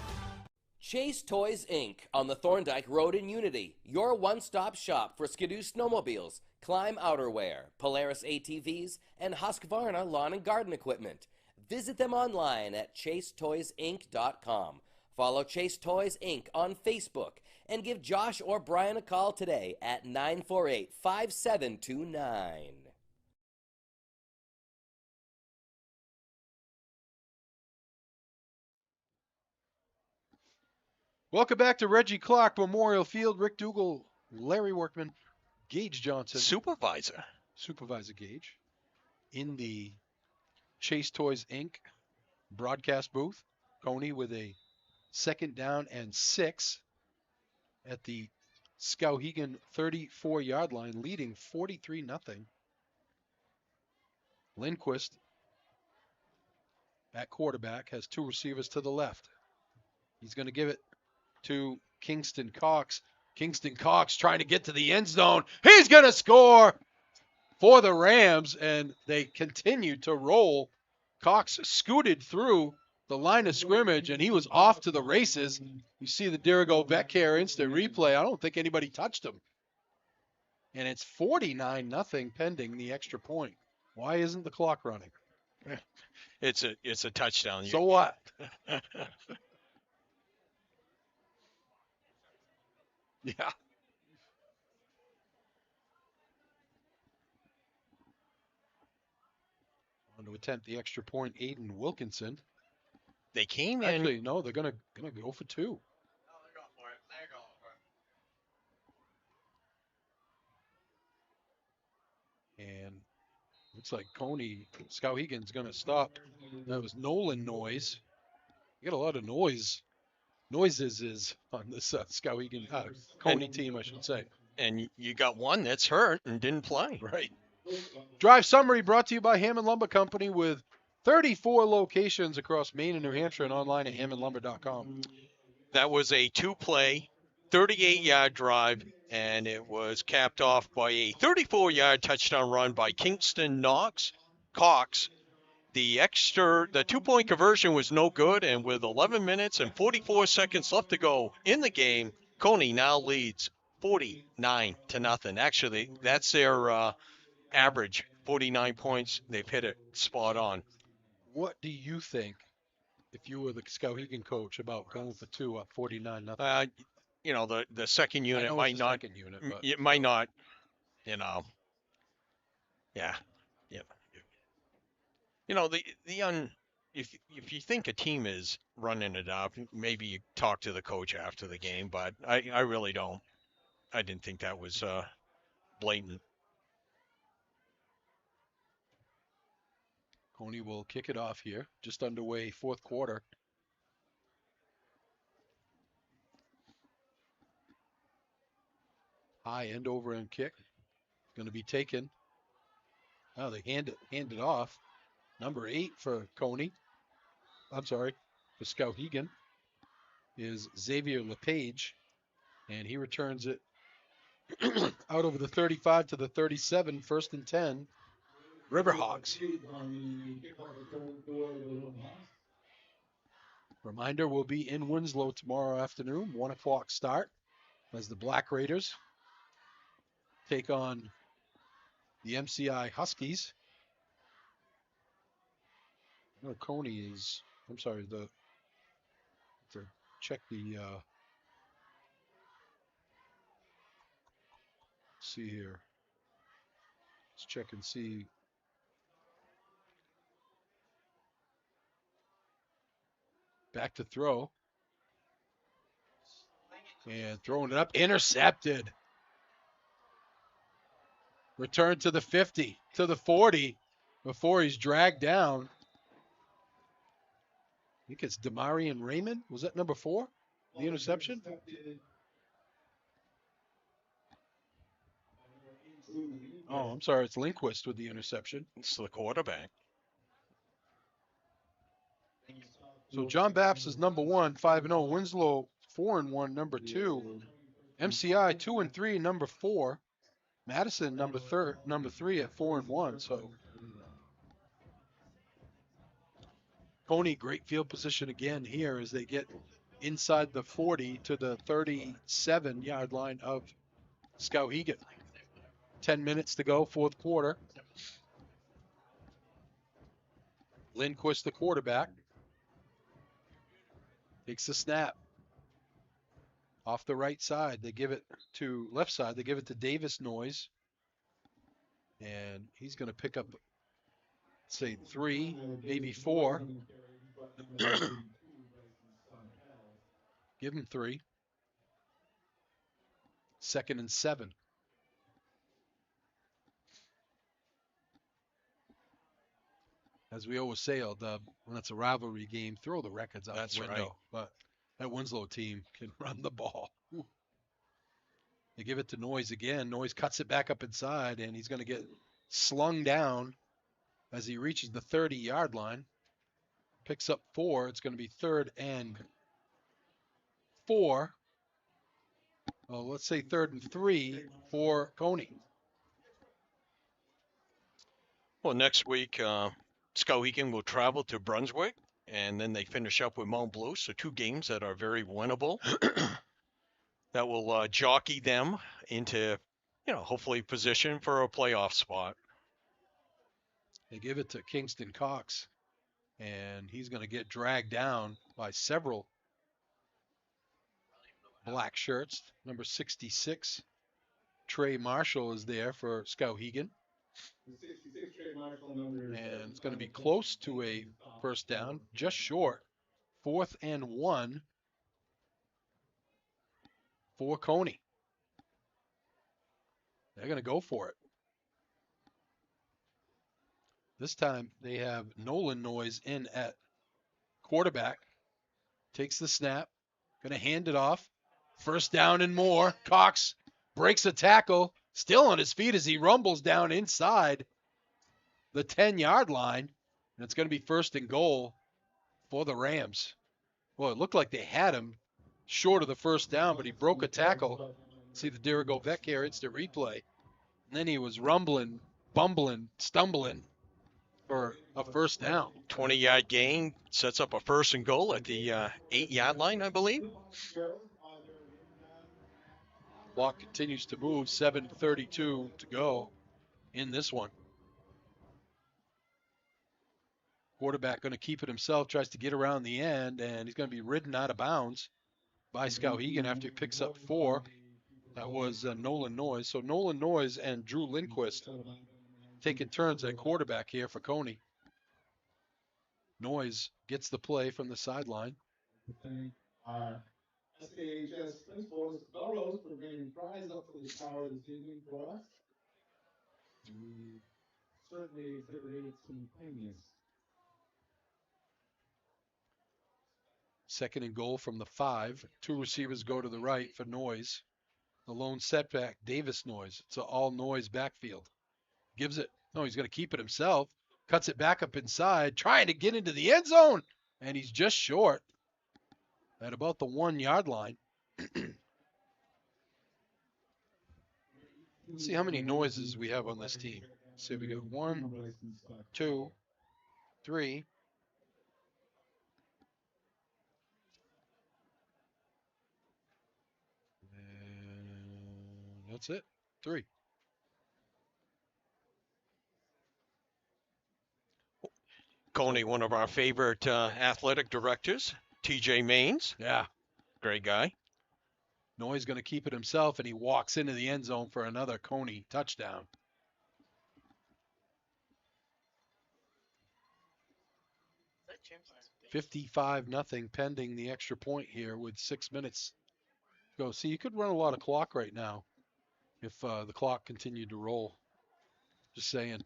Chase Toys Inc. on the Thorndike Road in Unity. Your one-stop shop for Skidoo snowmobiles, Climb outerwear, Polaris ATVs, and Husqvarna lawn and garden equipment. Visit them online at chasetoysinc.com. Follow Chase Toys Inc. on Facebook and give Josh or Brian a call today at 948-5729. Welcome back to Reggie Clark Memorial Field. Rick Dougal, Larry Workman, Gage Johnson. Supervisor Gage in the Chase Toys Inc. broadcast booth. Cony with a 2nd down and 6 at the Skowhegan 34-yard line, leading 43-0. Lindquist at quarterback has 2 receivers to the left. He's going to give it to Kingston Cox. Kingston Cox trying to get to the end zone. He's going to score for the Rams, and they continue to roll. Cox scooted through the line of scrimmage, and he was off to the races. You see the Dirigo Becker instant replay. I don't think anybody touched him. And it's 49-0 pending the extra point. Why isn't the clock running? It's a touchdown. So what? Yeah. On to attempt the extra point, Aiden Wilkinson. They came in. Actually, no, they're gonna go for 2. No, they're going for it. They're going for it. And looks like Skowhegan's gonna stop. That was Nolan Noyes. You got a lot of noises on this Skowhegan Cony team, I should say. And you got one that's hurt and didn't play. Right. Drive summary brought to you by Hammond Lumber Company with 34 locations across Maine and New Hampshire and online at hammondlumber.com. That was a 2-play, 38-yard drive, and it was capped off by a 34-yard touchdown run by Kingston Cox. The 2-point conversion was no good, and with 11 minutes and 44 seconds left to go in the game, Cony now leads 49-0. Actually, that's their average 49 points. They've hit it spot on. What do you think, if you were the Skowhegan coach, about going for 2 up 49-0? The second unit I know might it's the not. second unit, but It might not. Yeah. Yeah. If you think a team is running it up, maybe you talk to the coach after the game, but I really don't. I didn't think that was blatant. Cony will kick it off here. Just underway, fourth quarter. High end over end kick. Going to be taken. Oh, they hand it off. Number 8 for Cony. I'm sorry, for Skowhegan is Xavier LePage. And he returns it out over the 35 to the 37, first and 10. Riverhawks. Reminder, we'll be in Winslow tomorrow afternoon, 1 o'clock start, as the Black Raiders take on the MCI Huskies. No, Cony is, I'm sorry, to check the, see here. Let's check and see. Back to throw. And throwing it up, intercepted. Return to the 50, to the 40, before he's dragged down. I think it's Demarion Raymond. Was that number 4? The interception? Oh, I'm sorry. It's Lindquist with the interception. It's the quarterback. So John Baps is number 1, 5-0. Winslow 4-1, number 2. MCI 2-3, number 4. Madison number 3 at 4-1. So Cony, great field position again here as they get inside the 40 to the 37-yard line of Skowhegan. 10 minutes to go, fourth quarter. Lindquist, the quarterback, takes the snap. Off the right side, they give it to left side. They give it to Davis Noyes. And he's going to pick up, say, 3, maybe 4. Give him 3. 2nd and 7. As we always say, when it's a rivalry game, throw the records out the window. Right. But that Winslow team can run the ball. Ooh. They give it to Noyes again. Noyes cuts it back up inside, and he's going to get slung down as he reaches the 30-yard line. Picks up 4. It's going to be 3rd and 4. Well, let's say 3rd and 3 for Cony. Well, next week, Skowhegan will travel to Brunswick, and then they finish up with Mount Blue. So 2 games that are very winnable. That will jockey them into, hopefully position for a playoff spot. They give it to Kingston Cox, and he's going to get dragged down by several black shirts. Number 66, Trey Marshall, is there for Skowhegan. And it's going to be close to a first down, just short. 4th and 1 for Cony. They're going to go for it. This time they have Nolan Noyes in at quarterback. Takes the snap. Going to hand it off. First down and more. Cox breaks a tackle. Still on his feet as he rumbles down inside the 10-yard line. And it's going to be 1st and goal for the Rams. Well, it looked like they had him short of the first down, but he broke a tackle. See the Dirigo Vec here. It's the replay. And then he was rumbling, bumbling, stumbling for a first down. 20-yard gain sets up a 1st and goal at the 8-yard line, I believe. Clock continues to move. 7:32 to go in this one. Quarterback going to keep it himself, tries to get around the end, and he's going to be ridden out of bounds by Skowhegan after he picks up 4. That was Nolan Noyes. So Nolan Noyes and Drew Lindquist taking turns at quarterback here for Cony. Noyes gets the play from the sideline. Our SAHS principals, Bellows, for bringing prize up for the power this evening for us. We certainly exhibited some kindness. 2nd and goal from the 5. 2 receivers go to the right for Noyes. The lone setback, Davis Noyes. It's an all Noyes backfield. Gives it. No, he's going to keep it himself. Cuts it back up inside, trying to get into the end zone. And he's just short at about the 1-yard line. Let's see how many noises we have on this team. So we got 1, 2, 3. And that's it. 3. Cony, one of our favorite athletic directors, TJ Maines. Yeah. Great guy. Noyes going to keep it himself, and he walks into the end zone for another Cony touchdown. $55-0 pending the extra point here with 6 minutes to go. See, you could run a lot of clock right now if the clock continued to roll. Just saying.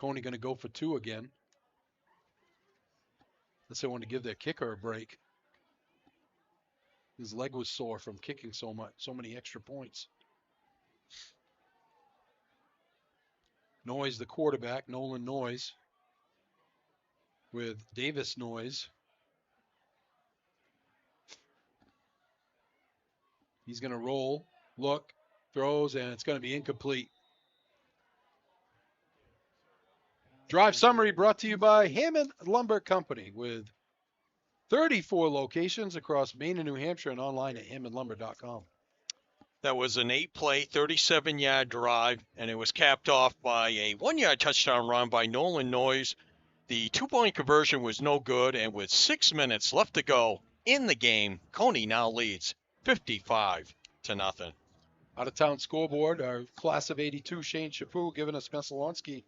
Cony going to go for 2 again. Unless they want to give their kicker a break. His leg was sore from kicking so many extra points. Noyes, the quarterback, Nolan Noyes, with Davis Noyes. He's going to roll, look, throws, and it's going to be incomplete. Drive summary brought to you by Hammond Lumber Company with 34 locations across Maine and New Hampshire and online at hammondlumber.com. That was an 8-play, 37-yard drive, and it was capped off by a 1-yard touchdown run by Nolan Noyes. The 2-point conversion was no good, and with 6 minutes left to go in the game, Cony now leads 55-0. Out-of-town scoreboard, our class of 82, Shane Chapu giving us Mesalonsky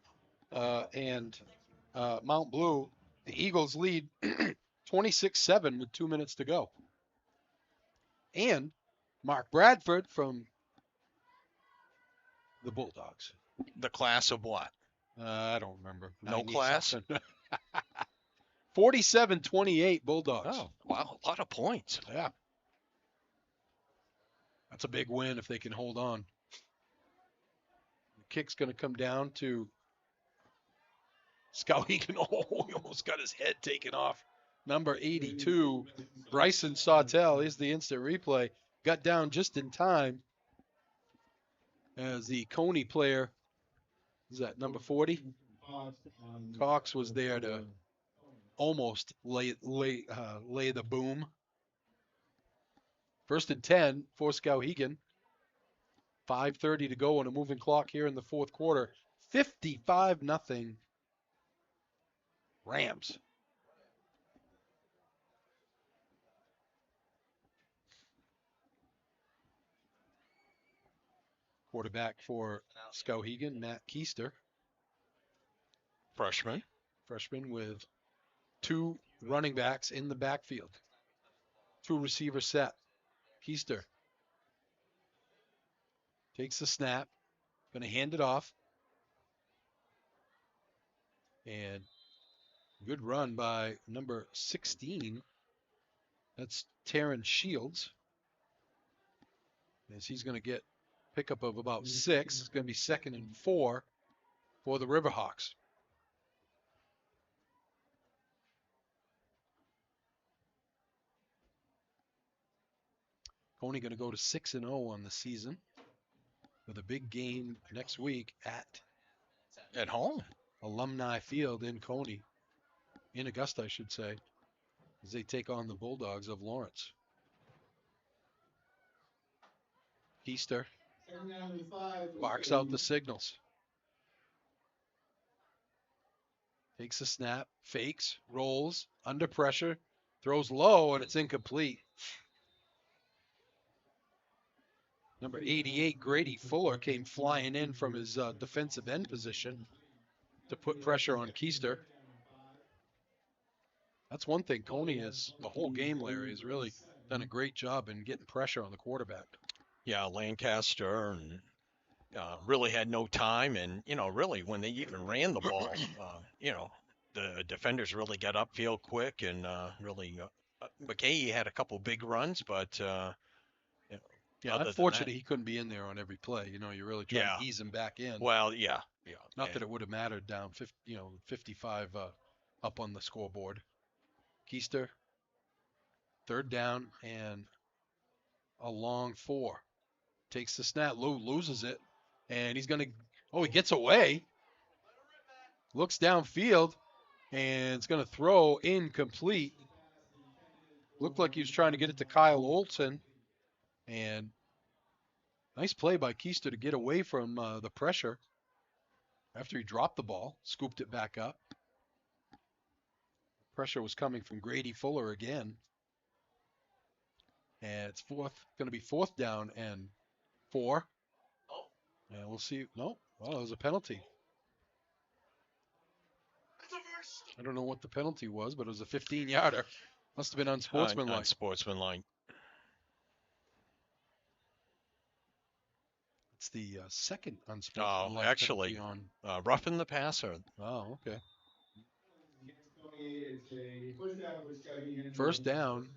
and Mount Blue. The Eagles lead 26-7 with 2 minutes to go. And Mark Bradford from the Bulldogs. The class of what? I don't remember. No class? 47-28 Bulldogs. Oh, wow. A lot of points. Yeah. That's a big win if they can hold on. The kick's going to come down to Skowhegan. Oh, he almost got his head taken off. Number 82, Bryson Sawtell. Is the instant replay. Got down just in time as the Cony player, is that number 40? Cox was there to almost lay the boom. 1st and 10 for Skowhegan. 5:30 to go on a moving clock here in the 4th quarter. 55-0 Rams. Quarterback for Skowhegan, Matt Keister. Freshman with 2 running backs in the backfield. 2 receiver set. Keister takes the snap, going to hand it off. And good run by number 16. That's Taryn Shields. As he's going to get pickup of about 6. It's going to be 2nd and 4 for the Riverhawks. Cony going to go to 6-0 on the season with a big game next week at home. Alumni Field in Cony. In Augusta, I should say, as they take on the Bulldogs of Lawrence. Keister barks out the signals. Takes a snap, fakes, rolls, under pressure, throws low, and it's incomplete. Number 88, Grady Fuller, came flying in from his defensive end position to put pressure on Keister. That's one thing Cony has, the whole game, Larry, has really done a great job in getting pressure on the quarterback. Yeah, Lancaster and really had no time. And, really when they even ran the ball, the defenders really got upfield quick and really McKay had a couple big runs, but yeah, other unfortunately he couldn't be in there on every play. You really try to ease him back in. Well, yeah. Not that it would have mattered down 55 up on the scoreboard. Keister, third down and a long 4. Takes the snap, loses it, and he's going to, he gets away. Looks downfield, and it's going to throw incomplete. Looked like he was trying to get it to Kyle Olson, and nice play by Keister to get away from the pressure after he dropped the ball, scooped it back up. Pressure was coming from Grady Fuller again. And it's going to be fourth down and 4. And we'll see. No, well, it was a penalty. I don't know what the penalty was, but it was a 15-yarder. Must have been unsportsmanlike. Unsportsmanlike. It's the second unsportsmanlike. Oh, actually, on roughing the passer. Oh, okay. First down,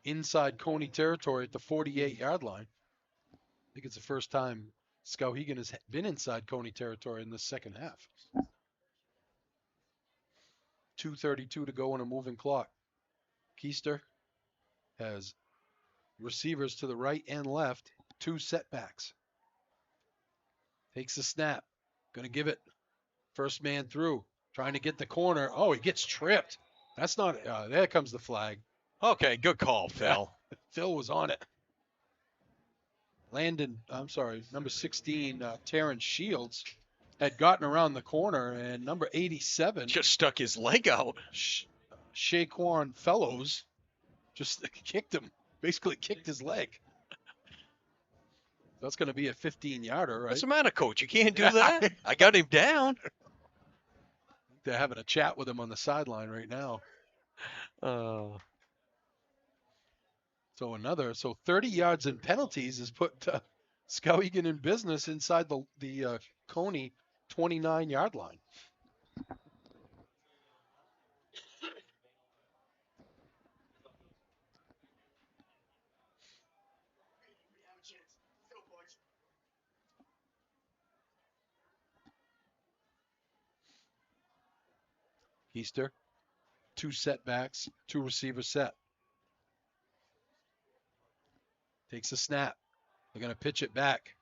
inside Cony territory at the 48-yard line. I think it's the first time Skowhegan has been inside Cony territory in the second half. 2:32 to go on a moving clock. Keister has receivers to the right and left, 2 setbacks. Takes the snap, going to give it first man through, trying to get the corner. Oh, he gets tripped. That's not, there comes the flag. Okay, good call, Phil. Yeah, Phil was on it. Number 16, Terrence Shields, had gotten around the corner, and number 87 just stuck his leg out. Shaquan Fellows just kicked him, basically kicked his leg. That's going to be a 15-yarder, right? What's the matter, Coach? You can't do that. I got him down. They're having a chat with him on the sideline right now. So 30 yards in penalties has put Skowhegan in business inside the Cony 29-yard line. Keister, 2 setbacks, 2 receivers set. Takes a snap. They're going to pitch it back.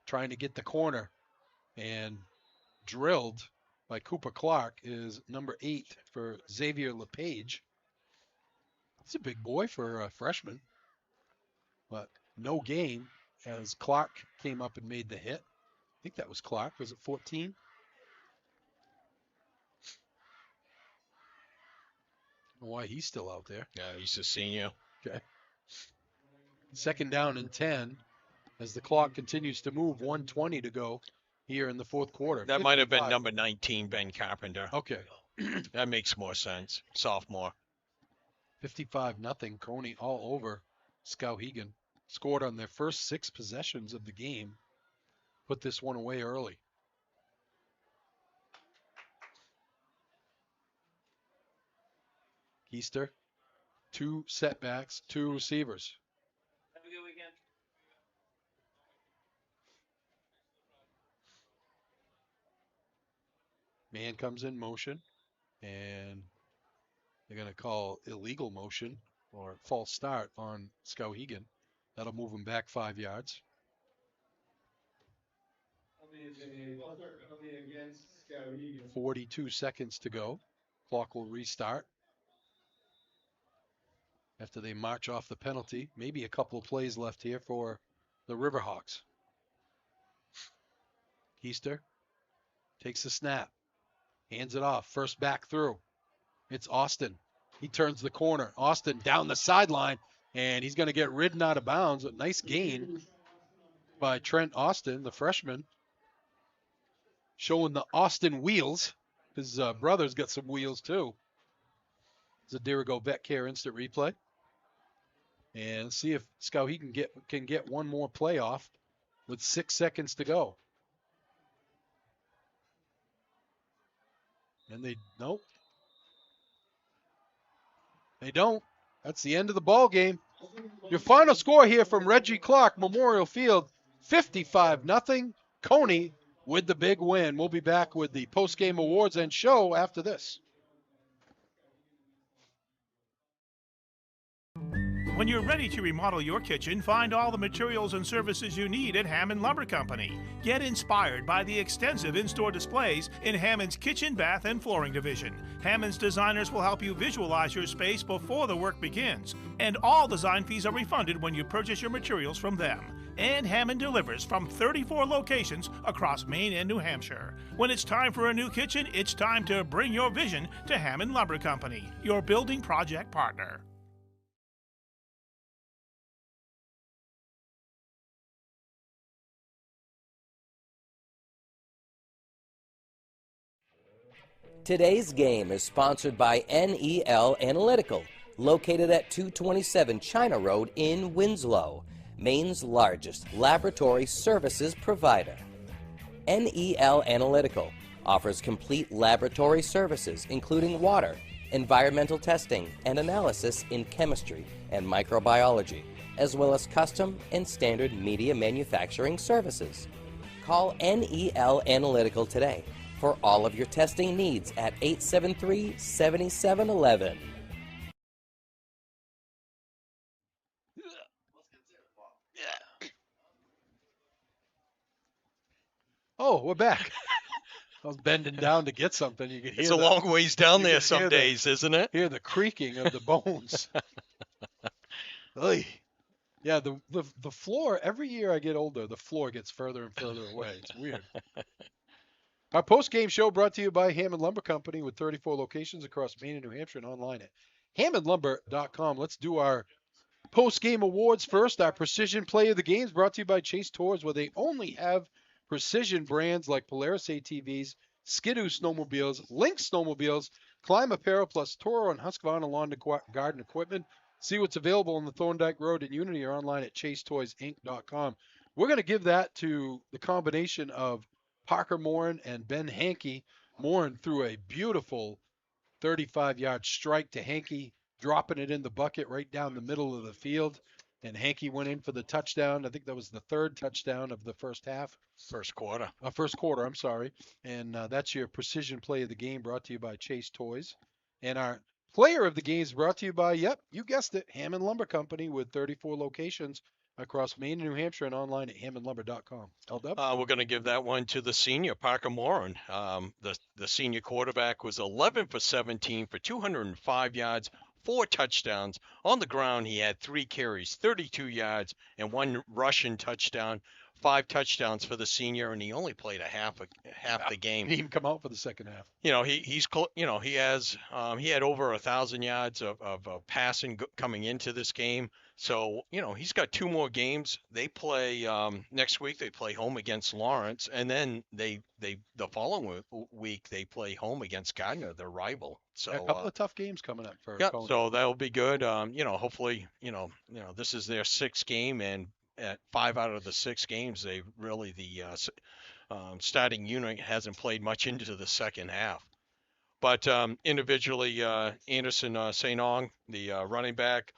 Trying to get the corner. And drilled by Cooper Clark is number 8 for Xavier LePage. He's a big boy for a freshman. But no gain as Clark came up and made the hit. I think that was Clark. Was it 14? I don't know why he's still out there. Yeah, he's a senior. Okay. Second down and 10 as the clock continues to move. 1:20 to go here in the fourth quarter. That might have been number 19, Ben Carpenter. Okay. That makes more sense. Sophomore. 55-0. Cony all over Skowhegan. Scored on their first 6 possessions of the game. Put this one away early. Keister, 2 setbacks, 2 receivers. Have a good weekend. Man comes in motion, and they're going to call illegal motion or false start on Skowhegan. That'll move him back 5 yards. 42 seconds to go. Clock will restart after they march off the penalty. Maybe a couple of plays left here for the Riverhawks. Keister takes the snap. Hands it off. First back through. It's Austin. He turns the corner. Austin down the sideline, and he's going to get ridden out of bounds. A nice gain by Trent Austin, the freshman, showing the Austin wheels. His brother's got some wheels too. Zadirigo Vet Care instant replay. And see if Skowhegan can get one more play off with 6 seconds to go. And nope. They don't. That's the end of the ball game. Your final score here from Reggie Clark Memorial Field, 55-0. Cony with the big win. We'll be back with the post-game awards and show after this. When you're ready to remodel your kitchen, find all the materials and services you need at Hammond Lumber Company. Get inspired by the extensive in-store displays in Hammond's kitchen, bath, and flooring division. Hammond's designers will help you visualize your space before the work begins. And all design fees are refunded when you purchase your materials from them. And Hammond delivers from 34 locations across Maine and New Hampshire. When it's time for a new kitchen, it's time to bring your vision to Hammond Lumber Company, your building project partner. Today's game is sponsored by NEL Analytical, located at 227 China Road in Winslow, Maine's largest laboratory services provider. NEL Analytical offers complete laboratory services including water, environmental testing, and analysis in chemistry and microbiology, as well as custom and standard media manufacturing services. Call NEL Analytical today for all of your testing needs at 873-7711. Oh, we're back. I was bending down to get something. You could hear It's a long ways down there some days, isn't it? Hear the creaking of the bones. Oy. Yeah, the floor, every year I get older, the floor gets further and further away. It's weird. Our post-game show brought to you by Hammond Lumber Company with 34 locations across Maine and New Hampshire and online at hammondlumber.com. Let's do our post-game awards first. Our precision play of the games brought to you by Chase Tours, where they only have precision brands like Polaris ATVs, Skidoo snowmobiles, Lynx snowmobiles, Climb Apparel, plus Toro and Husqvarna lawn and garden equipment. See what's available on the Thorndike Road in Unity or online at chasetoysinc.com. We're going to give that to the combination of Parker Morin and Ben Hankey. Morin threw a beautiful 35-yard strike to Hankey, dropping it in the bucket right down the middle of the field. And Hankey went in for the touchdown. I think that was the third touchdown of the first half. First quarter, I'm sorry. And that's your precision play of the game brought to you by Chase Toys. And our player of the game is brought to you by, yep, you guessed it, Hammond Lumber Company with 34 locations across Maine and New Hampshire and online at hammondlumber.com. We're going to give that one to the senior, Parker Morin. The senior quarterback was 11 for 17 for 205 yards, 4 touchdowns. On the ground, he had 3 carries, 32 yards, and 1 rushing touchdown. 5 touchdowns for the senior, and he only played half the game. He didn't even come out for the second half. He had over 1,000 yards of passing coming into this game. So, he's got 2 more games. They play next week. They play home against Lawrence, and then the following week they play home against Gardner, their rival. So a couple of tough games coming up for yeah. Cony. So that'll be good. Hopefully, this is their 6th game, and at 5 out of the 6 games, the starting unit hasn't played much into the second half. But individually, Anderson St. Ong, the running back,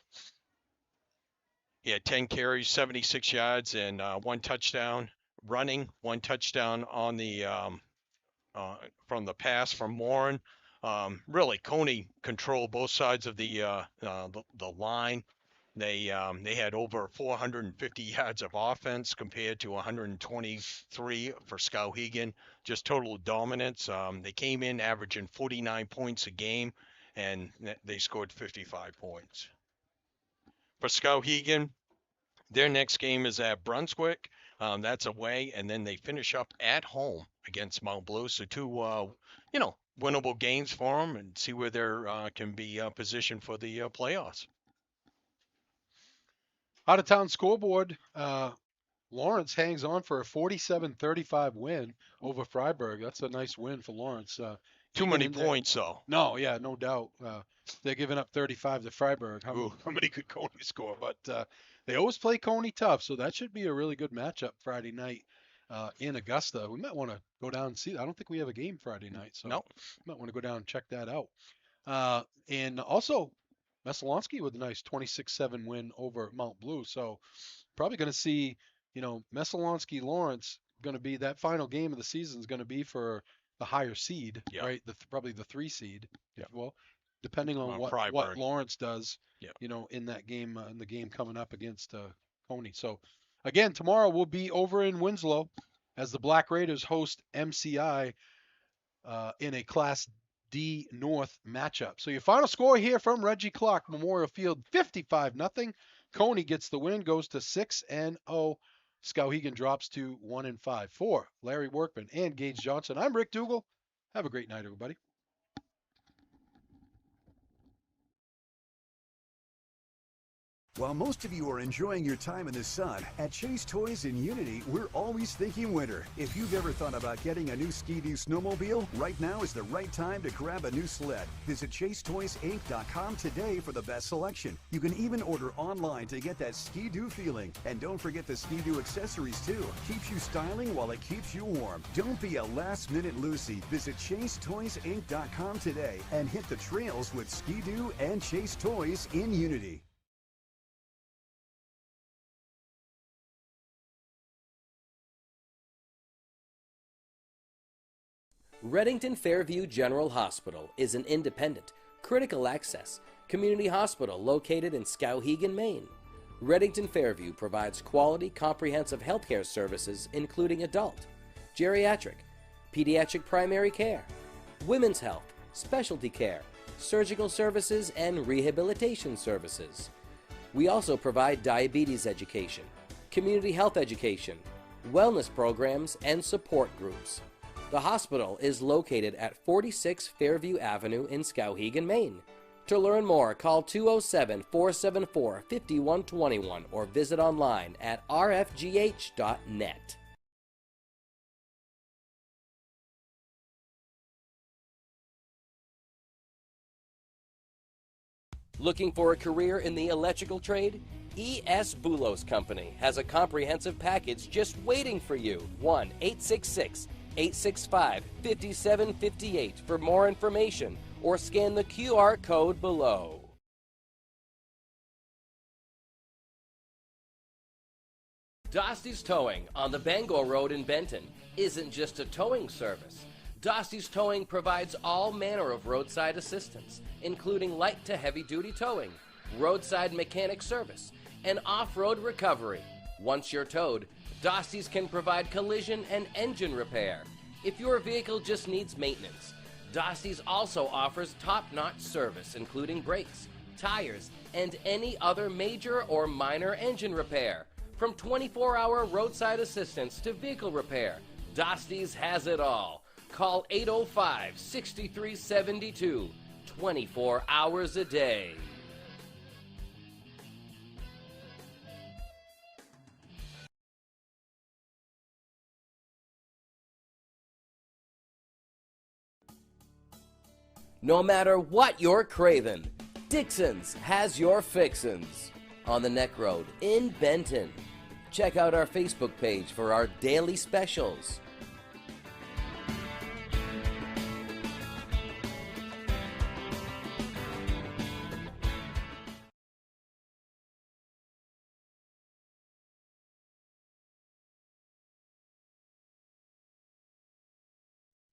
he had 10 carries, 76 yards, and 1 touchdown running, 1 touchdown on the from the pass from Morin. Really, Cony controlled both sides of the line. They had over 450 yards of offense compared to 123 for Skowhegan. Just total dominance. They came in averaging 49 points a game, and they scored 55 points. For Skowhegan, their next game is at Brunswick. That's away, and then they finish up at home against Mount Blue. So 2, winnable games for them and see where they can be positioned for the playoffs. Out of town scoreboard, Lawrence hangs on for a 47-35 win over Freiburg. That's a nice win for Lawrence. Too many points, though. No, yeah, no doubt. They're giving up 35 to Freiburg. How many could Cony score? But they always play Cony tough, so that should be a really good matchup Friday night in Augusta. We might want to go down and see. I don't think we have a game Friday night, so no. We might want to go down and check that out. And also, Messalonsky with a nice 26-7 win over Mount Blue. So probably going to see, Messalonsky Lawrence going to be that final game of the season is going to be for the higher seed, right? Probably the 3 seed. Yeah. Well, depending on what Lawrence does, in that game, in the game coming up against Cony. So again, tomorrow we'll be over in Winslow as the Black Raiders host MCI in a Class D North matchup. So your final score here from Reggie Clark Memorial Field, 55-0. Cony gets the win, goes to 6-0. Skowhegan drops to 1-5. For Larry Workman and Gage Johnson, I'm Rick Dougal. Have a great night, everybody. While most of you are enjoying your time in the sun, at Chase Toys in Unity, we're always thinking winter. If you've ever thought about getting a new Ski-Doo snowmobile, right now is the right time to grab a new sled. Visit ChaseToysInc.com today for the best selection. You can even order online to get that Ski-Doo feeling. And don't forget the Ski-Doo accessories too. Keeps you styling while it keeps you warm. Don't be a last-minute Lucy. Visit ChaseToysInc.com today and hit the trails with Ski-Doo and Chase Toys in Unity. Reddington Fairview General Hospital is an independent, critical access community hospital located in Skowhegan, Maine. Reddington Fairview provides quality, comprehensive healthcare services including adult, geriatric, pediatric primary care, women's health, specialty care, surgical services, and rehabilitation services. We also provide diabetes education, community health education, wellness programs, and support groups. The hospital is located at 46 Fairview Avenue in Skowhegan, Maine. To learn more, call 207-474-5121 or visit online at rfgh.net. Looking for a career in the electrical trade? E.S. Boulos Company has a comprehensive package just waiting for you. 1-866-865-5758 for more information or scan the QR code below. Dosty's Towing on the Bangor Road in Benton isn't just a towing service. Dosty's Towing provides all manner of roadside assistance, including light to heavy duty towing, roadside mechanic service, and off-road recovery. Once you're towed, Dosty's can provide collision and engine repair. If your vehicle just needs maintenance, Dosty's also offers top-notch service, including brakes, tires, and any other major or minor engine repair. From 24-hour roadside assistance to vehicle repair, Dosty's has it all. Call 805-6372, 24 hours a day. No matter what you're craving, Dixon's has your fixins. On the Neck Road in Benton. Check out our Facebook page for our daily specials.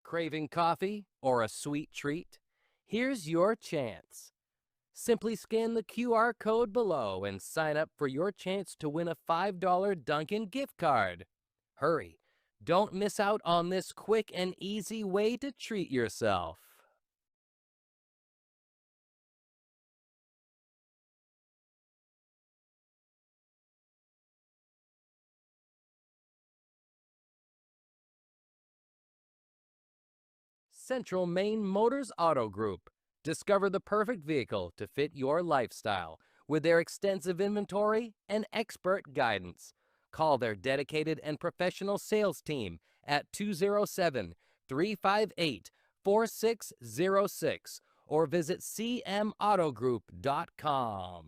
Craving coffee or a sweet treat? Here's your chance. Simply scan the QR code below and sign up for your chance to win a $5 Dunkin' gift card. Hurry, don't miss out on this quick and easy way to treat yourself. Central Maine Motors Auto Group. Discover the perfect vehicle to fit your lifestyle with their extensive inventory and expert guidance. Call their dedicated and professional sales team at 207-358-4606 or visit cmautogroup.com.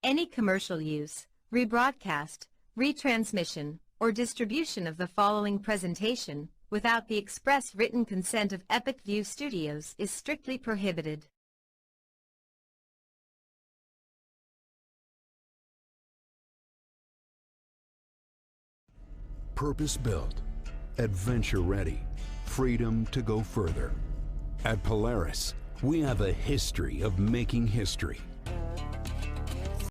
Any commercial use, rebroadcast, retransmission, or distribution of the following presentation without the express written consent of Epic View Studios is strictly prohibited. Purpose-built, adventure-ready, freedom to go further. At Polaris, we have a history of making history.